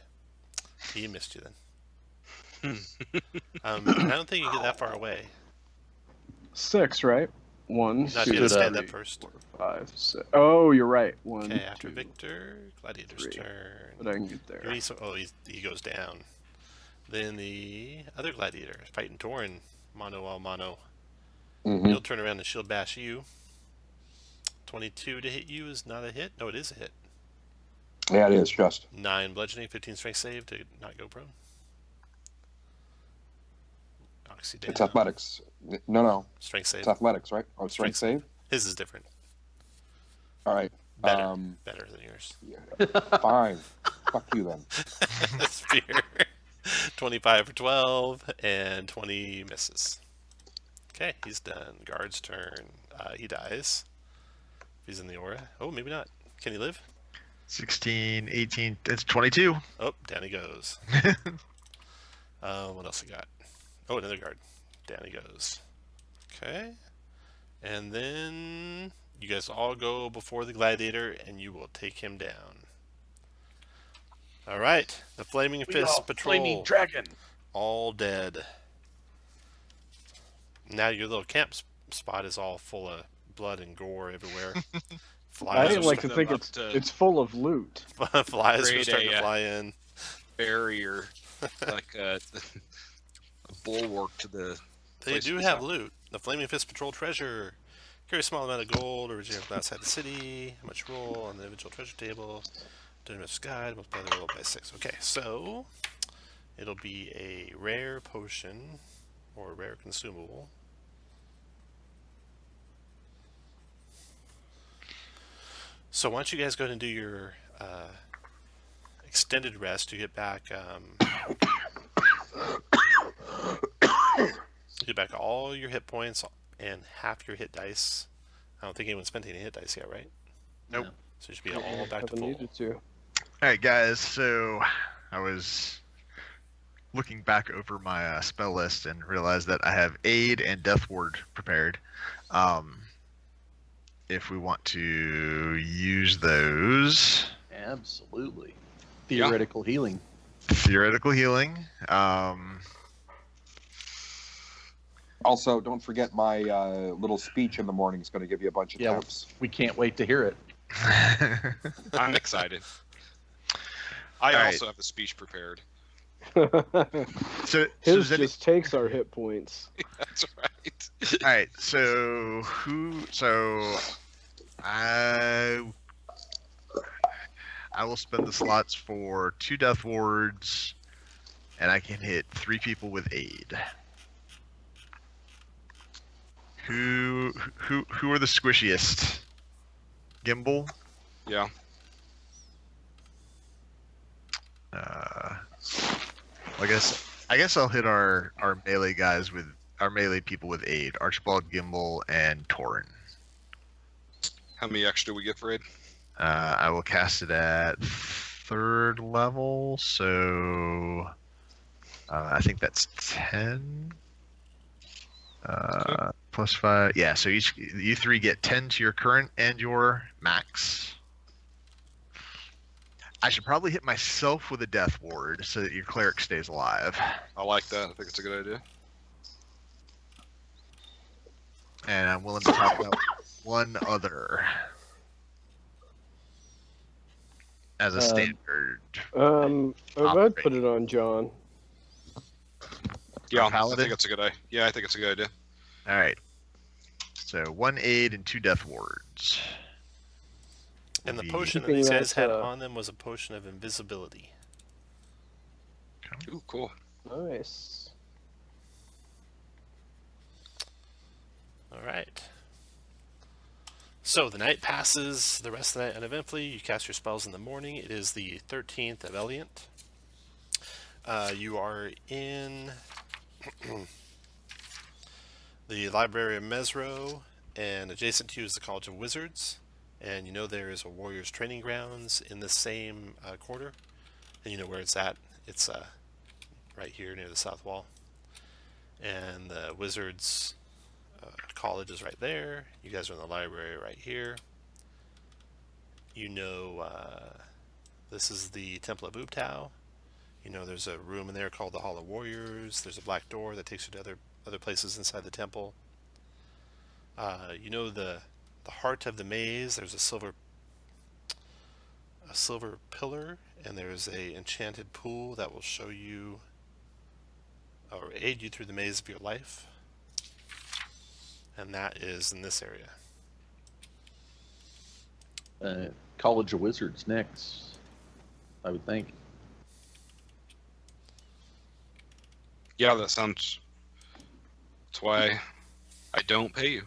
C: He missed you then. I don't think you get that far away.
F: 6, right? 1,
C: Not
F: 2,
C: gonna stand
F: 3,
C: up first.
F: 4, 5, 6. Oh, you're right. 1,
C: Okay, after
F: 2,
C: Victor, Gladiator's
F: 3.
C: turn.
F: But I can get there.
C: He goes down. Then the other Gladiator, fighting Torin, mano a mano.
D: Mm-hmm.
C: He'll turn around and shield bash you. 22 to hit you is not a hit. No, it is a hit.
D: Yeah, it is just.
C: 9 bludgeoning, 15 strength save to not go prone. Knocks you down.
D: It's athletics. No.
C: Strength save.
D: It's athletics, right? Oh, strength save?
C: His is different.
D: All right.
C: Better. Better than yours.
D: Fine. Fuck you then.
C: Spear. 25 for 12, and 20 misses. Okay, he's done. Guard's turn. He dies. He's in the aura. Oh, maybe not. Can he live?
E: 16, 18, it's 22.
C: Oh, down he goes. What else we got? Oh, another guard. Down he goes. Okay. And then you guys all go before the Gladiator, and you will take him down. All right. The Flaming Fist Patrol.
A: Flaming Dragon.
C: All dead. Now your little camp spot is all full of blood and gore everywhere. Flies
F: I like to think it's full of loot.
C: Flies are
B: Create
C: starting to
B: a,
C: fly in.
B: Barrier, like a bulwark to the.
C: They
B: place
C: do
B: to
C: have
B: stop.
C: loot. The Flaming Fist Patrol treasure. Carry a small amount of gold originating from outside the city. How much roll on the individual treasure table? Dungeon's Guide. Multiply the roll by 6. Okay, so it'll be a rare potion or a rare consumable. So why don't you guys go ahead and do your extended rest to get back all your hit points and half your hit dice. I don't think anyone spent any hit dice yet, right?
E: Nope.
C: So you should be all back to
F: Haven't
C: full.
F: needed to.
E: All right, guys. So I was looking back over my spell list and realized that I have Aid and Death Ward prepared. If we want to use those,
A: Absolutely. Theoretical healing.
E: theoretical healing.
D: Also, don't forget my little speech in the morning is going to give you a bunch of
A: Yeah.
D: temps.
A: We can't wait to hear it.
B: I'm excited. I
E: All right.
B: also have a speech prepared.
E: so
F: His
E: does any-
F: just takes our hit points.
B: That's right.
E: all right. So I will spend the slots for 2 Death Wards, and I can hit 3 people with Aid. Who are the squishiest? Gimbal.
B: Yeah.
E: I guess I'll hit our melee guys with our melee people with Aid. Archibald, Gimbal, and Torin.
B: How many extra we get for it?
E: I will cast it at 3rd level, so I think that's 10. Plus 5. Yeah, so you 3 get 10 to your current and your max. I should probably hit myself with a Death Ward so that your cleric stays alive.
B: I like that. I think it's a good idea.
E: And I'm willing to top out one other as a standard.
F: I'd put it on John.
B: Yeah, I
E: Paladin?
B: think it's a good idea. Yeah, I think it's a good idea.
E: All right. So 1 aid and 2 death wards.
C: And the
E: Be-
C: potion that
F: Keeping
C: these guys
F: that,
C: had
F: uh,
C: on them was a potion of invisibility.
B: Ooh, cool.
F: Nice.
C: All right. So the night passes, the rest of the night uneventfully. You cast your spells in the morning. It is the 13th of Eliant. You are in the Library of Mezro, and adjacent to you is the College of Wizards. And you know there is a Warriors Training Grounds in the same quarter. And you know where it's at. It's right here near the south wall. And the Wizards College is right there. You guys are in the library right here. You know this is the Temple of Ubtao. You know there's a room in there called the Hall of Warriors. There's a black door that takes you to other places inside the temple. You know the heart of the maze. There's a silver pillar, and there's a enchanted pool that will show you or aid you through the maze of your life. And that is in this area.
A: College of Wizards next, I would think.
B: Yeah, that sounds. That's why I don't pay you.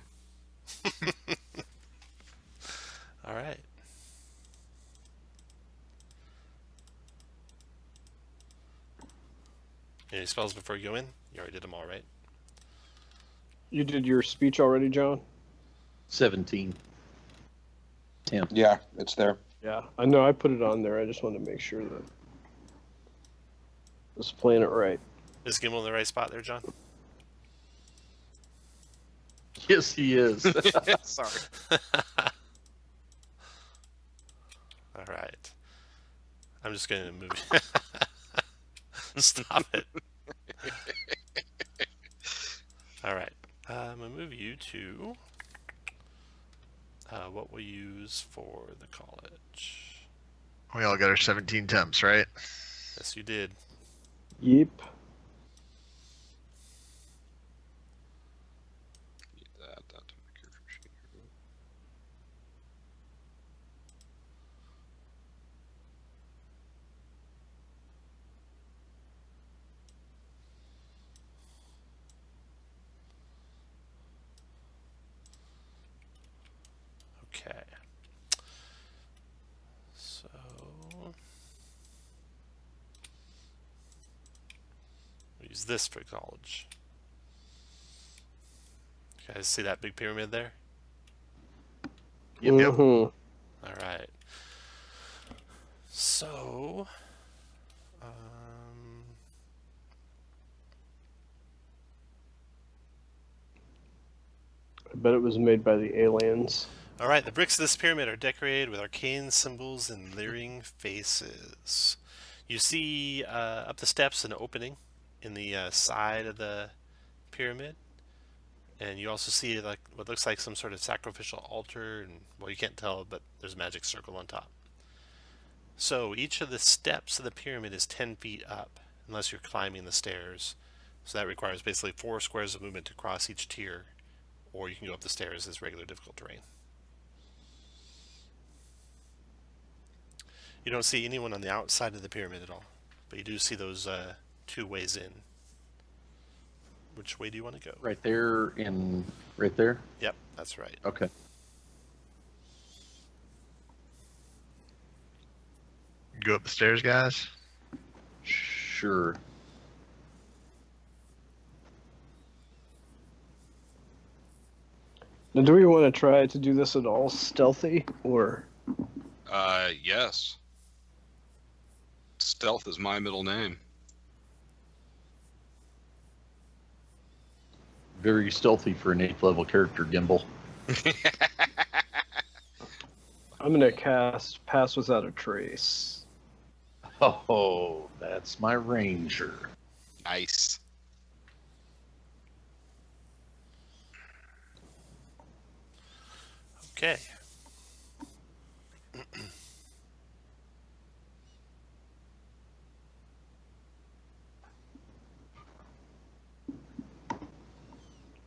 C: All right. Any spells before you go in? You already did them all, right?
F: You did your speech already, John?
A: 17. 10.
D: Yeah, it's there.
F: Yeah, I know I put it on there. I just wanted to make sure that I was playing it right.
C: Is Gimbel in the right spot there, John?
A: Yes, he is.
B: Sorry.
C: All right. I'm just going to move. Stop it. All right. I'm going to move you to what we'll use for the college.
E: We all got our 17 temps, right?
C: Yes, you did.
F: Yep.
B: Add that to my character sheet.
C: Okay. So we'll use this for college. You guys see that big pyramid there?
E: Yep.
F: Mhm.
C: All right. So,
F: I bet it was made by the aliens.
C: all right. The bricks of this pyramid are decorated with arcane symbols and leering faces. You see up the steps an opening in the side of the pyramid, and you also see like what looks like some sort of sacrificial altar, and well, you can't tell, but there's a magic circle on top. So each of the steps of the pyramid is 10 feet up, unless you're climbing the stairs. So that requires basically 4 squares of movement to cross each tier, or you can go up the stairs as regular difficult terrain. You don't see anyone on the outside of the pyramid at all, but you do see those 2 ways in. Which way do you want to go?
A: Right there right there?
C: Yep, that's right.
A: Okay.
E: Go up the stairs, guys.
A: Sure.
F: Now, do we want to try to do this at all stealthy, or?
B: Yes. Stealth is my middle name.
A: Very stealthy for an 8th level character, Gimbel.
F: I'm gonna cast Pass Without a Trace.
A: Oh, that's my ranger.
B: Nice.
C: Okay.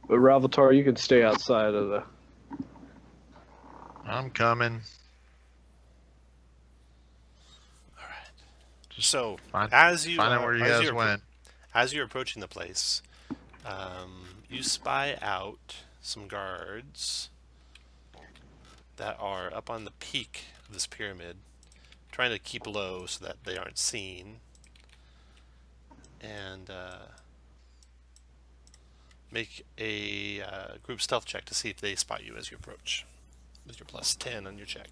F: But Ralvatar, you can stay outside of the.
E: I'm coming.
C: All right. So
E: Find
C: as you
E: out where you guys
C: you're,
E: went.
C: as you're approaching the place, you spy out some guards that are up on the peak of this pyramid, trying to keep low so that they aren't seen, and make a group stealth check to see if they spot you as you approach, with your plus 10 on your check.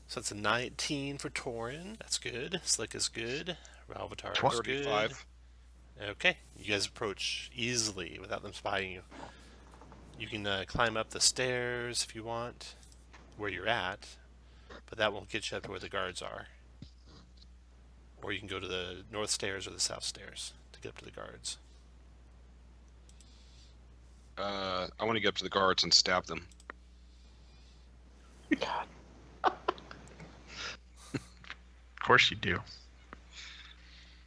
C: So that's a 19 for Torin. That's good. Slick is good. Ralvatar is good.
B: 35.
C: Okay, you guys approach easily without them spying you. You can climb up the stairs if you want, where you're at, but that won't get you up to where the guards are. Or you can go to the north stairs or the south stairs to get up to the guards.
B: I want to get up to the guards and stab them.
E: Of course you do.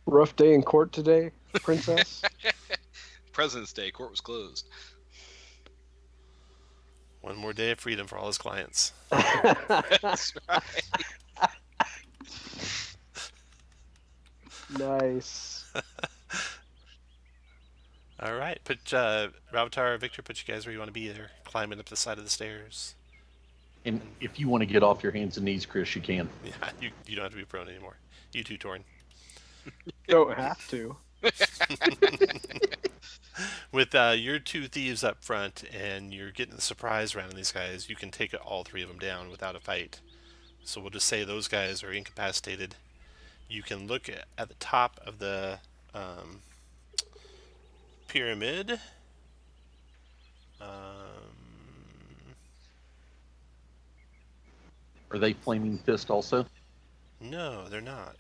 F: Rough day in court today, princess.
B: President's Day, court was closed.
C: One more day of freedom for all his clients.
B: That's right.
F: Nice.
C: All right, put Ravatar, Victor, put you guys where you want to be. There, climbing up the side of the stairs.
A: And if you want to get off your hands and knees, Chris, you can.
C: Yeah, you don't have to be prone anymore. You too, Torin.
F: Don't have to.
C: With your two thieves up front, and you're getting the surprise round on these guys, you can take all three of them down without a fight. So we'll just say those guys are incapacitated. You can look at the top of the pyramid.
A: Are they Flaming Fist also?
C: No, they're not.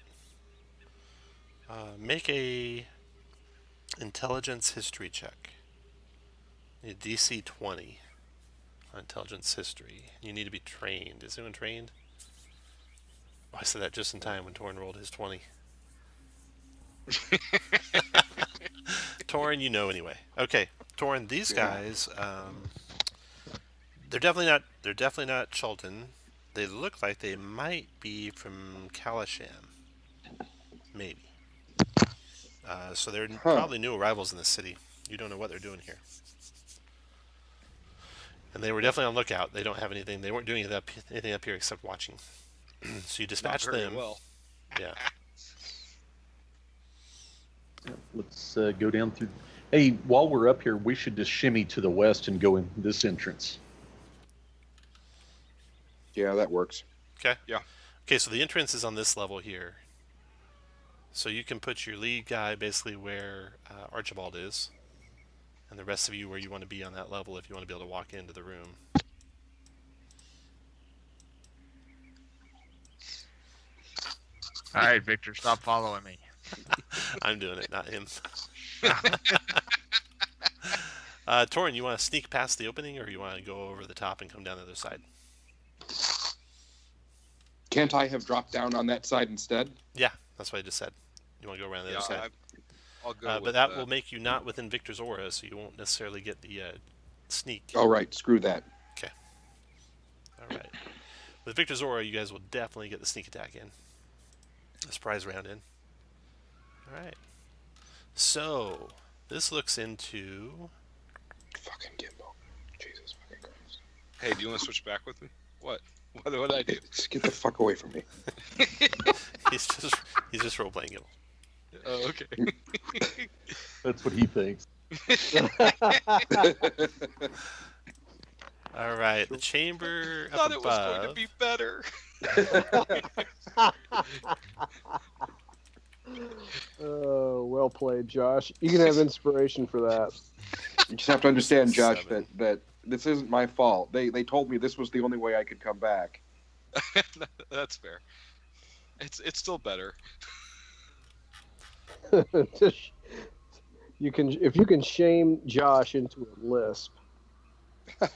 C: Make a intelligence history check. You need DC 20 on intelligence history. You need to be trained. Is anyone trained? Oh, I said that just in time when Torn rolled his 20. Torn, you know anyway. Okay, Torn, these guys, they're definitely not Chultan. They look like they might be from Kalasham. Maybe. So they're probably new arrivals in the city. You don't know what they're doing here. And they were definitely on lookout. They don't have anything. They weren't doing anything up here except watching. So you dispatch them.
B: Well.
C: Yeah.
A: Let's go down through. Hey, while we're up here, we should just shimmy to the west and go in this entrance.
D: Yeah, that works.
C: Okay.
B: Yeah.
C: Okay, so the entrance is on this level here. So you can put your lead guy basically where Archibald is, and the rest of you where you want to be on that level if you want to be able to walk into the room.
E: All right, Victor, stop following me.
C: I'm doing it, not him. Torin, you want to sneak past the opening, or you want to go over the top and come down the other side?
D: Can't I have dropped down on that side instead?
C: Yeah, that's what I just said. You want to go around the other side?
B: I'll go
C: But
B: with,
C: that will make you not within Victor's aura, so you won't necessarily get the sneak.
D: All right, screw that.
C: Okay. All right. With Victor's aura, you guys will definitely get the sneak attack in. A surprise round in. All right. So this looks into.
D: Fucking Gimbel. Jesus fucking Christ.
B: Hey, do you want to switch back with me? What? What did I do?
D: Just get the fuck away from me.
C: he's just role playing it.
B: Oh, okay.
A: That's what he thinks.
C: All right, the chamber
B: I thought
C: up
B: it was
C: above.
B: going to be better.
F: Oh, well played, Josh. You can have inspiration for that.
D: You just have to understand, Josh,
C: 7.
D: that this isn't my fault. They told me this was the only way I could come back.
B: That's fair. It's still better.
F: You can, if you can shame Josh into a lisp or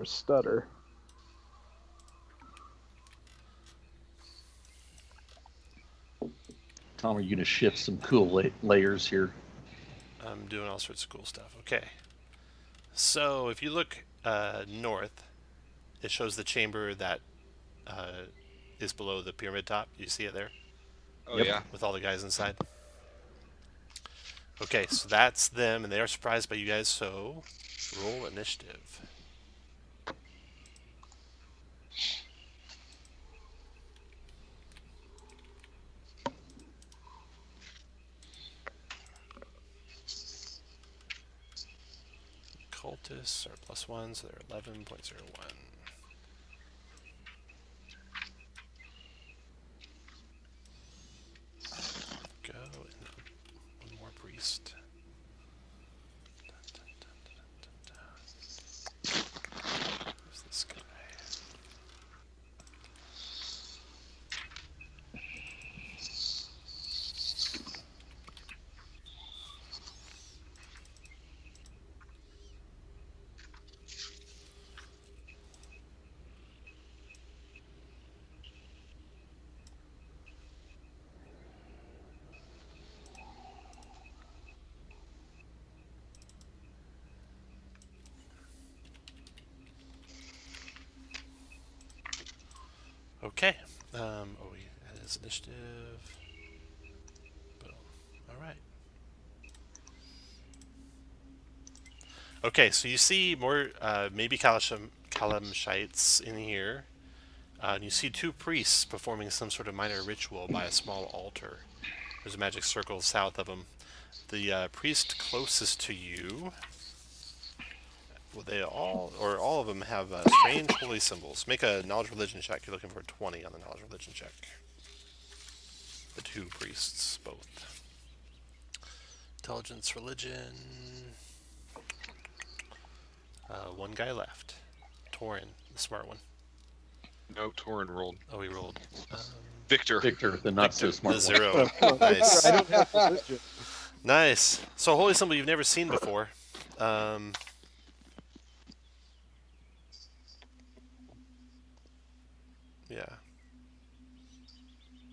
F: stutter.
A: Tom, are you going to shift some cool layers here?
C: I'm doing all sorts of cool stuff. Okay. So if you look north, it shows the chamber that is below the pyramid top. You see it there?
B: Oh,
A: Yep.
B: yeah.
C: With all the guys inside. Okay, so that's them, and they are surprised by you guys, so roll initiative. Cultists are +1, so they're 11.01. Go, and one more priest. Who's this guy? Okay. That is initiative. Boom. All right. Okay, so you see more, maybe Kalamshites in here. And you see two priests performing some sort of minor ritual by a small altar. There's a magic circle south of them. The priest closest to you, well, all of them have strange holy symbols. Make a knowledge religion check. You're looking for a 20 on the knowledge religion check. The two priests, both. Intelligence, religion. One guy left. Torin, the smart one.
B: No, Torin rolled.
C: Oh, he rolled.
B: Victor.
A: Victor, the not so smart
C: The
A: one.
C: 0. Nice.
F: I don't have religion.
C: Nice. So, a holy symbol you've never seen before. Yeah.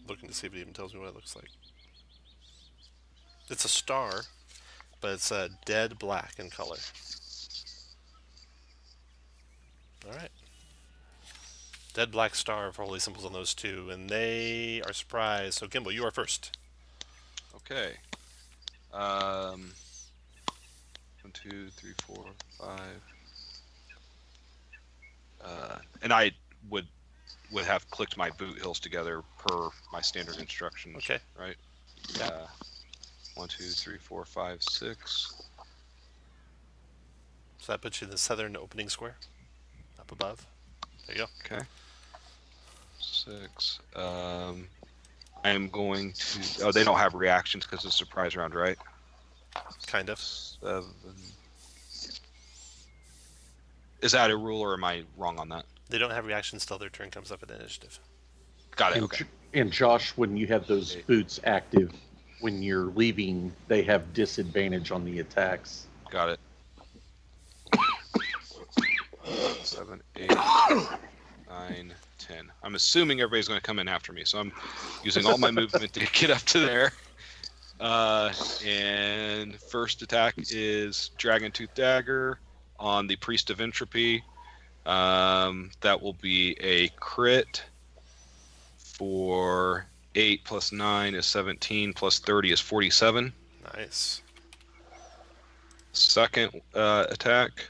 C: Looking to see if it even tells me what it looks like. It's a star, but it's dead black in color. Alright. Dead black star for holy symbols on those two, and they are surprised. So, Gimbel, you are first.
B: Okay. 1, 2, 3, 4, 5. And I would have clicked my boot hills together per my standard instructions.
C: Okay.
B: Right.
C: Yeah.
B: 1, 2, 3, 4, 5, 6.
C: So that puts you in the southern opening square, up above. There you go.
B: Okay. 6. I am going to. Oh, they don't have reactions because it's a surprise round, right?
C: Kind of.
B: 7. Is that a rule, or am I wrong on that?
C: They don't have reactions till their turn comes up at initiative.
B: Got it.
A: And,
B: Okay.
A: and Josh, when you have those boots active, when you're leaving, they have disadvantage on the attacks.
B: Got it. 7, 8, 9, 10. I'm assuming everybody's going to come in after me, so I'm using all my movement to get up to there. And first attack is Dragon Tooth Dagger on the Priest of Entropy. That will be a crit for 8 plus 9 is 17 plus 30 is 47.
C: Nice.
B: Second attack,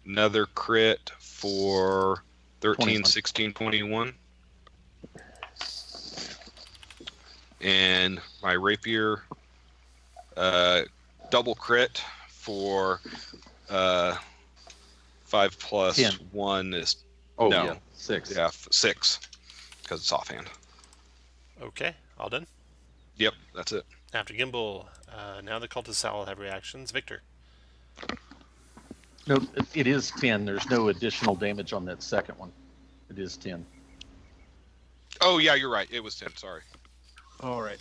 B: another crit for 13,
A: 21.
B: 16, 21. And my rapier, double crit for 5 plus
A: 10.
B: 1 is
A: Oh,
B: no.
A: yeah, 6.
B: Yeah, 6 because it's offhand.
C: Okay, all done.
B: Yep, that's it.
C: After Gimbal, now the cultists all have reactions. Victor.
A: No, it is 10. There's no additional damage on that second one. It is 10.
B: Oh yeah, you're right. It was 10. Sorry.
F: All right.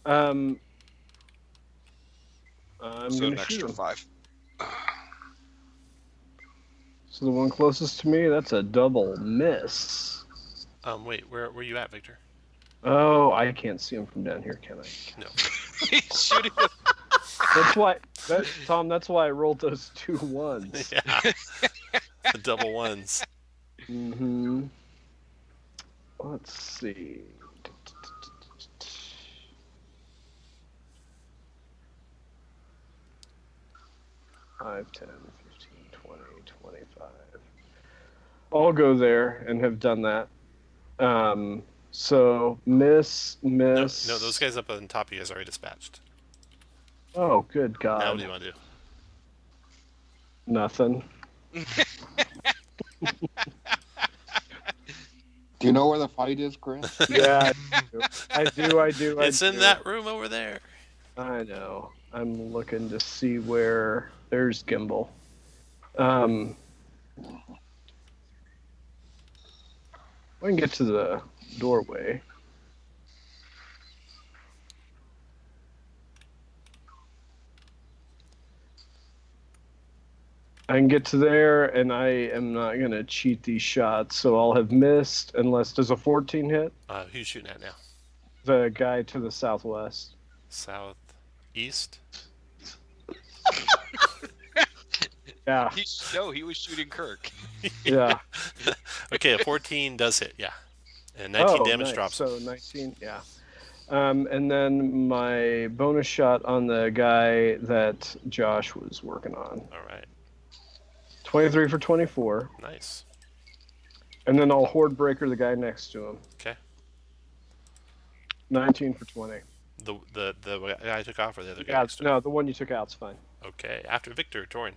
F: I'm
B: So
F: going
B: an
F: to shoot
B: extra
F: him.
B: 5.
F: So the one closest to me, that's a double miss.
C: Wait, where you at, Victor?
F: Oh, I can't see him from down here, can I?
C: No.
B: He's shooting.
F: That's why, Tom. That's why I rolled those 2 1s.
C: Yeah. The double ones.
F: Mm-hmm. Let's see. 5, 10, 15, 20, 25. I'll go there and have done that. So miss.
C: No, those guys up on top you guys already dispatched.
F: Oh, good God.
C: Now what do you want to do?
F: Nothing.
D: Do you know where the fight is, Chris?
F: Yeah, I do.
C: It's in that room over there.
F: I know. I'm looking to see where there's Gimbel. I can get to the doorway. I can get to there, and I am not going to cheat these shots, so I'll have missed unless does a 14 hit?
C: Who's shooting at now?
F: The guy to the southwest.
C: Southeast?
F: Yeah.
B: He was shooting Kirk.
F: Yeah.
C: Okay, a 14 does hit, yeah. And 19 damage
F: nice.
C: drops.
F: So 19, yeah. And then my bonus shot on the guy that Josh was working on.
C: All right.
F: 23 for 24.
C: Nice.
F: And then I'll Horde Breaker the guy next to him.
C: Okay.
F: 19 for 20.
C: The guy I took off or the other guy
F: Yeah,
C: next to him?
F: no, the one you took out's fine.
C: Okay, after Victor, Torin.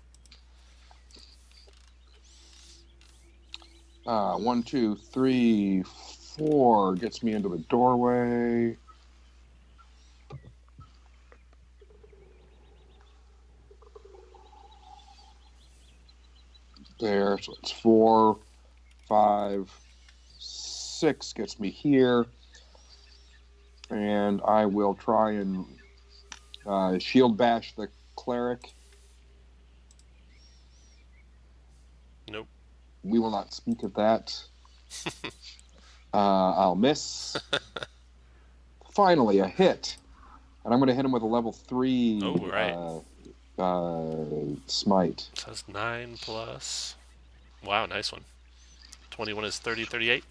D: 1, 2, 3, 4 gets me into the doorway. There, so it's 4, 5, 6 gets me here. And I will try and shield bash the cleric.
C: Nope.
D: We will not speak of that. I'll miss. Finally, a hit. And I'm going to hit him with a level 3 smite.
C: So that's 9 plus. Wow, nice one. 21 is 30, 38.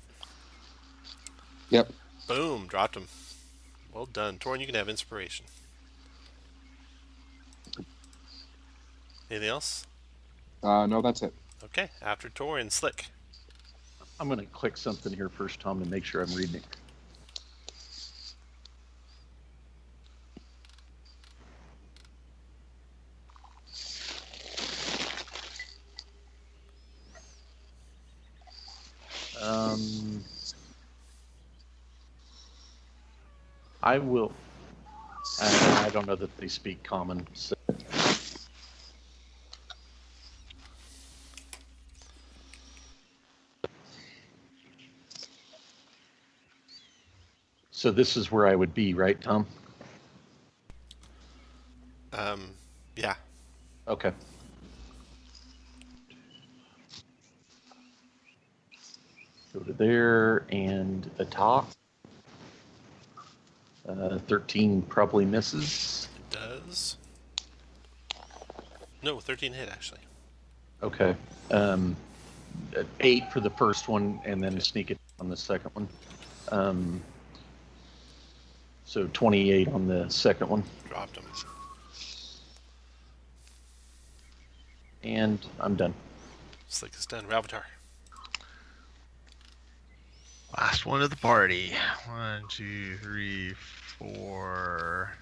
D: Yep.
C: Boom, dropped him. Well done. Torin, you can have inspiration. Anything else?
D: No, that's it.
C: Okay, after Torin, Slick.
A: I'm going to click something here first, Tom, to make sure I'm reading it. I will. I don't know that they speak common. So this is where I would be, right, Tom?
C: Yeah.
A: Okay. Go to there and attack. 13 probably misses.
C: It does. No, 13 hit, actually.
A: Okay. 8 for the first one, and then sneak it on the second one. So 28 on the second one.
C: Dropped him.
A: And I'm done.
C: Slick is done. Ravatar.
E: Last one of the party. 1, 2, 3, 4.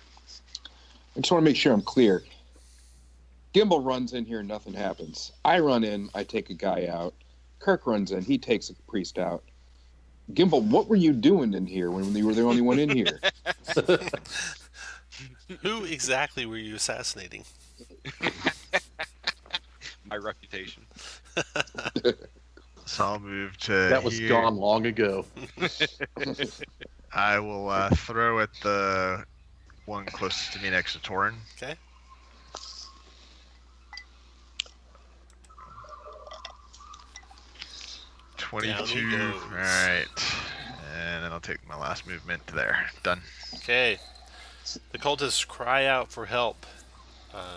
D: I just want to make sure I'm clear. Gimbel runs in here, nothing happens. I run in, I take a guy out. Kirk runs in, he takes a priest out. Gimbel, what were you doing in here when you were the only one in here?
C: Who exactly were you assassinating?
B: My reputation.
E: So I'll move to
A: That was
E: here.
A: gone long ago.
E: I will throw at the one closest to me next to Torin.
C: Okay. Down he
E: 22.
C: goes.
E: Alright. And then I'll take my last movement to there. Done.
C: Okay. The cultists cry out for help.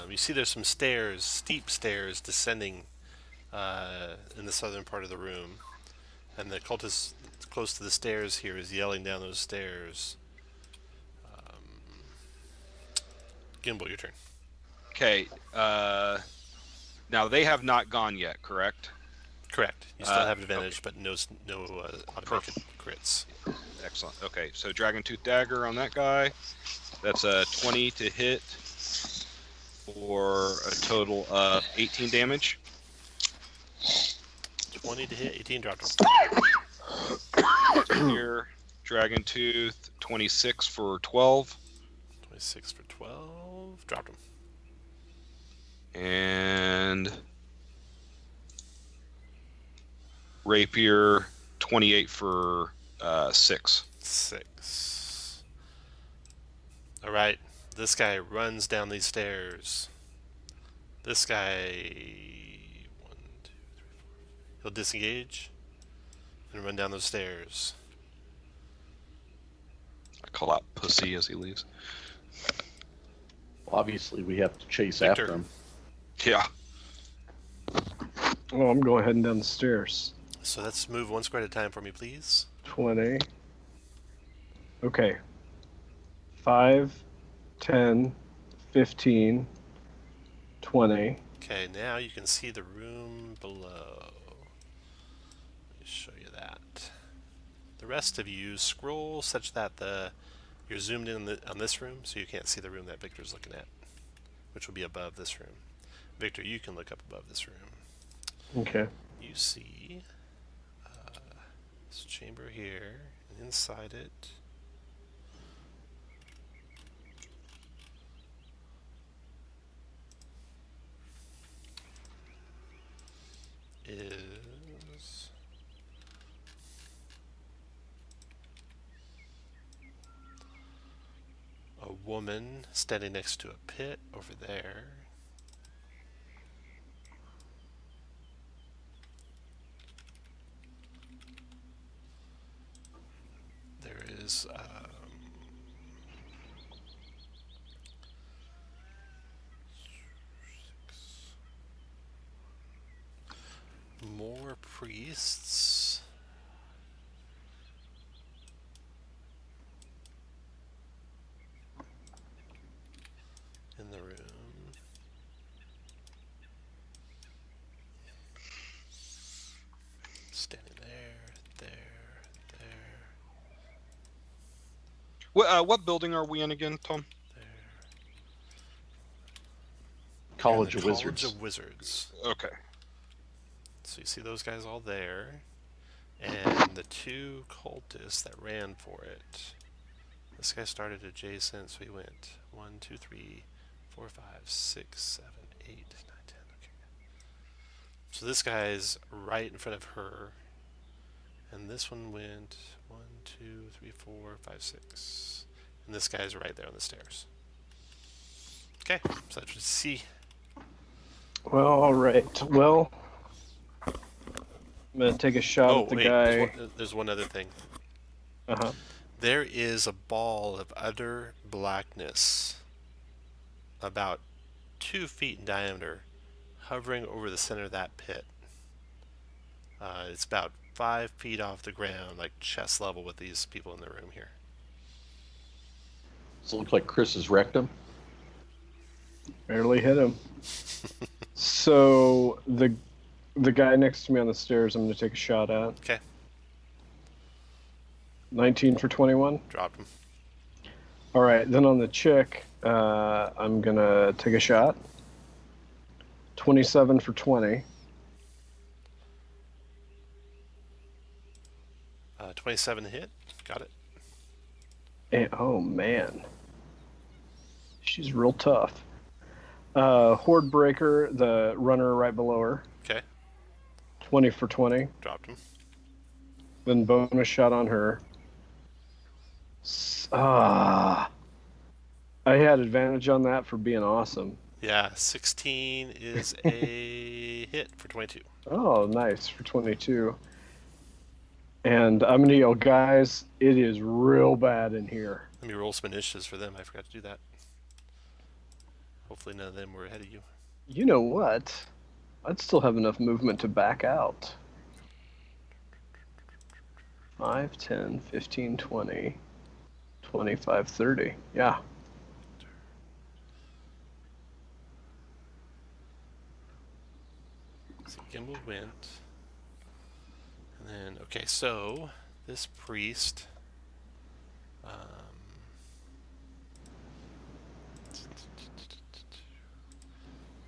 C: You see there's some stairs, steep stairs, descending in the southern part of the room. And the cultist close to the stairs here is yelling down those stairs. Gimbal, your turn.
B: Okay. Now they have not gone yet, correct?
C: Correct. You still have advantage, but no automatic crits.
B: Excellent. Okay, so Dragon Tooth Dagger on that guy. That's a 20 to hit for a total of 18 damage.
C: 20 to hit, 18 dropped.
B: Here, Dragon Tooth, 26 for 12.
C: 26 for 12, dropped him.
B: And Rapier, 28 for 6.
C: 6. All right, this guy runs down these stairs. This guy, 1, 2, 3, 4. He'll disengage and run down those stairs.
B: I call out pussy as he leaves.
A: Well, obviously, we have to chase
C: Victor.
A: after him.
B: Yeah.
F: Well, I'm going heading down the stairs.
C: So let's move one square at a time for me, please.
F: 20. Okay. 5, 10, 15, 20.
C: Okay, now you can see the room below. Let me show you that. The rest of you scroll such that you're zoomed in on this room, so you can't see the room that Victor's looking at, which will be above this room. Victor, you can look up above this room.
F: Okay.
C: You see this chamber here, and inside it is a woman standing next to a pit over there. There is more priests. In the room. Standing there.
B: What building are we in again, Tom?
A: College of
C: College
A: Wizards.
C: of Wizards.
B: Okay.
C: So you see those guys all there, and the two cultists that ran for it. This guy started adjacent, so he went 1, 2, 3, 4, 5, 6, 7, 8, 9, 10. Okay. So this guy's right in front of her, and this one went 1, 2, 3, 4, 5, 6, and this guy's right there on the stairs. Okay, so that's what you see.
F: Well, all right. Well, I'm going to take a shot at the guy.
C: There's one other thing.
F: Uh-huh.
C: There is a ball of utter blackness about 2 feet in diameter hovering over the center of that pit. It's about 5 feet off the ground, like chest level with these people in the room here.
A: Does it look like Chris has wrecked him?
F: Barely hit him. So the guy next to me on the stairs, I'm going to take a shot at.
C: Okay.
F: 19 for 21.
C: Dropped him.
F: All right, then on the chick, I'm going to take a shot. 27 for 20.
C: 27 hit. Got it.
F: And, oh, man. She's real tough. Horde Breaker, the runner right below her.
C: Okay.
F: 20 for 20.
C: Dropped him.
F: Then bonus shot on her. I had advantage on that for being awesome.
C: Yeah, 16 is a hit for 22.
F: Oh, nice for 22. And I'm gonna yell, guys, it is real bad in here.
C: Let me roll some initiatives for them. I forgot to do that. Hopefully none of them were ahead of you.
F: You know what? I'd still have enough movement to back out. 5, 10, 15, 20, 25, 30. Yeah.
C: So Gimbal went. And then, okay, so this priest.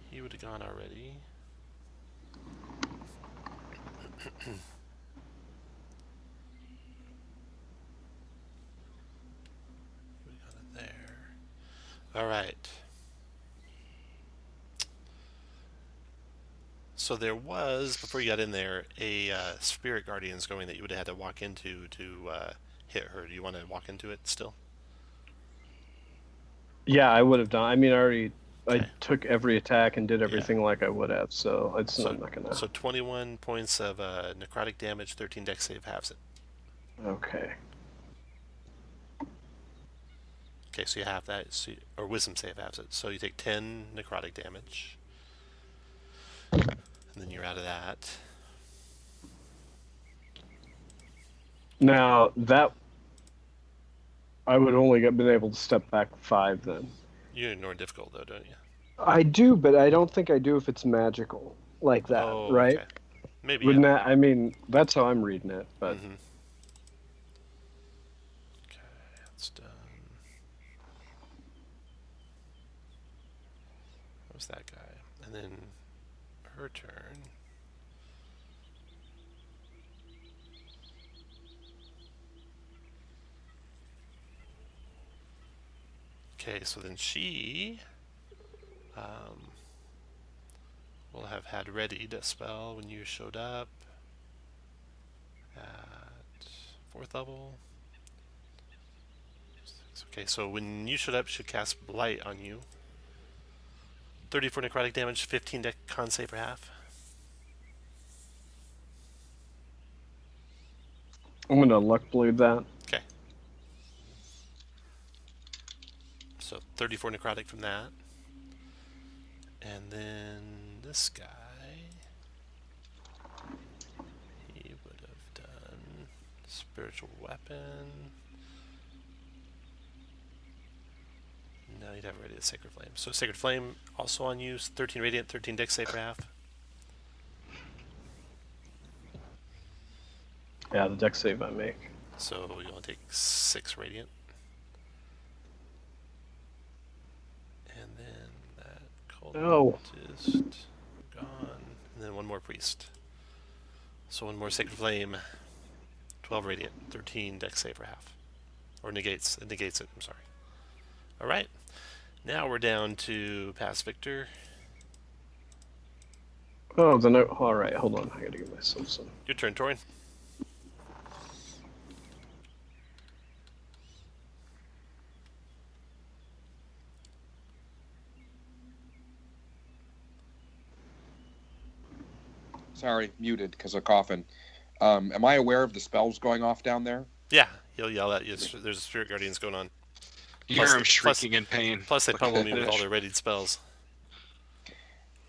C: He would have gone already. We got it there. All right. So there was, before you got in there, a spirit guardians going that you would have had to walk into to hit her. Do you want to walk into it still?
F: Yeah, I would have done. I mean, I
C: Okay.
F: took every attack and did everything like I would have, so I'm not gonna.
C: So 21 points of necrotic damage, 13 dex save halves it.
F: Okay.
C: Okay, so you have that, so or wisdom save halves it. So you take 10 necrotic damage, and then you're out of that.
F: Now that I would only have been able to step back 5 then.
C: You ignore difficult though, don't you?
F: I do, but I don't think I do if it's magical like that,
C: Oh,
F: right?
C: okay. Maybe.
F: Wouldn't
C: Yeah.
F: that? I mean, that's how I'm reading it, but.
C: Mm-hmm. Okay, that's done. What was that guy? And then her turn. Okay, so then she will have had ready to spell when you showed up at 4th level. Okay, so when you showed up, she cast Blight on you. 34 necrotic damage, 15 deck con save for half.
F: I'm gonna luck bleed that.
C: Okay. So 34 necrotic from that. And then this guy, he would have done spiritual weapon. No, you'd have ready the Sacred Flame. So Sacred Flame also on you, 13 radiant, 13 dex save for half.
F: Yeah, the deck save I make.
C: So you only take 6 radiant. And then that cultist gone. And then one more priest. So one more Sacred Flame, 12 radiant, 13 dex save for half. Or negates it, I'm sorry. Alright. Now we're down to Pass Victor.
F: Oh, the note. All right, hold on. I gotta give myself some.
C: Your turn, Torian.
D: Sorry, muted because of coughing. Am I aware of the spells going off down there?
C: Yeah, he'll yell at you. There's Spirit Guardians going on.
B: You hear him shrieking in pain.
C: Plus, they pummel me with all their readied spells.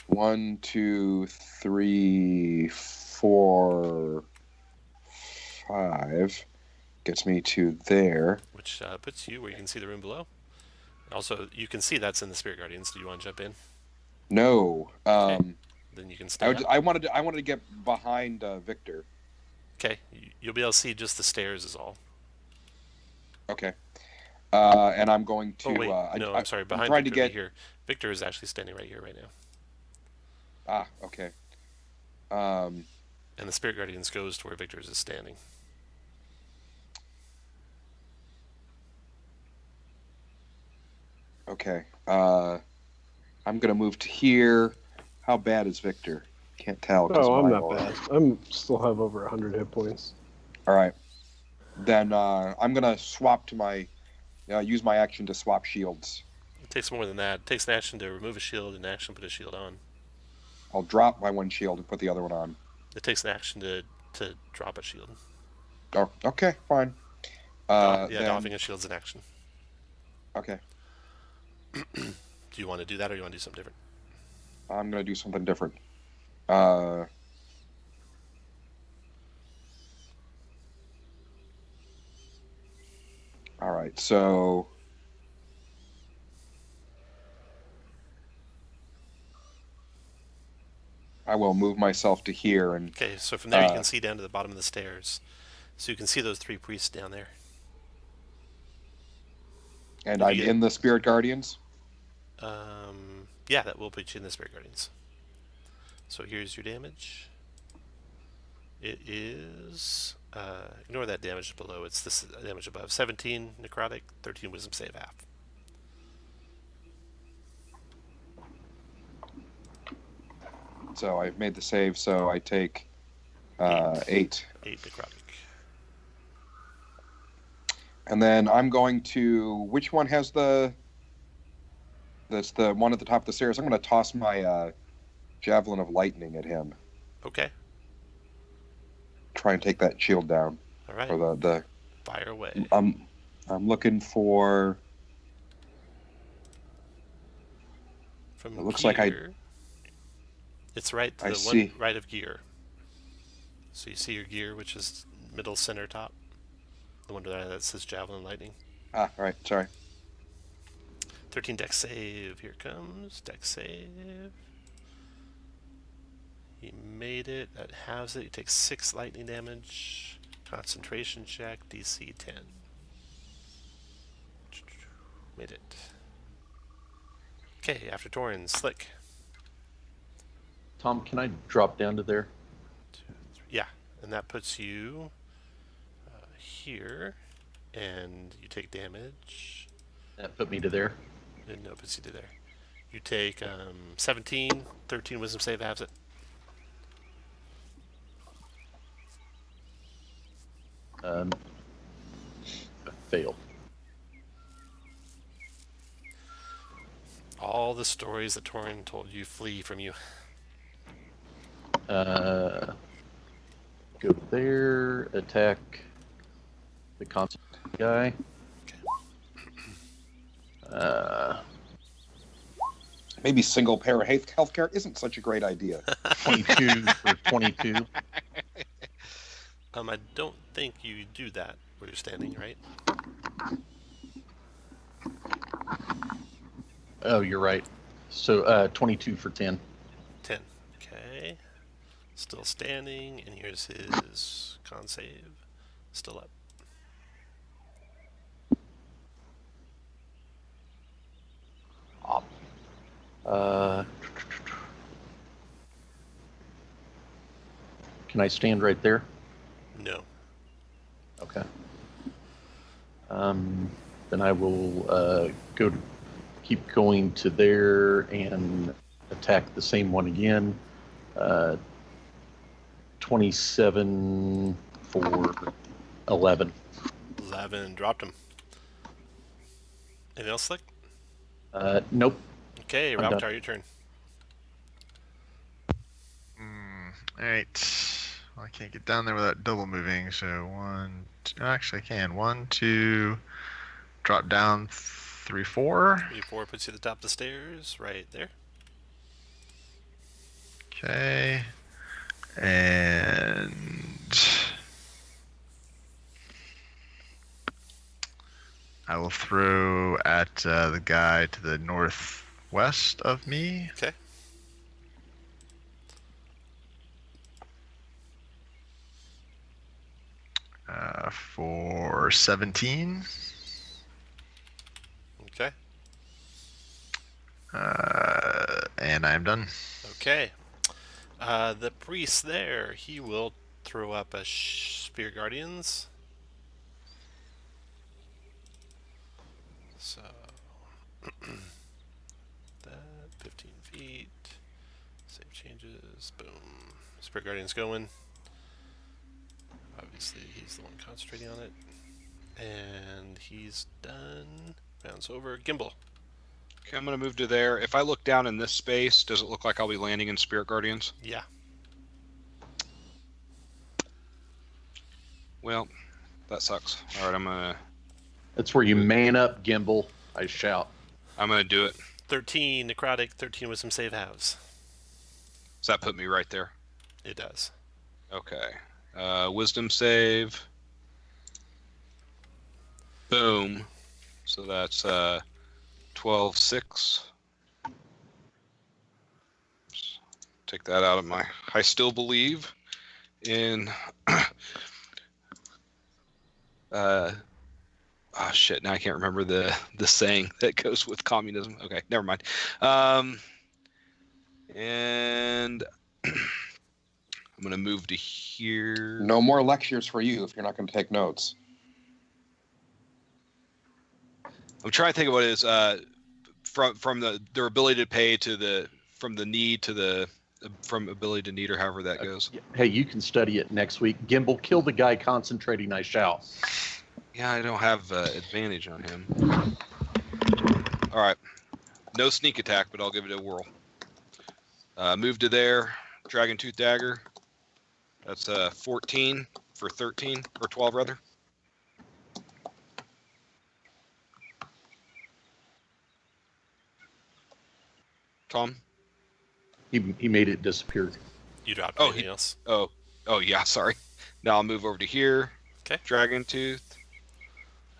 D: 1, 2, 3, 4, 5 gets me to there.
C: Which puts you where you can see the room below. Also, you can see that's in the Spirit Guardians. Do you want to jump in?
D: No.
C: Then you can stay up.
D: I wanted to get behind Victor.
C: Okay, you'll be able to see just the stairs is all.
D: Okay. And I'm going to.
C: Oh wait, no, I'm sorry. Behind
D: trying
C: Victor
D: to get
C: here. Victor is actually standing right here, right now.
D: Ah, okay.
C: And the Spirit Guardians goes to where Victor's is standing.
D: Okay. I'm gonna move to here. How bad is Victor? Can't tell. 'Cause
F: Oh, I'm
D: my
F: not
D: aura.
F: bad. I'm still have over 100 hit points.
D: All right. Then I'm gonna swap to my. Use my action to swap shields.
C: It takes more than that. It takes an action to remove a shield and an action to put a shield on.
D: I'll drop my one shield and put the other one on.
C: It takes an action to drop a shield.
D: Oh, okay, fine.
C: Yeah,
D: Then-
C: doffing a shield's an action.
D: Okay.
C: Do you want to do that, or do you want to do something different?
D: I'm going to do something different. All right, so I will move myself to here and
C: Okay, so from there you can see down to the bottom of the stairs. So you can see those 3 priests down there.
D: I'm in the Spirit Guardians.
C: Yeah, that will put you in the Spirit Guardians. So here's your damage. It is... ignore that damage below. It's this damage above. 17 necrotic, 13 wisdom save half.
D: So I've made the save, so I take 8.
C: 8 necrotic.
D: And then I'm going to... Which one has the... That's the one at the top of the stairs. I'm going to toss my Javelin of Lightning at him.
C: Okay.
D: Try and take that shield down.
C: All right.
D: Or the
C: Fire away.
D: I'm looking for...
C: From
D: It looks
C: gear,
D: like I...
C: It's right to
D: I
C: the
D: see.
C: one right of gear. So you see your gear, which is middle center top. The one that says Javelin Lightning.
D: Ah, all right. Sorry.
C: 13 dex save. Here comes. Dex save. He made it. That halves it. He takes 6 lightning damage. Concentration check. DC 10. Made it. Okay, after Torin, Slick.
A: Tom, can I drop down to there?
C: 2, 3. Yeah, and that puts you here, and you take damage.
A: That put me to there.
C: No, it puts you to there. You take 17, 13 wisdom save halves it.
A: I failed.
C: All the stories that Torin told you flee from you.
A: Go there, attack the constant guy.
D: Maybe single pair of healthcare isn't such a great idea.
A: 22 for 22.
C: I don't think you do that where you're standing, right?
A: Oh, you're right. So 22 for 10.
C: 10. Okay. Still standing, and here's his con save. Still up.
A: Can I stand right there?
C: No.
A: Okay. Then I will keep going to there and attack the same one again. 27 for 11.
C: 11. Dropped him. Anything else, Slick?
A: Nope.
C: Okay,
A: I'm done.
C: Raptor, your turn.
E: All right. Well, I can't get down there without double moving. So 1, 2, actually I can. 1, 2, drop down 3, 4.
C: 3, 4 puts you at the top of the stairs, right there.
E: Okay. And I will throw at the guy to the northwest of me.
C: Okay.
E: For 17.
C: Okay.
E: And I'm done.
C: Okay. The priest there, he will throw up a Spear Guardians. So, that 15 feet. Save changes. Boom. Spear Guardians going. Obviously, he's the one concentrating on it. And he's done. Bounce over. Gimbal.
B: Okay, I'm going to move to there. If I look down in this space, does it look like I'll be landing in Spirit Guardians?
C: Yeah.
B: Well, that sucks. All right, I'm gonna
A: That's where you man up, Gimbal. I shout.
B: do it.
C: 13 necrotic, 13 wisdom save house.
B: Does that put me right there?
C: It does.
B: Okay. Wisdom save. Boom. So that's 12-6. Take that out of my... I still believe in... Oh shit! Now I can't remember the saying that goes with communism. Okay, never mind. And I'm gonna move to here.
D: No more lectures for you if you're not going to take notes.
B: I'm trying to think of what it is from their ability to pay to the from the need to the from ability to need or however that goes.
A: Hey, you can study it next week. Gimbal, kill the guy concentrating. I shall.
B: Yeah, I don't have advantage on him. All right, no sneak attack, but I'll give it a whirl. Move to there. Dragon Tooth Dagger. That's 14 for 13 or 12 rather. Tom.
A: He made it disappear.
C: You dropped
B: Oh,
C: anything else?
B: Oh yeah. Sorry. Now I'll move over to here.
C: Okay.
B: Dragon Tooth.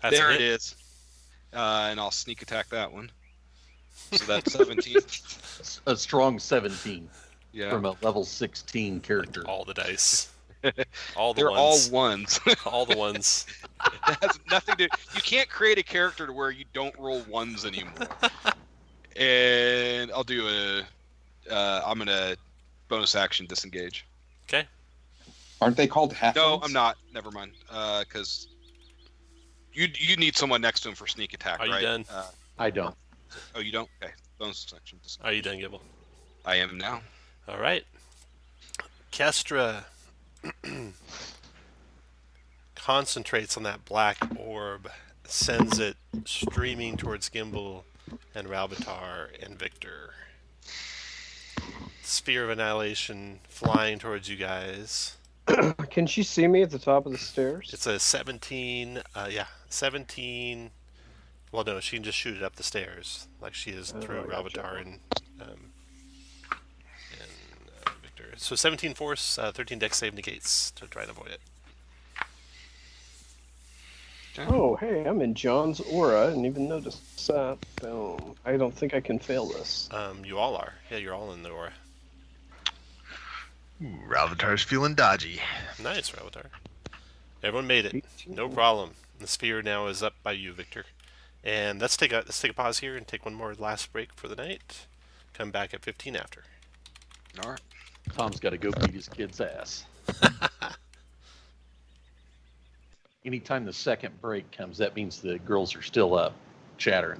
C: That's
B: There
C: a
B: it
C: hit.
B: is. And I'll sneak attack that one. So that's 17.
A: A strong 17
B: Yeah.
A: from a level 16 character.
C: All the dice. All the
B: They're
C: ones.
B: all ones.
C: All the ones.
B: It has nothing to. You can't create a character to where you don't roll ones anymore. And I'll do I'm gonna bonus action disengage.
C: Okay.
D: Aren't they called half?
B: No, I'm not. Never mind. Because you need someone next to him for sneak attack,
C: Are you
B: right?
C: done?
A: I don't.
B: Oh, you don't? Okay. Bonus action disengage.
C: Are you done, Gimbal?
B: I am now.
C: All right. Kestra concentrates on that black orb, sends it streaming towards Gimbal and Ralbatar and Victor. Sphere of Annihilation flying towards you guys.
F: Can she see me at the top of the stairs?
C: It's a 17. 17. Well, no, she can just shoot it up the stairs like she is through Ralbatar and Victor. So 17 force, 13 dex save negates to try and avoid it.
F: Oh, hey, I'm in John's aura. I didn't even notice that. Boom. I don't think I can fail this.
C: You all are. Yeah, you're all in the aura.
E: Ooh, Ralvatar's feeling dodgy.
C: Nice, Ralbatar. Everyone made it. No problem. The sphere now is up by you, Victor. And let's take a pause here and take one more last break for the night. Come back at 15 after.
B: All right.
A: Tom's got to go beat his kid's ass. Anytime the second break comes, that means the girls are still up, chattering.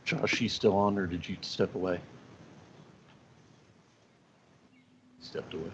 A: Josh, she's still on, or did you step away? Stepped away.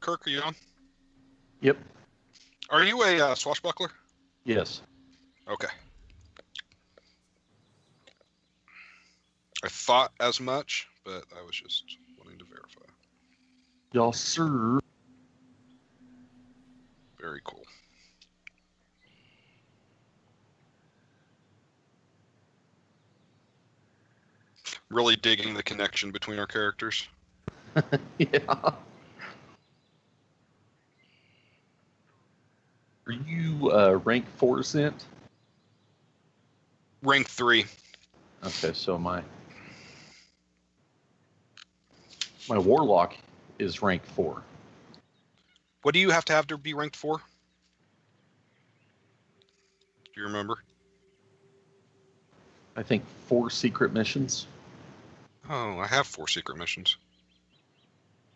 B: Kirk, are you on?
A: Yep.
B: Are you a swashbuckler?
A: Yes.
B: Okay. I thought as much, but I was just wanting to verify.
A: Y'all, sir.
B: Very cool. Really digging the connection between our characters.
A: Yeah. Are you rank 4 Zint?
B: Rank 3.
A: Okay, so my warlock is rank 4.
B: What do you have to be ranked 4? Do you remember?
A: I think 4 secret missions.
B: Oh, I have 4 secret missions.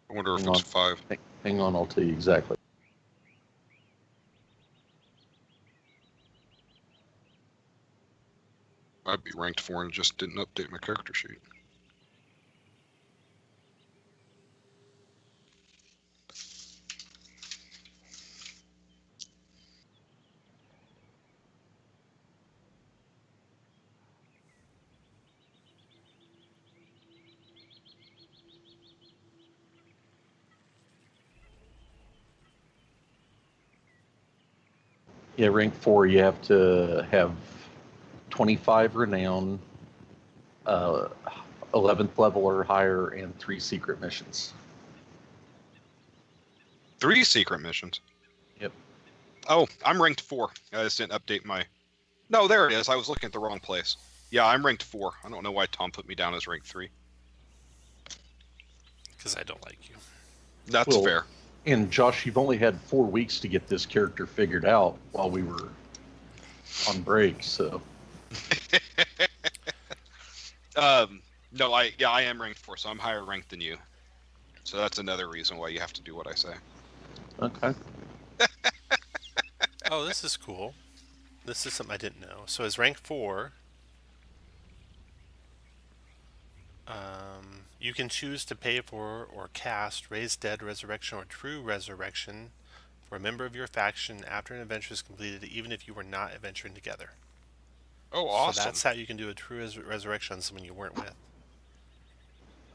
B: I wonder if
A: Hang
B: it's
A: on.
B: 5.
A: Hang on, I'll tell you exactly.
B: I'd be ranked 4 and just didn't update my character sheet.
A: Yeah, rank 4, you have to have 25 renown, 11th level or higher, and 3 secret missions.
B: 3 secret missions?
A: Yep.
B: Oh, I'm ranked 4. I just didn't update my... No, there it is. I was looking at the wrong place. Yeah, I'm ranked 4. I don't know why Tom put me down as rank 3.
C: Because I don't like you.
B: That's
A: Well,
B: fair.
A: And Josh, you've only had 4 weeks to get this character figured out while we were on break, so.
B: No, I am ranked 4, so I'm higher ranked than you. So that's another reason why you have to do what I say.
A: Okay.
C: Oh, this is cool. This is something I didn't know. So as rank 4, you can choose to pay for or cast Raise Dead Resurrection or True Resurrection for a member of your faction after an adventure is completed, even if you were not adventuring together.
B: Oh, awesome.
C: So that's how you can do a True Resurrection on someone you weren't with.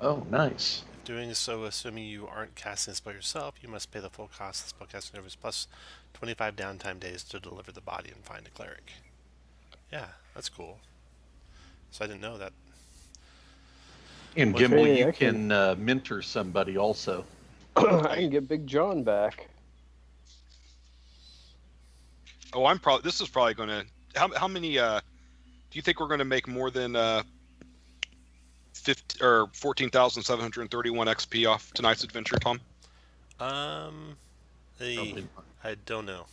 A: Oh, nice.
C: If doing so, assuming you aren't casting the spell yourself, you must pay the full cost of the spellcasting service plus 25 downtime days to deliver the body and find a cleric. Yeah, that's cool. So I didn't know that.
A: And
C: Well,
A: Gimbal,
F: hey,
A: you
F: I
A: can mentor somebody also.
F: I can get Big John back.
B: Oh, this is probably going to... How many... do you think we're going to make more than 14,731 XP off tonight's adventure, Tom?
A: Probably not.
C: I don't know.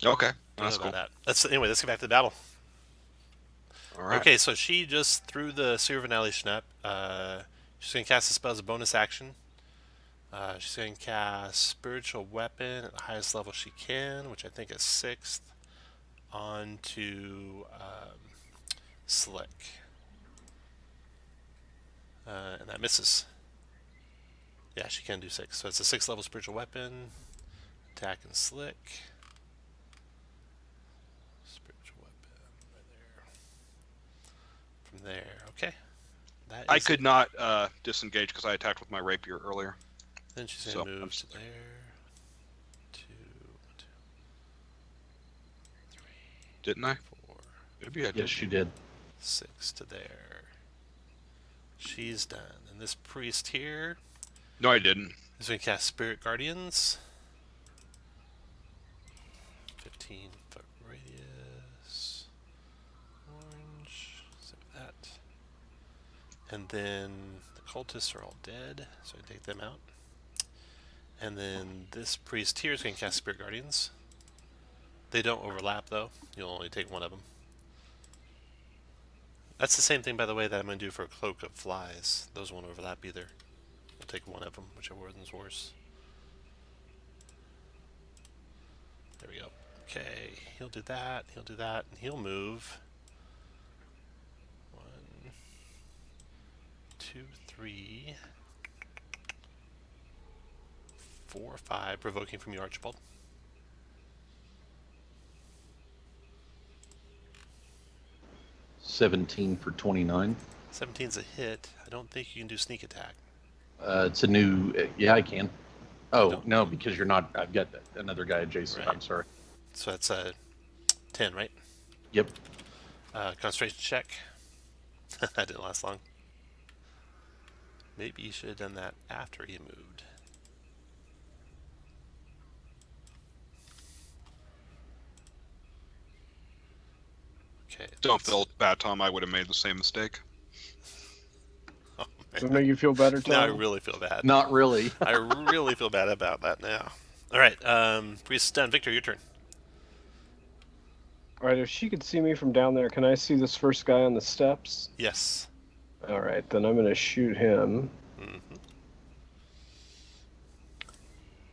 B: Okay,
C: Don't
B: that's
C: know
B: cool.
C: about that. Anyway, let's get back to the battle.
B: All right.
C: Okay, so she just threw the Seer of Annihilation up. She's going to cast the spell as a bonus action. She's going to cast Spiritual Weapon at the highest level she can, which I think is 6th, onto Slick. And that misses. Yeah, she can do 6. So it's a 6th level Spiritual Weapon. Attack and Slick. Spiritual Weapon right there. From there, okay. That
B: I
C: is
B: could
C: it.
B: not disengage because I attacked with my rapier earlier.
C: Then she's
B: So,
C: going to
B: I'm
C: move
B: just
C: to there. 2, 3,
B: Didn't I?
C: 4,
B: Maybe I did.
A: Yes, you did.
C: 6 to there. She's done. And this priest here
B: No, I didn't.
C: is going to cast Spirit Guardians. 15-foot radius. Orange. Save that. And then the cultists are all dead, so I take them out. And then this priest here is going to cast Spirit Guardians. They don't overlap, though. You'll only take one of them. That's the same thing, by the way, that I'm going to do for a Cloak of Flies. Those won't overlap either. We'll take one of them, whichever one's worse. There we go. Okay, he'll do that, and he'll move. 1, 2, 3, 4, 5, provoking from you, Archibald.
A: $17 for 29.
C: 17's a hit. I don't think you can do sneak attack.
A: It's a new. Yeah, I can. Oh
C: don't.
A: no, because you're not. I've got another guy adjacent.
C: Right.
A: I'm sorry.
C: So that's a 10, right?
A: Yep.
C: Concentration check. That didn't last long. Maybe you should have done that after you moved. Okay.
B: Don't feel bad, Tom. I would have made the same mistake.
C: Oh,
F: Does it make you feel better, Tom?
C: now I really feel bad.
A: Not really.
C: I really feel bad about that now. All right, Priest is done. Victor, your turn.
F: All right, if she could see me from down there, can I see this first guy on the steps?
C: Yes.
F: All right, then I'm going to shoot him.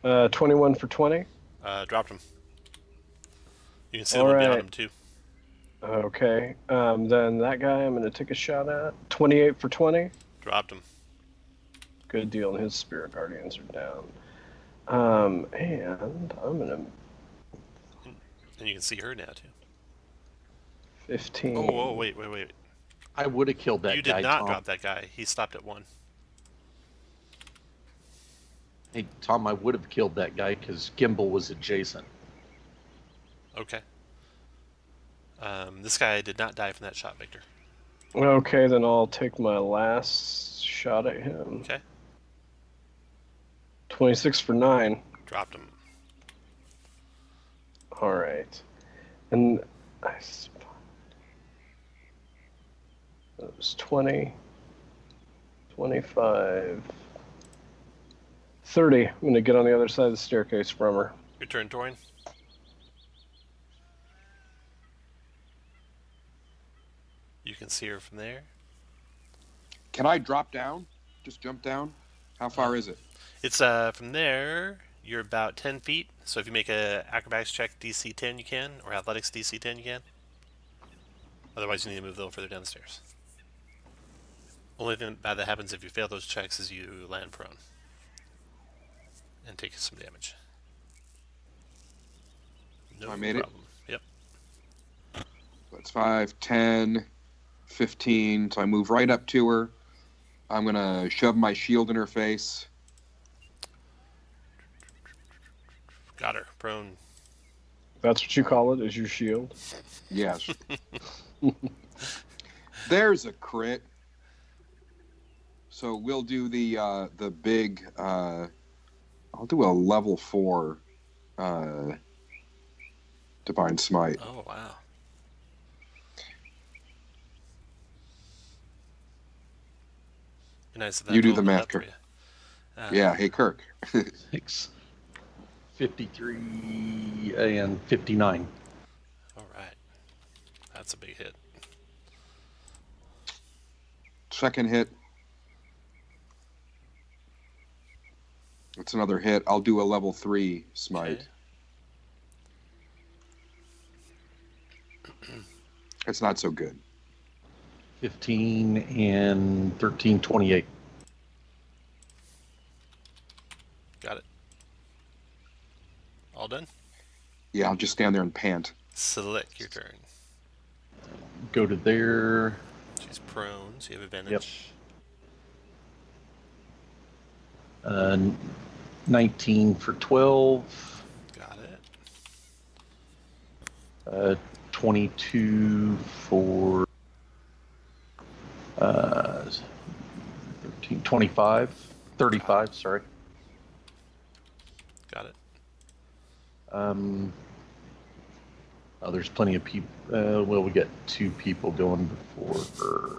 C: Mm-hmm.
F: 21 for 20.
C: Dropped him. You can see the
F: All
C: one
F: right.
C: behind him too.
F: Okay, then that guy I'm going to take a shot at. 28 for 20.
C: Dropped him.
F: Good deal, and his spirit guardians are down. And I'm going to
C: And you can see her now too.
F: 15.
C: Oh, wait.
A: I would have killed that
C: You
A: guy.
C: did not
A: Tom.
C: drop that guy. He stopped at 1.
A: Hey, Tom, I would have killed that guy because Gimbel was adjacent.
C: Okay. This guy did not die from that shot, Victor.
F: Okay, then I'll take my last shot at him.
C: Okay.
F: 26 for 9.
C: Dropped him.
F: All right. And that was 20, 25, 30. I'm going to get on the other side of the staircase from her.
C: Your turn, Torian. You can see her from there.
D: Can I drop down? Just jump down? How far is it?
C: It's from there. You're about 10 feet. So if you make a acrobatics check DC 10, you can, or athletics DC 10, you can. Otherwise, you need to move a little further down the stairs. Only thing bad that happens if you fail those checks is you land prone and take some damage. No
D: I made it?
C: problem. Yep.
D: That's 5, 10, 15. So I move right up to her. I'm going to shove my shield in her face.
C: Got her. Prone.
F: That's what you call it, is your shield?
D: Yes. There's a crit. So we'll do the big. I'll do a level 4 Divine Smite.
C: Oh, wow. Be nice if that
D: You do the
C: totaled
D: math,
C: up for
D: Kirk.
C: you.
D: Yeah, hey Kirk.
A: 6, 53, and 59.
C: All right. That's a big hit.
D: Second hit. That's another hit. I'll do a level 3 smite.
C: Okay.
D: It's not so good.
A: 15 and 13, 28.
C: Got it. All done?
D: Yeah, I'll just stand there and pant.
C: Select your turn.
A: Go to there.
C: She's prone, so you have advantage.
A: 19 for 12.
C: Got it.
A: 22 for 13, 25, 35, sorry.
C: Got it.
A: Oh, there's plenty of people. Well, we got 2 people going before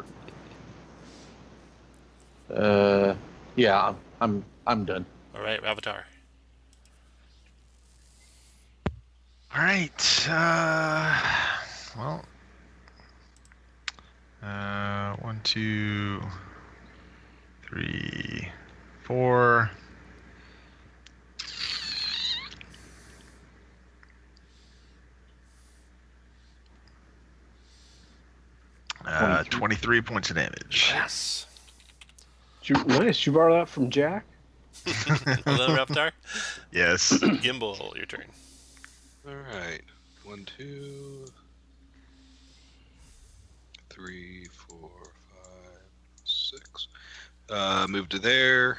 A: her. Yeah, I'm done.
C: All right, Ravatar.
E: All right. Well. 1, 2, 3, 4. 23 points of damage.
C: Yes.
F: Nice. You borrow that from Jack?
C: Well done, Reptar.
E: Yes.
C: Gimbal, your turn.
B: All right. 1, 2, 3, 4, 5, 6. Move to there.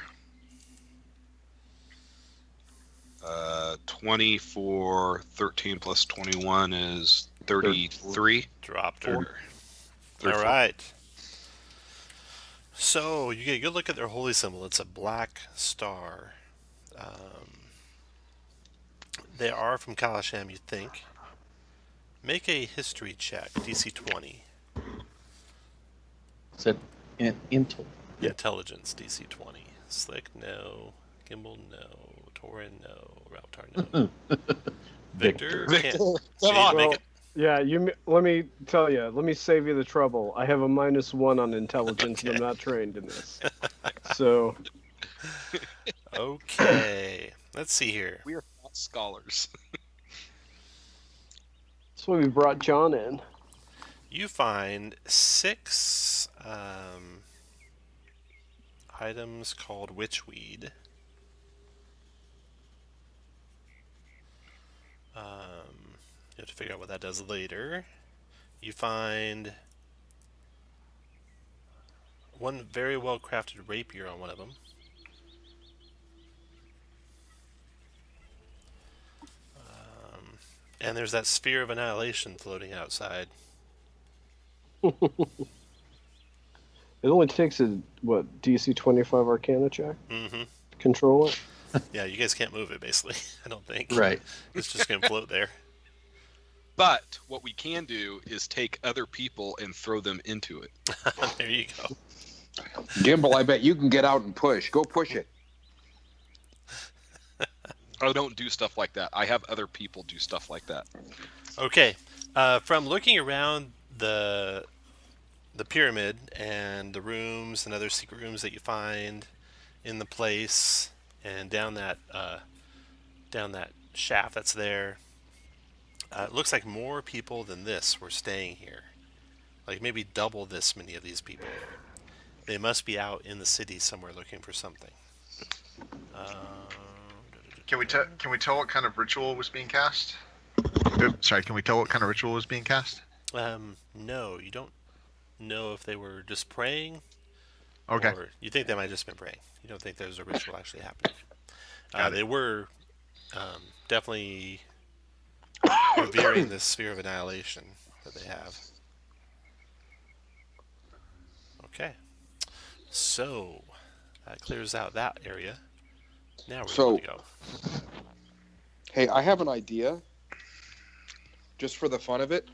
B: 24, 13 plus 21 is 33.
C: Dropped
B: Four.
C: her.
B: 34.
C: All right. So you get a good look at their holy symbol. It's a black star. They are from Kalasham, you think. Make a history check, DC 20.
A: Is that Intel?
C: Yeah. Intelligence, DC 20. Slick, no. Gimbal, no. Torin, no. Rautar, no. Victor, can't.
B: Come
C: Can't
B: on.
C: make it.
F: Yeah, let me tell you. Let me save you the trouble. I have a -1 on intelligence, and I'm not trained in this. So
C: Okay. Let's see here.
B: We are not scholars.
F: that's why we brought John in.
C: You find 6 items called witchweed. You have to figure out what that does later. You find one very well crafted rapier on one of them. And there's that sphere of annihilation floating outside.
F: It only takes a DC 25 Arcana check
C: Mm-hmm.
F: to control it.
C: Yeah, you guys can't move it, basically. I don't think.
A: Right.
C: It's just gonna float there.
B: But what we can do is take other people and throw them into it.
C: There you go.
D: Gimbal, I bet you can get out and push. Go push it.
B: I don't do stuff like that. I have other people do stuff like that.
C: Okay. From looking around the pyramid and the rooms and other secret rooms that you find in the place, and down that shaft that's there, it looks like more people than this were staying here. Like maybe double this many of these people. They must be out in the city somewhere looking for something.
E: Can we tell what kind of ritual was being cast? Sorry, can we tell what kind of ritual was being cast?
C: No, you don't know if they were just praying.
E: Okay.
C: Or you think they might have just been praying. You don't think there's a ritual actually happening.
E: Got it.
C: They were definitely revering this sphere of annihilation that they have. Okay. So, that clears out that area. Now we're going to go.
D: Hey, I have an idea. Just for the fun of it,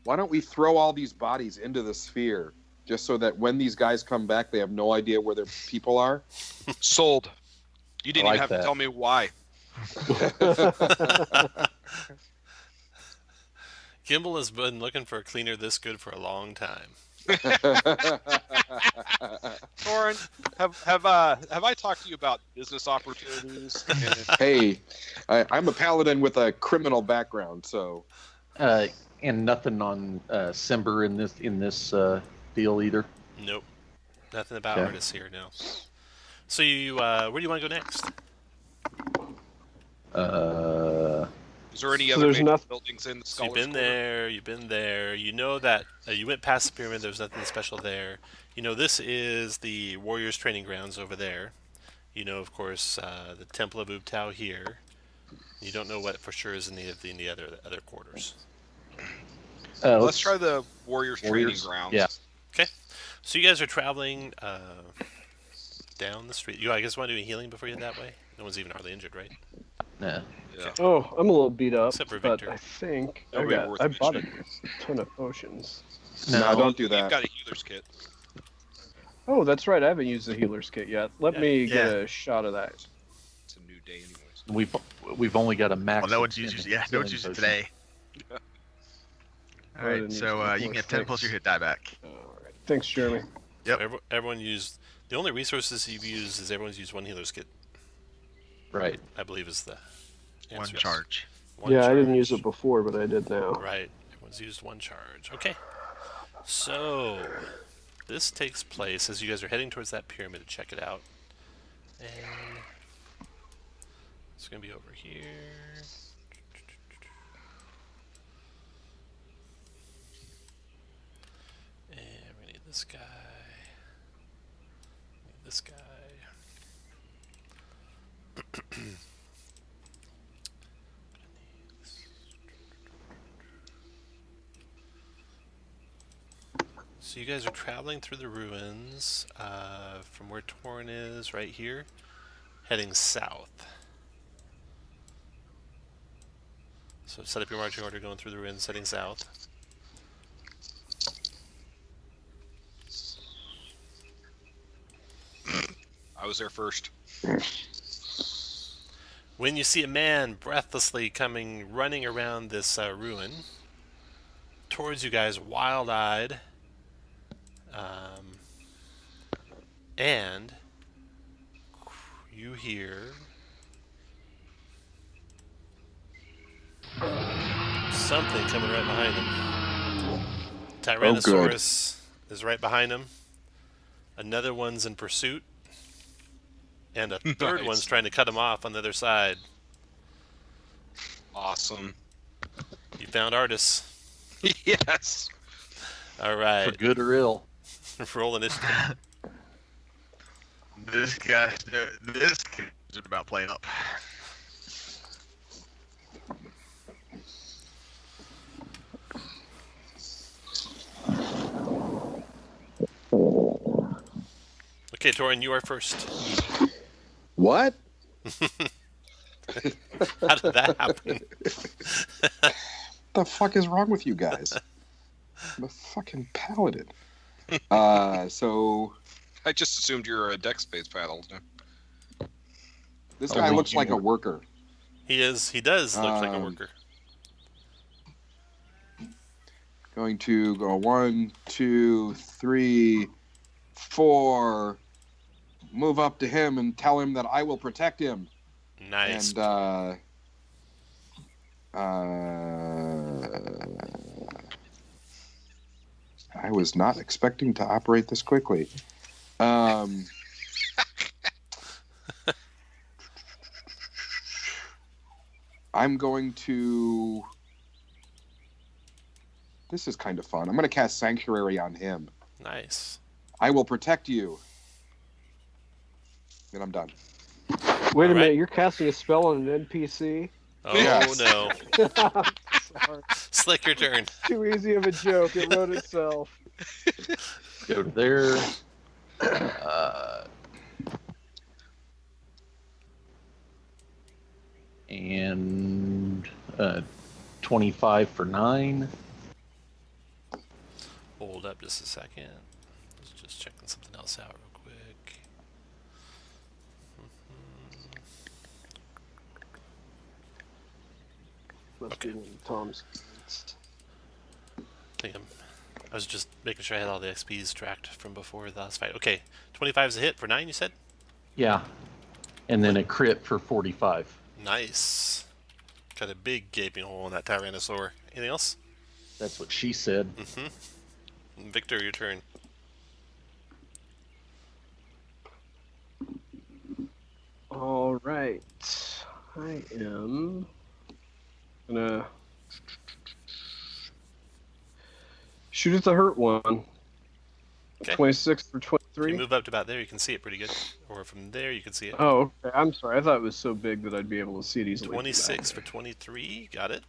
D: why don't we throw all these bodies into the sphere, just so that when these guys come back, they have no idea where their people are?
B: Sold. You didn't
A: I
B: even
A: like
B: have to
A: that.
B: tell me why.
C: Gimbal has been looking for a cleaner this good for a long time.
B: Thorin, have I talked to you about business opportunities?
D: Hey, I'm a paladin with a criminal background, so
A: And nothing on Simber in this deal either.
C: Nope. Nothing about
A: Okay.
C: artists here, no. So you, where do you want to go next?
B: Is there any
F: So
B: other
F: there's
B: major
F: nothing-
B: buildings in the
C: So
B: Scholars
C: you've been there. You know that you went past the pyramid. There's nothing special there. You know this is the Warriors training grounds over there. You know, of course, the Temple of Ubtao here. You don't know what for sure is in the other quarters.
B: Let's try the Warriors
A: Warriors?
B: training grounds.
A: Yeah.
C: Okay. So you guys are traveling down the street. You, I guess, want to do a healing before you head that way? No one's even hardly injured, right?
A: Nah.
B: Yeah.
F: Oh, I'm a little beat up,
C: Except for
F: but
C: Victor.
F: I think
B: Nobody
F: I
B: worth
F: bought a
B: mentioning.
F: ton of potions.
D: no, don't do
B: You've
D: that.
B: got a healer's kit.
F: Oh, that's right. I haven't used the healer's kit yet. Let me get
E: Yeah.
F: a shot of that.
B: It's a new day, anyways.
A: We've only got a max.
E: Well, no
A: of
E: one's used
A: 10
E: it. No one's
A: healing
E: used it
A: potions.
E: today.
B: Yeah.
E: All right,
F: didn't
E: so
F: use it
E: you can
F: before,
E: get 10 plus
F: thanks.
E: your hit die back.
F: All right. Thanks, Jeremy.
E: Yep.
C: So everyone used the only resources you've used is everyone's used one healer's kit.
A: Right.
C: I believe is the
E: One
C: answer.
E: charge.
C: One
F: yeah, I didn't
C: charge.
F: use it before, but I did now.
C: Right. Everyone's used one charge. Okay. So this takes place as you guys are heading towards that pyramid to check it out. And it's going to be over here. And we're going to need this guy. Need this guy. So you guys are traveling through the ruins from where Torn is, right here, heading south. So set up your marching order, going through the ruins, heading south.
B: I was there first.
C: When you see a man breathlessly running around this ruin, towards you guys, wild-eyed, and you hear something coming right behind him. Tyrannosaurus is right behind him. Another one's in pursuit. And a third
B: Nice.
C: one's trying to cut him off on the other side.
B: Awesome.
C: You found Artis.
B: Yes.
C: All right.
A: For good or ill.
C: Roll initiative.
E: This is about playing up.
C: Okay, Torin, you are first.
D: What?
C: How did that happen?
D: What the fuck is wrong with you guys? I'm a fucking paladin. So
B: I just assumed you were a deck space paddle.
D: this
A: Oh,
D: guy
A: wait,
D: looks like
A: you-
D: a worker.
C: He does look like a worker.
D: Going to go 1, 2, 3, 4. Move up to him and tell him that I will protect him.
C: Nice.
D: And I was not expecting to operate this quickly. I'm going to... This is kind of fun. I'm going to cast Sanctuary on him.
C: Nice.
D: I will protect you. And I'm done.
F: Wait a
C: All right.
F: minute, you're casting a spell on an NPC?
C: Oh,
D: Yes.
C: no.
F: Sorry.
C: Slick, your turn.
F: Too easy of a joke. It wrote itself.
A: Go to there. And 25 for 9.
C: Hold up just a second. Let's just checking something else out real quick.
F: Must be one of Tom's.
C: I was just making sure I had all the XPs tracked from before the last fight. Okay, 25 is a hit for 9, you said?
A: Yeah. And then a crit for 45.
C: Nice. Got a big gaping hole in that Tyrannosaur. Anything else?
A: That's what she said.
C: Mm-hmm. Victor, your turn.
F: All right. I am gonna shoot at the hurt one.
C: Okay.
F: 26 for
C: If
F: 23.
C: you move up to about there, you can see it pretty good. Or from there, you can see it.
F: Oh, okay. I'm sorry. I thought it was so big that I'd be able to see it easily.
C: 26 for 23. Got it.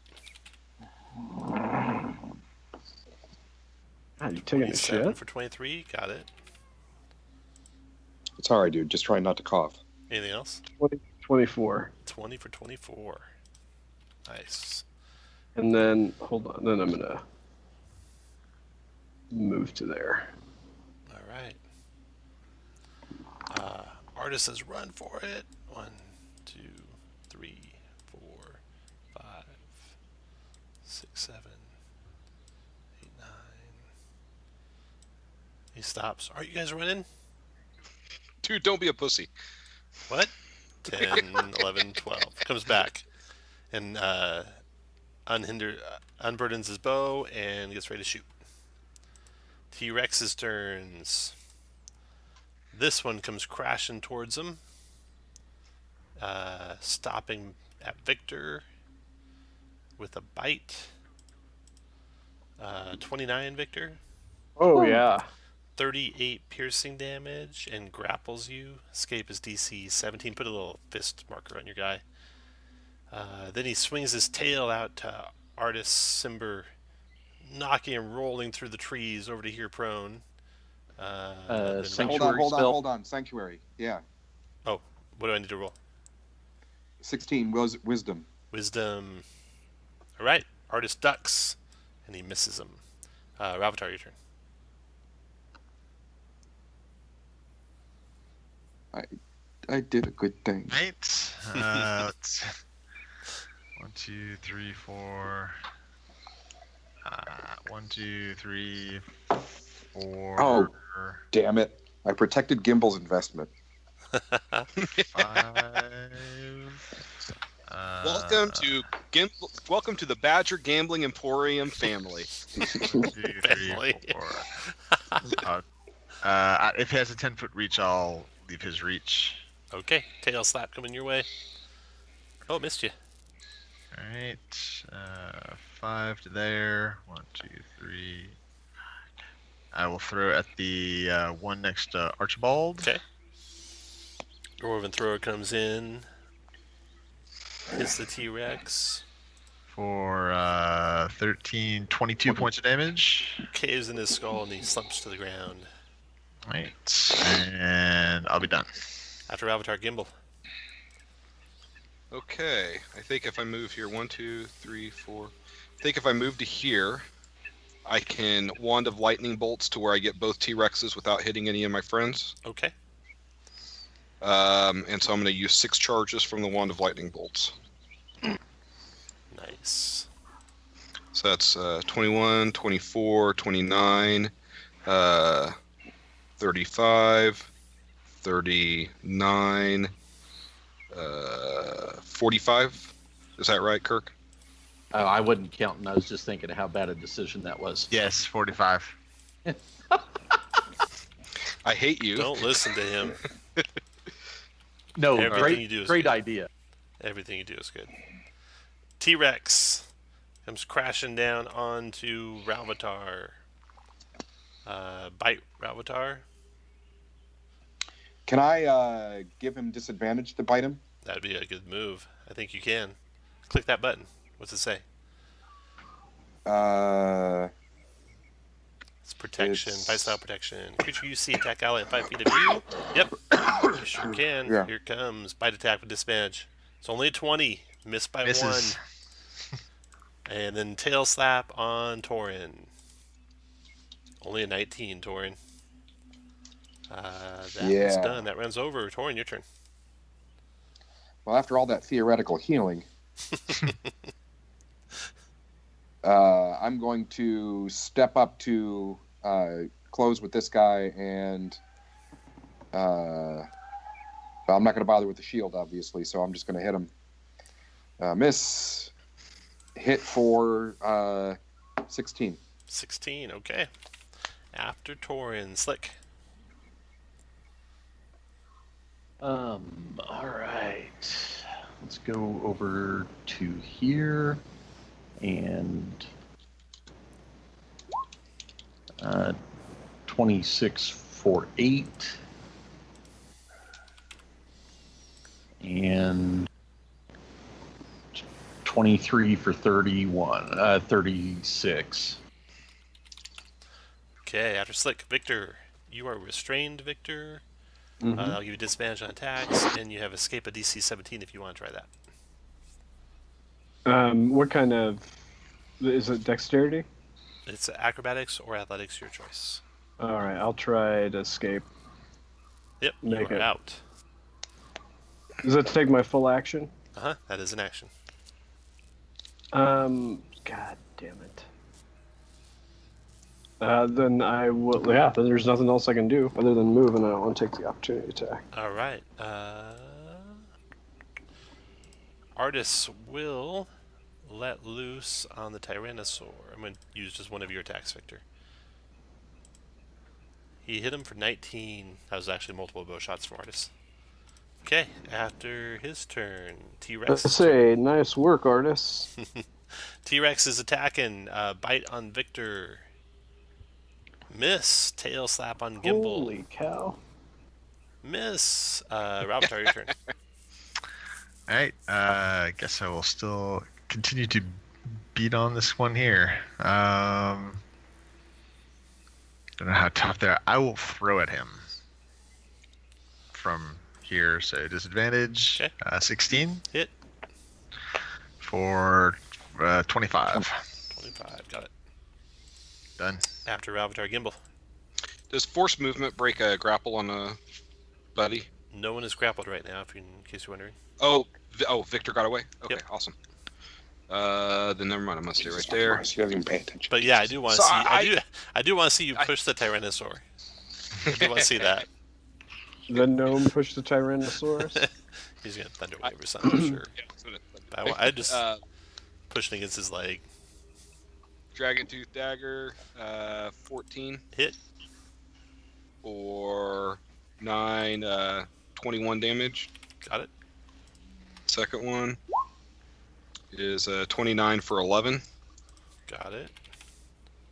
F: God, you taking a
C: 27
F: shit?
C: for 23. Got it.
D: It's all right, dude. Just try not to cough.
C: Anything else?
F: 24.
C: 20 for 24. Nice.
F: And then, hold on. Then I'm gonna move to there.
C: All right. Artist says run for it. 1, 2, 3, 4, 5, 6, 7, 8, 9. He stops. Are you guys running?
B: Dude, don't be a pussy.
C: What? 10, 11, 12. Comes back and unburdens his bow and gets ready to shoot. T-Rex's turns. This one comes crashing towards him. stopping at Victor with a bite. 29 Victor.
F: Oh, yeah.
C: 38 piercing damage and grapples you. Escape is DC 17. Put a little fist marker on your guy. Then he swings his tail out to Artis Simber, knocking and rolling through the trees over to here prone. Then
A: Sanctuary
D: Hold on. Sanctuary. Yeah.
C: Oh, what do I need to roll?
D: 16 was wisdom.
C: Wisdom. All right. Artis ducks, and he misses him. Ravatar, your turn.
D: I did a good thing.
E: Right. Let's 1, 2, 3, 4. 1, 2, 3, 4.
D: Oh. Damn it! I protected Gimbel's investment.
E: 5.
B: Welcome to the Badger Gambling Emporium family.
E: 1, 2, 3, 4. If he has a 10-foot reach, I'll leave his reach.
C: Okay. Tail slap coming your way. Oh, missed you.
E: Alright. 5 to there. 1, 2, 3. I will throw at the one next to Archibald.
C: Okay. Dwarven thrower comes in. Hits the T-Rex.
E: For 13, 22 points of damage.
C: Caves in his skull and he slumps to the ground.
E: Right. And I'll be done.
C: After Avatar, Gimbal.
B: Okay, I think if I move here, 1, 2, 3, 4. I think if I move to here, I can Wand of Lightning Bolts to where I get both T-Rexes without hitting any of my friends.
C: Okay.
B: And so I'm going to use 6 charges from the Wand of Lightning Bolts.
C: Nice.
B: So that's 21, 24, 29, 35, 39, 45. Is that right, Kirk?
A: I wasn't counting. I was just thinking of how bad a decision that was.
E: Yes, 45.
B: I hate you.
C: Don't listen to him.
A: No,
C: Everything you do is
A: great
C: good.
A: idea.
C: Everything you do is good. T-Rex comes crashing down onto Ralvatar. Bite Ralvatar.
D: Can I give him disadvantage to bite him?
C: That'd be a good move. I think you can. Click that button. What's it say? It's protection. Bite style protection. Creature you see attack ally at 5 feet of you. Yep. You sure can.
D: Yeah.
C: Here comes. Bite attack with disadvantage. It's only a 20. Missed by
E: Misses.
C: 1. And then tail slap on Torin. Only a 19, Torin. That one's done. That runs over. Torin, your turn.
D: Well, after all that theoretical healing, I'm going to step up to close with this guy, and well, I'm not going to bother with the shield, obviously, so I'm just going to hit him. Miss. Hit for 16.
C: 16, okay. After Torin, Slick.
A: All right. Let's go over to here and 26 for 8 and 23 for 36.
C: Okay, after Slick, Victor. You are restrained, Victor.
F: Mhm.
C: I'll give you disadvantage on attacks, and you have escape a DC 17 if you want to try that.
F: What kind of... Is it dexterity?
C: It's acrobatics or athletics, your choice.
F: All right, I'll try to escape.
C: Yep,
F: Make
C: you are
F: it.
C: out.
F: Does that take my full action?
C: That is an action.
F: God damn it. Then I will... Yeah, then there's nothing else I can do other than move, and I want to take the opportunity attack.
C: All right. Artis will let loose on the Tyrannosaur. I'm going to use just one of your attacks, Victor. He hit him for 19. That was actually multiple bow shots from Artis. Okay, after his turn,
F: Let's
C: T-Rex.
F: say, nice work, artists.
C: T-Rex is attacking. Bite on Victor. Miss. Tail slap on Gimbal.
F: Holy cow.
C: Miss. Ravitar, your turn.
E: All right. I guess I will still continue to beat on this one here. Don't know how tough they are. I will throw at him from here. So disadvantage.
C: Okay.
E: 16
C: Hit.
E: for 25.
C: 25. Got it.
E: Done.
C: After Ravitar, Gimbal.
B: Does force movement break a grapple on a buddy?
C: No one is grappled right now, in case you're wondering.
B: Oh, Victor got away. Okay,
C: Yep.
B: awesome. Then never mind. I'm gonna stay right there.
D: Christ, you haven't even paid attention.
C: But yeah, I do want to
B: So
C: see. I do want to see you push the Tyrannosaur. I do want to see that.
F: The gnome pushed the Tyrannosaurus.
C: He's gonna thunder wave or something, I'm sure.
B: Yeah,
C: I just pushing against his leg.
B: Dragon Tooth Dagger, 14
C: Hit.
B: or 9, 21 damage.
C: Got it.
B: Second one is 29 for 11.
C: Got it.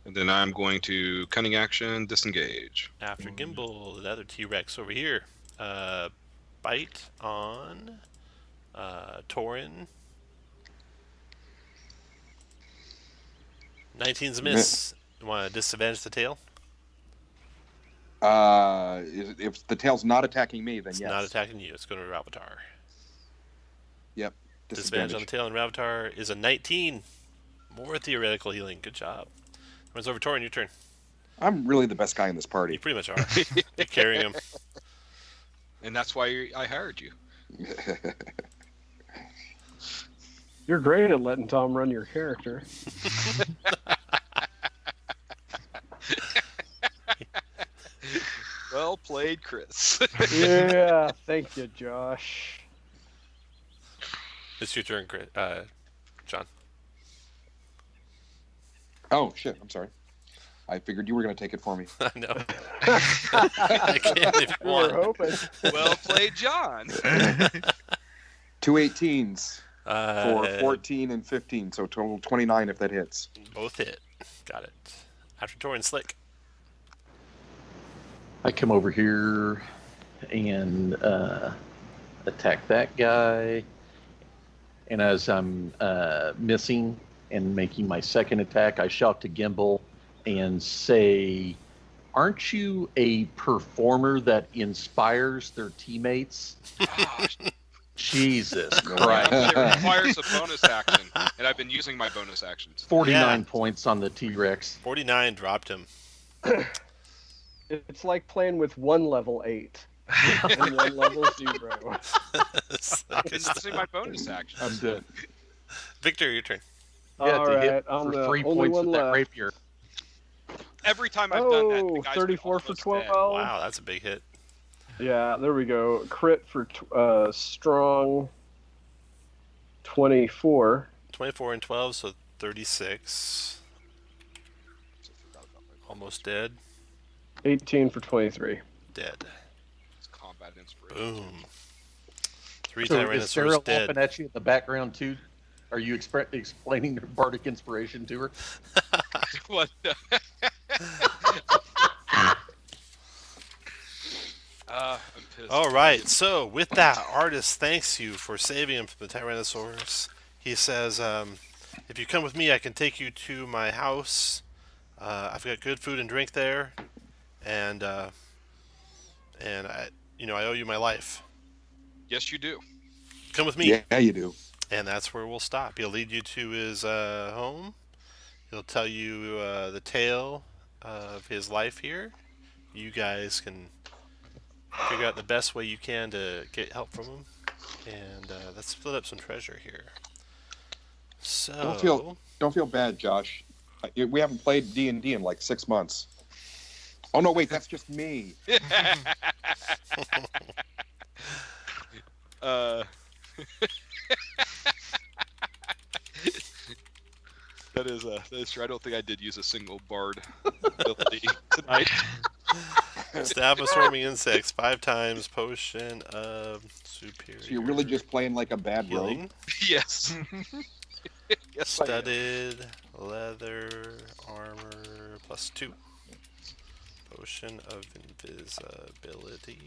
B: And then I'm going to Cunning action, disengage.
C: After Gimbal, another T-Rex over here. Bite on Torin. 19's a miss. You want to disadvantage the tail?
D: If the tail's not attacking me, then
C: It's
D: yes.
C: not attacking you. It's going to Ravitar.
D: Yep.
C: Disadvantage on the tail, and Ravitar is a 19. More theoretical healing. Good job. Runs over Torin, your turn.
D: I'm really the best guy in this
C: You
D: party.
C: pretty much are. You're carrying him.
B: And that's why I hired you.
F: You're great at letting Tom run your character.
B: Well played, Chris.
F: Yeah, thank you, Josh.
C: It's your turn, John.
D: Oh shit! I'm sorry. I figured you were going to take it for me.
C: I know. I can't if you
F: We were
C: want.
F: hoping.
B: Well played, John.
D: 2 18s for
C: Uh,
D: 14 and 15, so total 29 if that hits.
C: Both hit. Got it. After Torin, Slick.
A: I come over here and attack that guy. And as I'm missing and making my second attack, I shout to Gimbal and say, "Aren't you a performer that inspires their teammates?" Jesus Christ.
B: It requires a bonus action, and I've been using my bonus actions.
A: 49
C: Yeah.
A: points on the T-Rex.
C: 49 dropped him.
F: It's like playing with one level 8 and one level 0.
B: I've been using my bonus action.
A: I'm dead.
C: Victor, your turn.
A: Yeah,
F: All
A: to hit
F: right, I'm
A: for
F: the
A: 3
F: only
A: points
F: one
A: with that
F: left.
A: rapier.
B: Every time I've done that, the
F: Oh,
B: guy's
F: 34 for
B: been almost
F: 12.
B: dead.
C: Wow, that's a big hit.
F: Yeah, there we go. Crit for strong 24.
C: 24 and 12, so 36. Almost dead.
F: 18 for 23.
C: Dead.
B: It's combat inspiration.
C: Boom. 3
A: So is Sarah
C: Tyrannosaurus dead.
A: laughing at you in the background too? Are you explaining the bardic inspiration to her?
B: What the? I'm pissed.
C: All right, so with that, Artist thanks you for saving him from the Tyrannosaurus. He says, if you come with me, I can take you to my house. I've got good food and drink there, and I owe you my life.
B: Yes, you do.
C: Come with me.
D: Yeah, you do.
C: And that's where we'll stop. He'll lead you to his home. He'll tell you the tale of his life here. You guys can figure out the best way you can to get help from him. And let's split up some treasure here. So
D: Don't feel bad, Josh. We haven't played D&D in like 6 months. Oh no, wait, that's just me.
B: That is true. I don't think I did use a single bard ability tonight.
C: Staff of swarming insects 5 times. Potion of superior.
D: So you're really just playing like a bad rogue?
C: healing.
B: Yes. Yes, I am.
C: Studded leather armor +2. Potion of invisibility.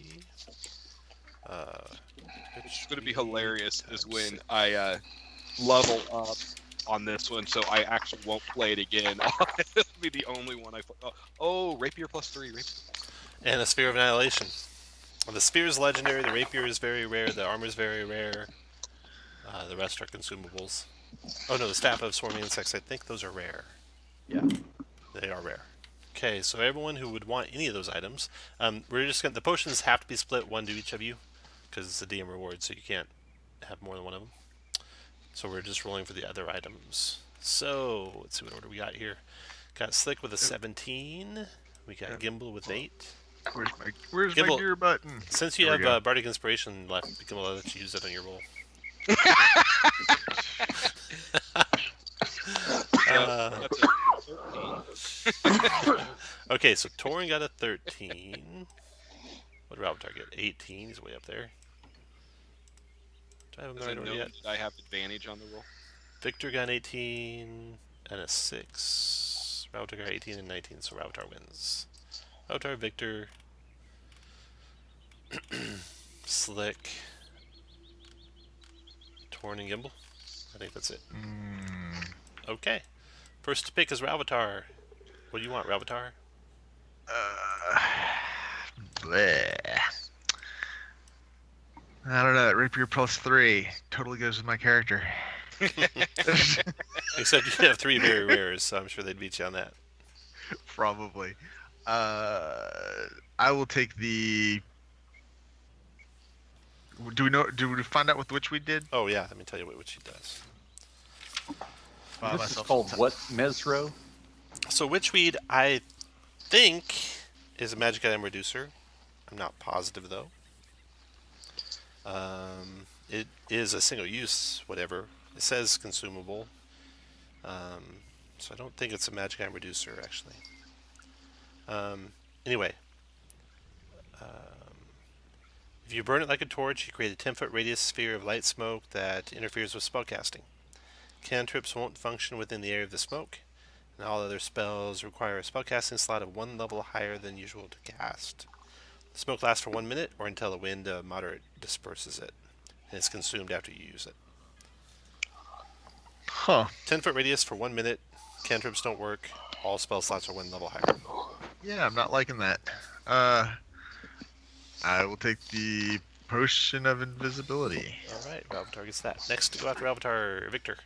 B: It's going to be hilarious is when I level up on this one, so I actually won't play it again. It'll be the only one I play. Oh, rapier +3. Rapier.
C: And a sphere of annihilation. Well, the spear is legendary. The rapier is very rare. The armor is very rare. The rest are consumables. Oh no, the staff of swarming insects. I think those are rare.
F: Yeah.
C: They are rare. Okay, so everyone who would want any of those items, we're just gonna. The potions have to be split 1 to each of you, because it's a DM reward, so you can't have more than one of them. So we're just rolling for the other items. So let's see what order we got here. Got Slick with a 17. We got Gimbel with 8.
E: Where's my
C: Gimbel,
E: gear button?
C: Since you
E: There we go.
C: have Bardic Inspiration left, Gimbel, I'll let you use it on your roll.
B: That's a 13.
C: Okay, so Torin got a 13. What did Ravitar get? 18. He's way up there. Do I have him
B: Does
C: the
B: it
C: right
B: know
C: order yet?
B: that I have advantage on the roll?
C: Victor got an 18 and a 6. Ravitar got 18 and 19, so Ravitar wins. Ravitar, Victor, Slick, Torn, and Gimbal. I think that's it. Okay. First to pick is Ravitar. What do you want, Ravitar?
E: Bleh. I don't know. That rapier +3 totally goes with my character.
C: Except you have 3 very rares, so I'm sure they'd beat you on that.
E: Probably. I will take the. Do we know? Do we find out what the witch we did?
C: Oh yeah, let me tell you what she does.
E: Buy
A: This is
E: myself
A: called
E: some
A: what? Mezro?
C: So witchweed, I think, is a magic item reducer. I'm not positive though. It is a single use, whatever. It says consumable. So I don't think it's a magic item reducer actually. Anyway. If you burn it like a torch, you create a 10-foot radius sphere of light smoke that interferes with spellcasting. Cantrips won't function within the area of the smoke, and all other spells require a spellcasting slot of 1 level higher than usual to cast. The smoke lasts for 1 minute or until a wind moderate disperses it, and it's consumed after you use it.
E: Huh.
C: 10-foot radius for 1 minute. Cantrips don't work. All spell slots are 1 level higher.
E: Yeah, I'm not liking that. I will take the potion of invisibility.
C: All right, Ravitar gets that. Next to go after Ravitar, Victor.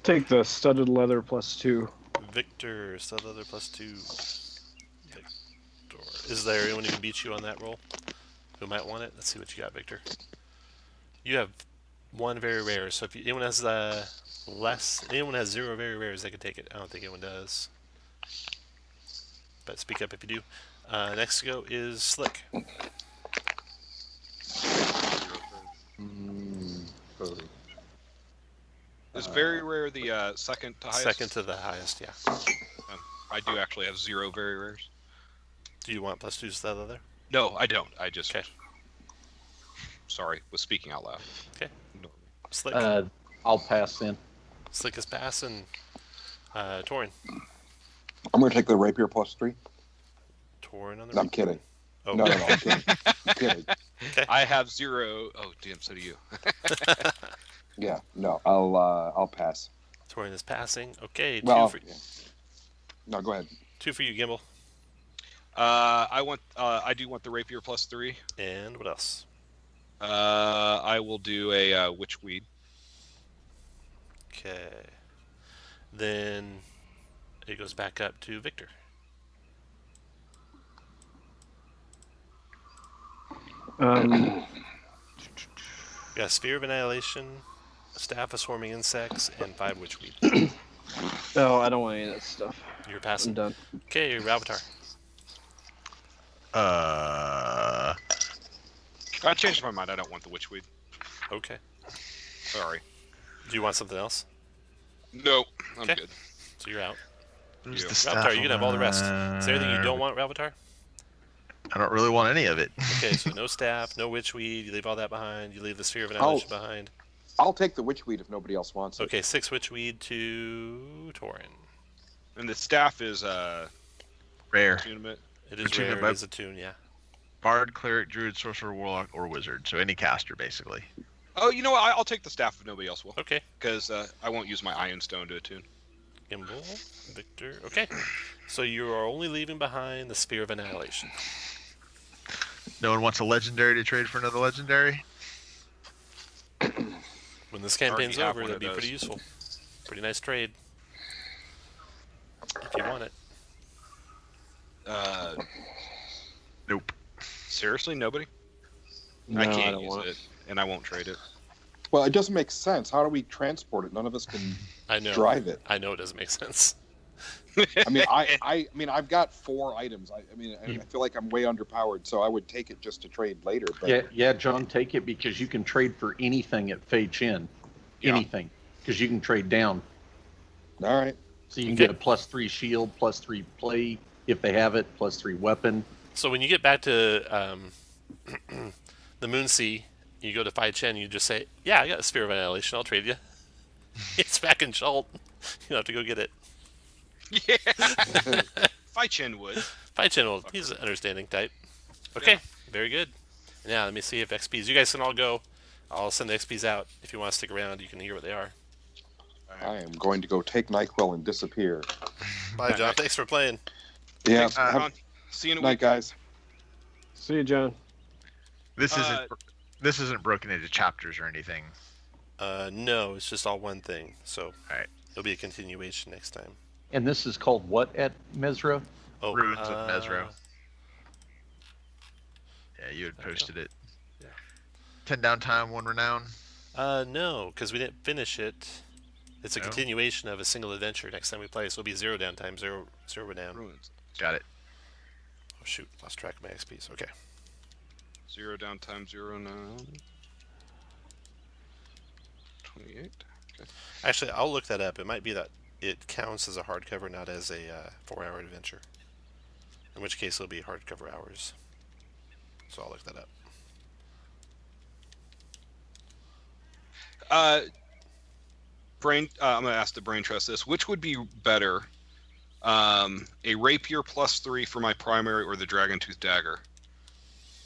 F: Take the studded leather +2.
C: Victor, stud leather +2. Victor. Is there anyone who can beat you on that roll? Who might want it? Let's see what you got, Victor. You have 1 very rare, so if anyone has anyone has 0 very rares, they can take it. I don't think anyone does. But speak up if you do. Next to go is Slick.
B: Is very rare the second to highest?
C: Second to the highest, yeah.
B: I do actually have 0 very rares.
C: Do you want +2 stud leather?
B: No, I don't. I just.
C: Okay.
B: Sorry, was speaking out loud.
C: Okay. Slick.
A: I'll pass then.
C: Slick is passing. Torin.
D: I'm going to take the rapier +3.
C: Torin on the
D: No, I'm kidding.
C: Oh.
D: No, I'm kidding. I'm kidding.
C: Okay.
B: I have 0. Oh, damn, so do you.
D: Yeah, no, I'll pass.
C: Torin is passing. Okay,
D: Well,
C: two for
D: yeah. No, go ahead.
C: 2 for you, Gimbal.
B: I do want the rapier +3.
C: And what else?
B: I will do a witchweed.
C: Okay. Then it goes back up to Victor.
F: Um,
C: We got Sphere of Annihilation, a Staff of Swarming Insects, and 5 Witchweed.
F: no, I don't want any of that stuff.
C: You're
F: I'm
C: passing.
F: done.
C: Okay, Ravitar.
B: I changed my mind. I don't want the witchweed.
C: Okay.
B: Sorry.
C: Do you want something else?
B: No, I'm
C: Okay.
B: good.
C: So you're out.
E: There's
B: Yeah.
E: the
C: Ravitar, you can have all the rest. Is there anything you don't
E: want?
C: want, Ravitar?
E: I don't really want any of it.
C: Okay, so no staff, no witchweed. You leave all that behind. You leave the Sphere of Annihilation behind.
D: I'll take the witchweed if nobody else wants it.
C: Okay, 6 witchweed to Torin.
B: And the staff is
E: Rare.
B: attunement.
C: It is
E: Attunement
C: rare.
E: by-
C: It is attuned, yeah.
E: Bard, cleric, druid, sorcerer, warlock, or wizard. So any caster, basically.
B: Oh, you know what? I'll take the staff if nobody else will,
C: Okay.
B: because I won't use my Iron Stone to attune.
C: Gimbel, Victor. Okay. So you are only leaving behind the Sphere of Annihilation.
E: No one wants a legendary to trade for another legendary?
C: When this campaign's
B: have
C: over,
B: one
C: that'd
B: of
C: be pretty
B: those.
C: useful. Pretty nice trade. If you want it.
E: Nope.
B: Seriously, nobody?
F: No,
B: I
F: I
B: can't
F: don't
B: use
F: want
B: it, and I won't trade it.
D: Well, it doesn't make sense. How do we transport it? None of us can
C: I know.
D: drive it.
C: I know it doesn't make sense.
D: I mean, I mean, I've got 4 items. I feel like I'm way underpowered, so I would take it just to trade later. But
A: Yeah, John, take it because you can trade for anything at Fei Chen.
B: Yeah.
A: Anything. Because you can trade down.
D: all right.
A: So you can
C: Okay.
A: get a +3 shield, +3 play if they have it, +3 weapon.
C: So when you get back to the Moonsea, you go to Phi Chen, you just say, yeah, I got a Sphere of Annihilation, I'll trade you. It's back in Schult. You don't have to go get it.
B: Yeah. Phi Chen would.
C: Phi Chen, he's an understanding type. Okay, very good. Now let me see if XPs, you guys can all go. I'll send the XPs out. If you want to stick around, you can hear what they are.
D: I am going to go take NyQuil and disappear.
C: Bye, John. Thanks for playing.
D: Yeah.
B: Thanks,
D: Have
B: Ron. See you in a
D: night,
B: week.
D: guys.
F: See you, John.
E: This isn't broken into chapters or anything.
C: No, it's just all one thing. So
E: Alright.
C: it'll be a continuation next time.
A: And this is called what at Mezro?
C: Oh,
E: Ruins of Mezro. Yeah, you had posted it.
C: Yeah.
E: 10 downtime, 1 renown.
C: No, because we didn't finish it. It's a
E: No?
C: continuation of a single adventure next time we play, so it'll be 0 downtime, 0 renown.
B: Ruins.
E: Got it.
C: Oh shoot, lost track of my XPs. Okay.
B: 0 downtime, 0 now. 28. Okay.
C: Actually, I'll look that up. It might be that it counts as a hardcover, not as a 4-hour adventure. In which case, it'll be hardcover hours. So I'll look that up.
B: I'm gonna ask the brain trust this. Which would be better, a rapier +3 for my primary or the Dragon Tooth Dagger?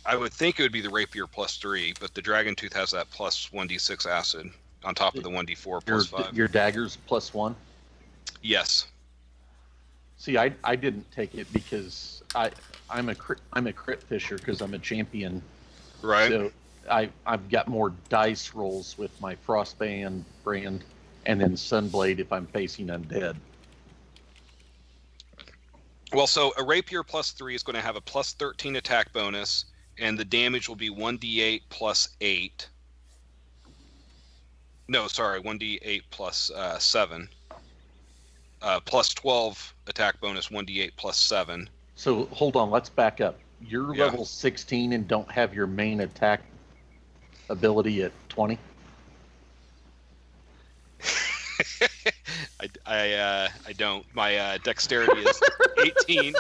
B: I would think it would be the rapier +3, but the Dragon Tooth has that +1d6 acid on top of the 1d4 +5.
A: Your dagger's +1.
B: Yes.
A: See, I didn't take it because I'm a crit fisher because I'm a champion.
B: Right.
A: So I've got more dice rolls with my Frostband brand and then Sunblade if I'm facing undead.
B: Well, so a rapier +3 is going to have a +13 attack bonus, and the damage will be 1d8 +8. No, sorry, 1d8 +7. +12 attack bonus, 1d8 +7.
A: So hold on, let's back up. You're
B: Yeah.
A: level 16 and don't have your main attack ability at 20?
B: I don't. My dexterity is 18.
C: You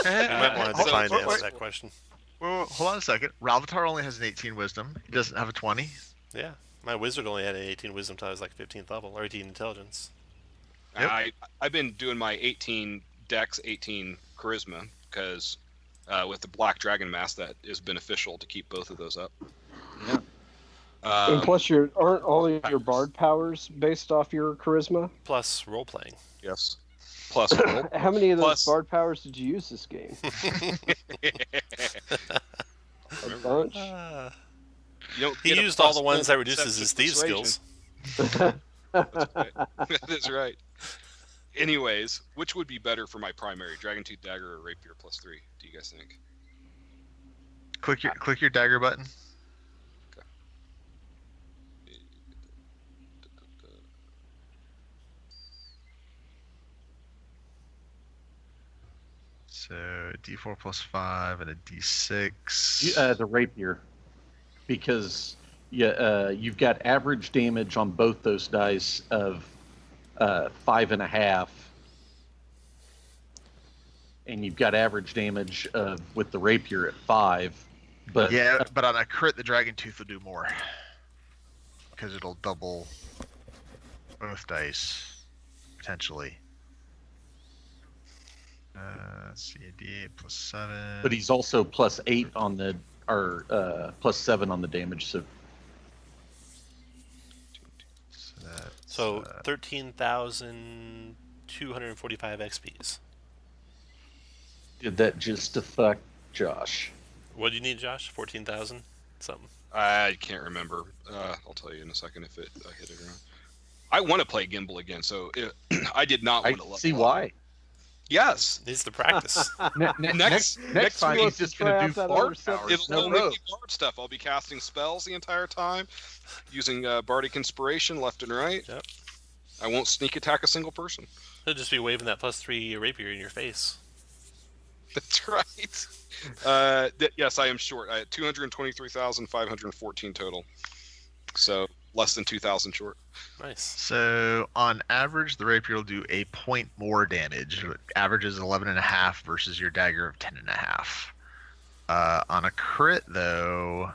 C: might want to
B: so-
C: define to
E: wait,
C: answer
E: wait.
C: that question.
E: Well, hold on a second. Ralvatar only has an 18 wisdom. He doesn't have a 20.
C: Yeah. My wizard only had an 18 wisdom until I was like 15th level, or 18 intelligence.
E: Yep.
B: I've been doing my 18 dex, 18 charisma, because with the black dragon mask, that is beneficial to keep both of those up.
A: Yeah.
F: And plus, aren't all of your bard powers based off your charisma?
C: Plus role playing.
B: Yes. Plus roll.
F: How many of those
B: Plus-
F: bard powers did you use this game? A bunch.
B: You don't
C: He
B: get a
C: used all the
B: plus
C: ones that
B: one
C: reduces his
B: perception
C: thieves
B: persuasion.
C: skills.
B: That's right. Anyways, which would be better for my primary, Dragon Tooth Dagger or Rapier +3? Do you guys think?
E: Click your dagger button. So D4 +5 and a D6.
A: The rapier, because you've got average damage on both those dice of 5.5, and you've got average damage with the rapier at 5. But
E: Yeah, but on a crit, the Dragon Tooth will do more. Because it'll double both dice, potentially. Let's see, a D8 plus 7.
A: But he's also +8 on the, or +7 on the damage. So
C: So 13,245 XPs.
A: did that just to fuck Josh.
C: What do you need, Josh? 14,000 something.
B: I can't remember. I'll tell you in a second if I hit it or not. I want to play Gimbal again, so I did not
A: I
B: want to level
A: see
B: up.
A: why.
B: Yes.
C: Needs to practice.
B: Next
A: time
B: week,
A: he's just going to do
F: try out that
A: fart
F: other stuff.
A: powers.
B: It'll
A: No
B: only
A: rope.
B: be bard stuff. I'll be casting spells the entire time, using Bardic Inspiration left and right.
C: Yep.
B: I won't sneak attack a single person.
C: He'll just be waving that +3 rapier in your face.
B: That's right. Yes, I am short. I had 223,514 total. So less than 2,000 short.
C: Nice.
E: So on average, the rapier will do a point more damage. Average is 11.5 versus your dagger of 10.5. On a crit, though,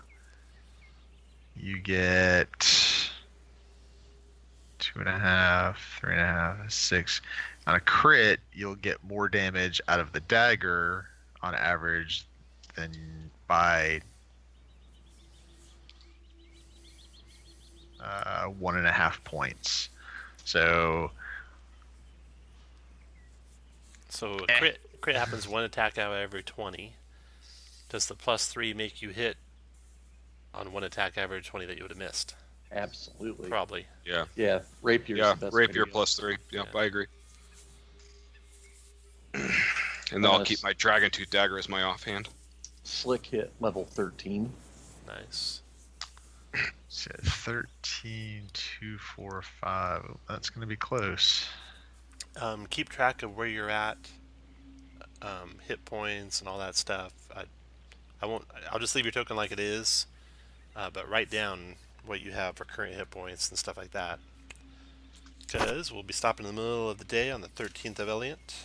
E: you get 2.5, 3.5, 6. On a crit, you'll get more damage out of the dagger on average than by 1.5 points. So
C: crit happens one attack out of every 20. Does the +3 make you hit on one attack out of every 20 that you would have missed?
A: Absolutely.
C: Probably.
B: Yeah.
A: Yeah, rapier's
B: Yeah,
A: the best
B: rapier
A: way to go.
B: +3. Yep,
C: Yeah.
B: I agree. And then I'll keep my Dragon Tooth Dagger as my offhand.
A: Slick hit, level 13.
C: Nice.
E: So 13, 2, 4, 5. That's going to be close.
C: Keep track of where you're at, hit points and all that stuff. I'll just leave your token like it is, but write down what you have for current hit points and stuff like that. Because we'll be stopping in the middle of the day on the 13th of Eliant.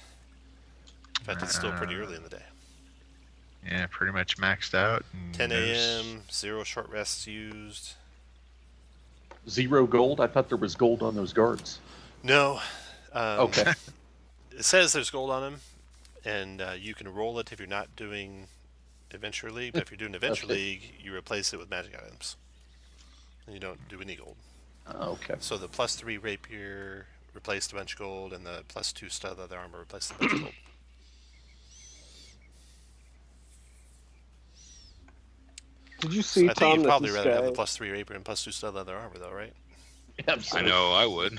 C: In fact, it's still pretty early in the day.
E: Yeah, pretty much maxed out. And
C: 10
E: there's-
C: a.m., 0 short rests used.
A: 0 gold? I thought there was gold on those guards.
C: No.
A: Okay.
C: It says there's gold on them, and you can roll it if you're not doing Adventure League. But if you're doing Adventure
A: Okay.
C: League, you replace it with magic items. And you don't do any gold.
A: Okay.
C: So the +3 rapier replaced a bunch of gold, and the +2 stud leather armor replaced a bunch of gold.
F: Did you see,
C: I think
F: Tom,
C: you'd
F: that
C: probably
F: this
C: rather have
F: guy,
C: the +3 rapier and +2 stud leather armor, though, right?
B: I
A: Absolutely.
B: know, I would.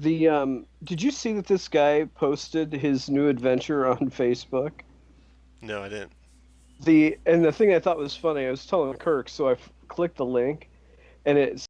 F: did you see that this guy posted his new adventure on Facebook?
C: No, I didn't.
F: And the thing I thought was funny, I was telling Kirk, so I clicked the link, and it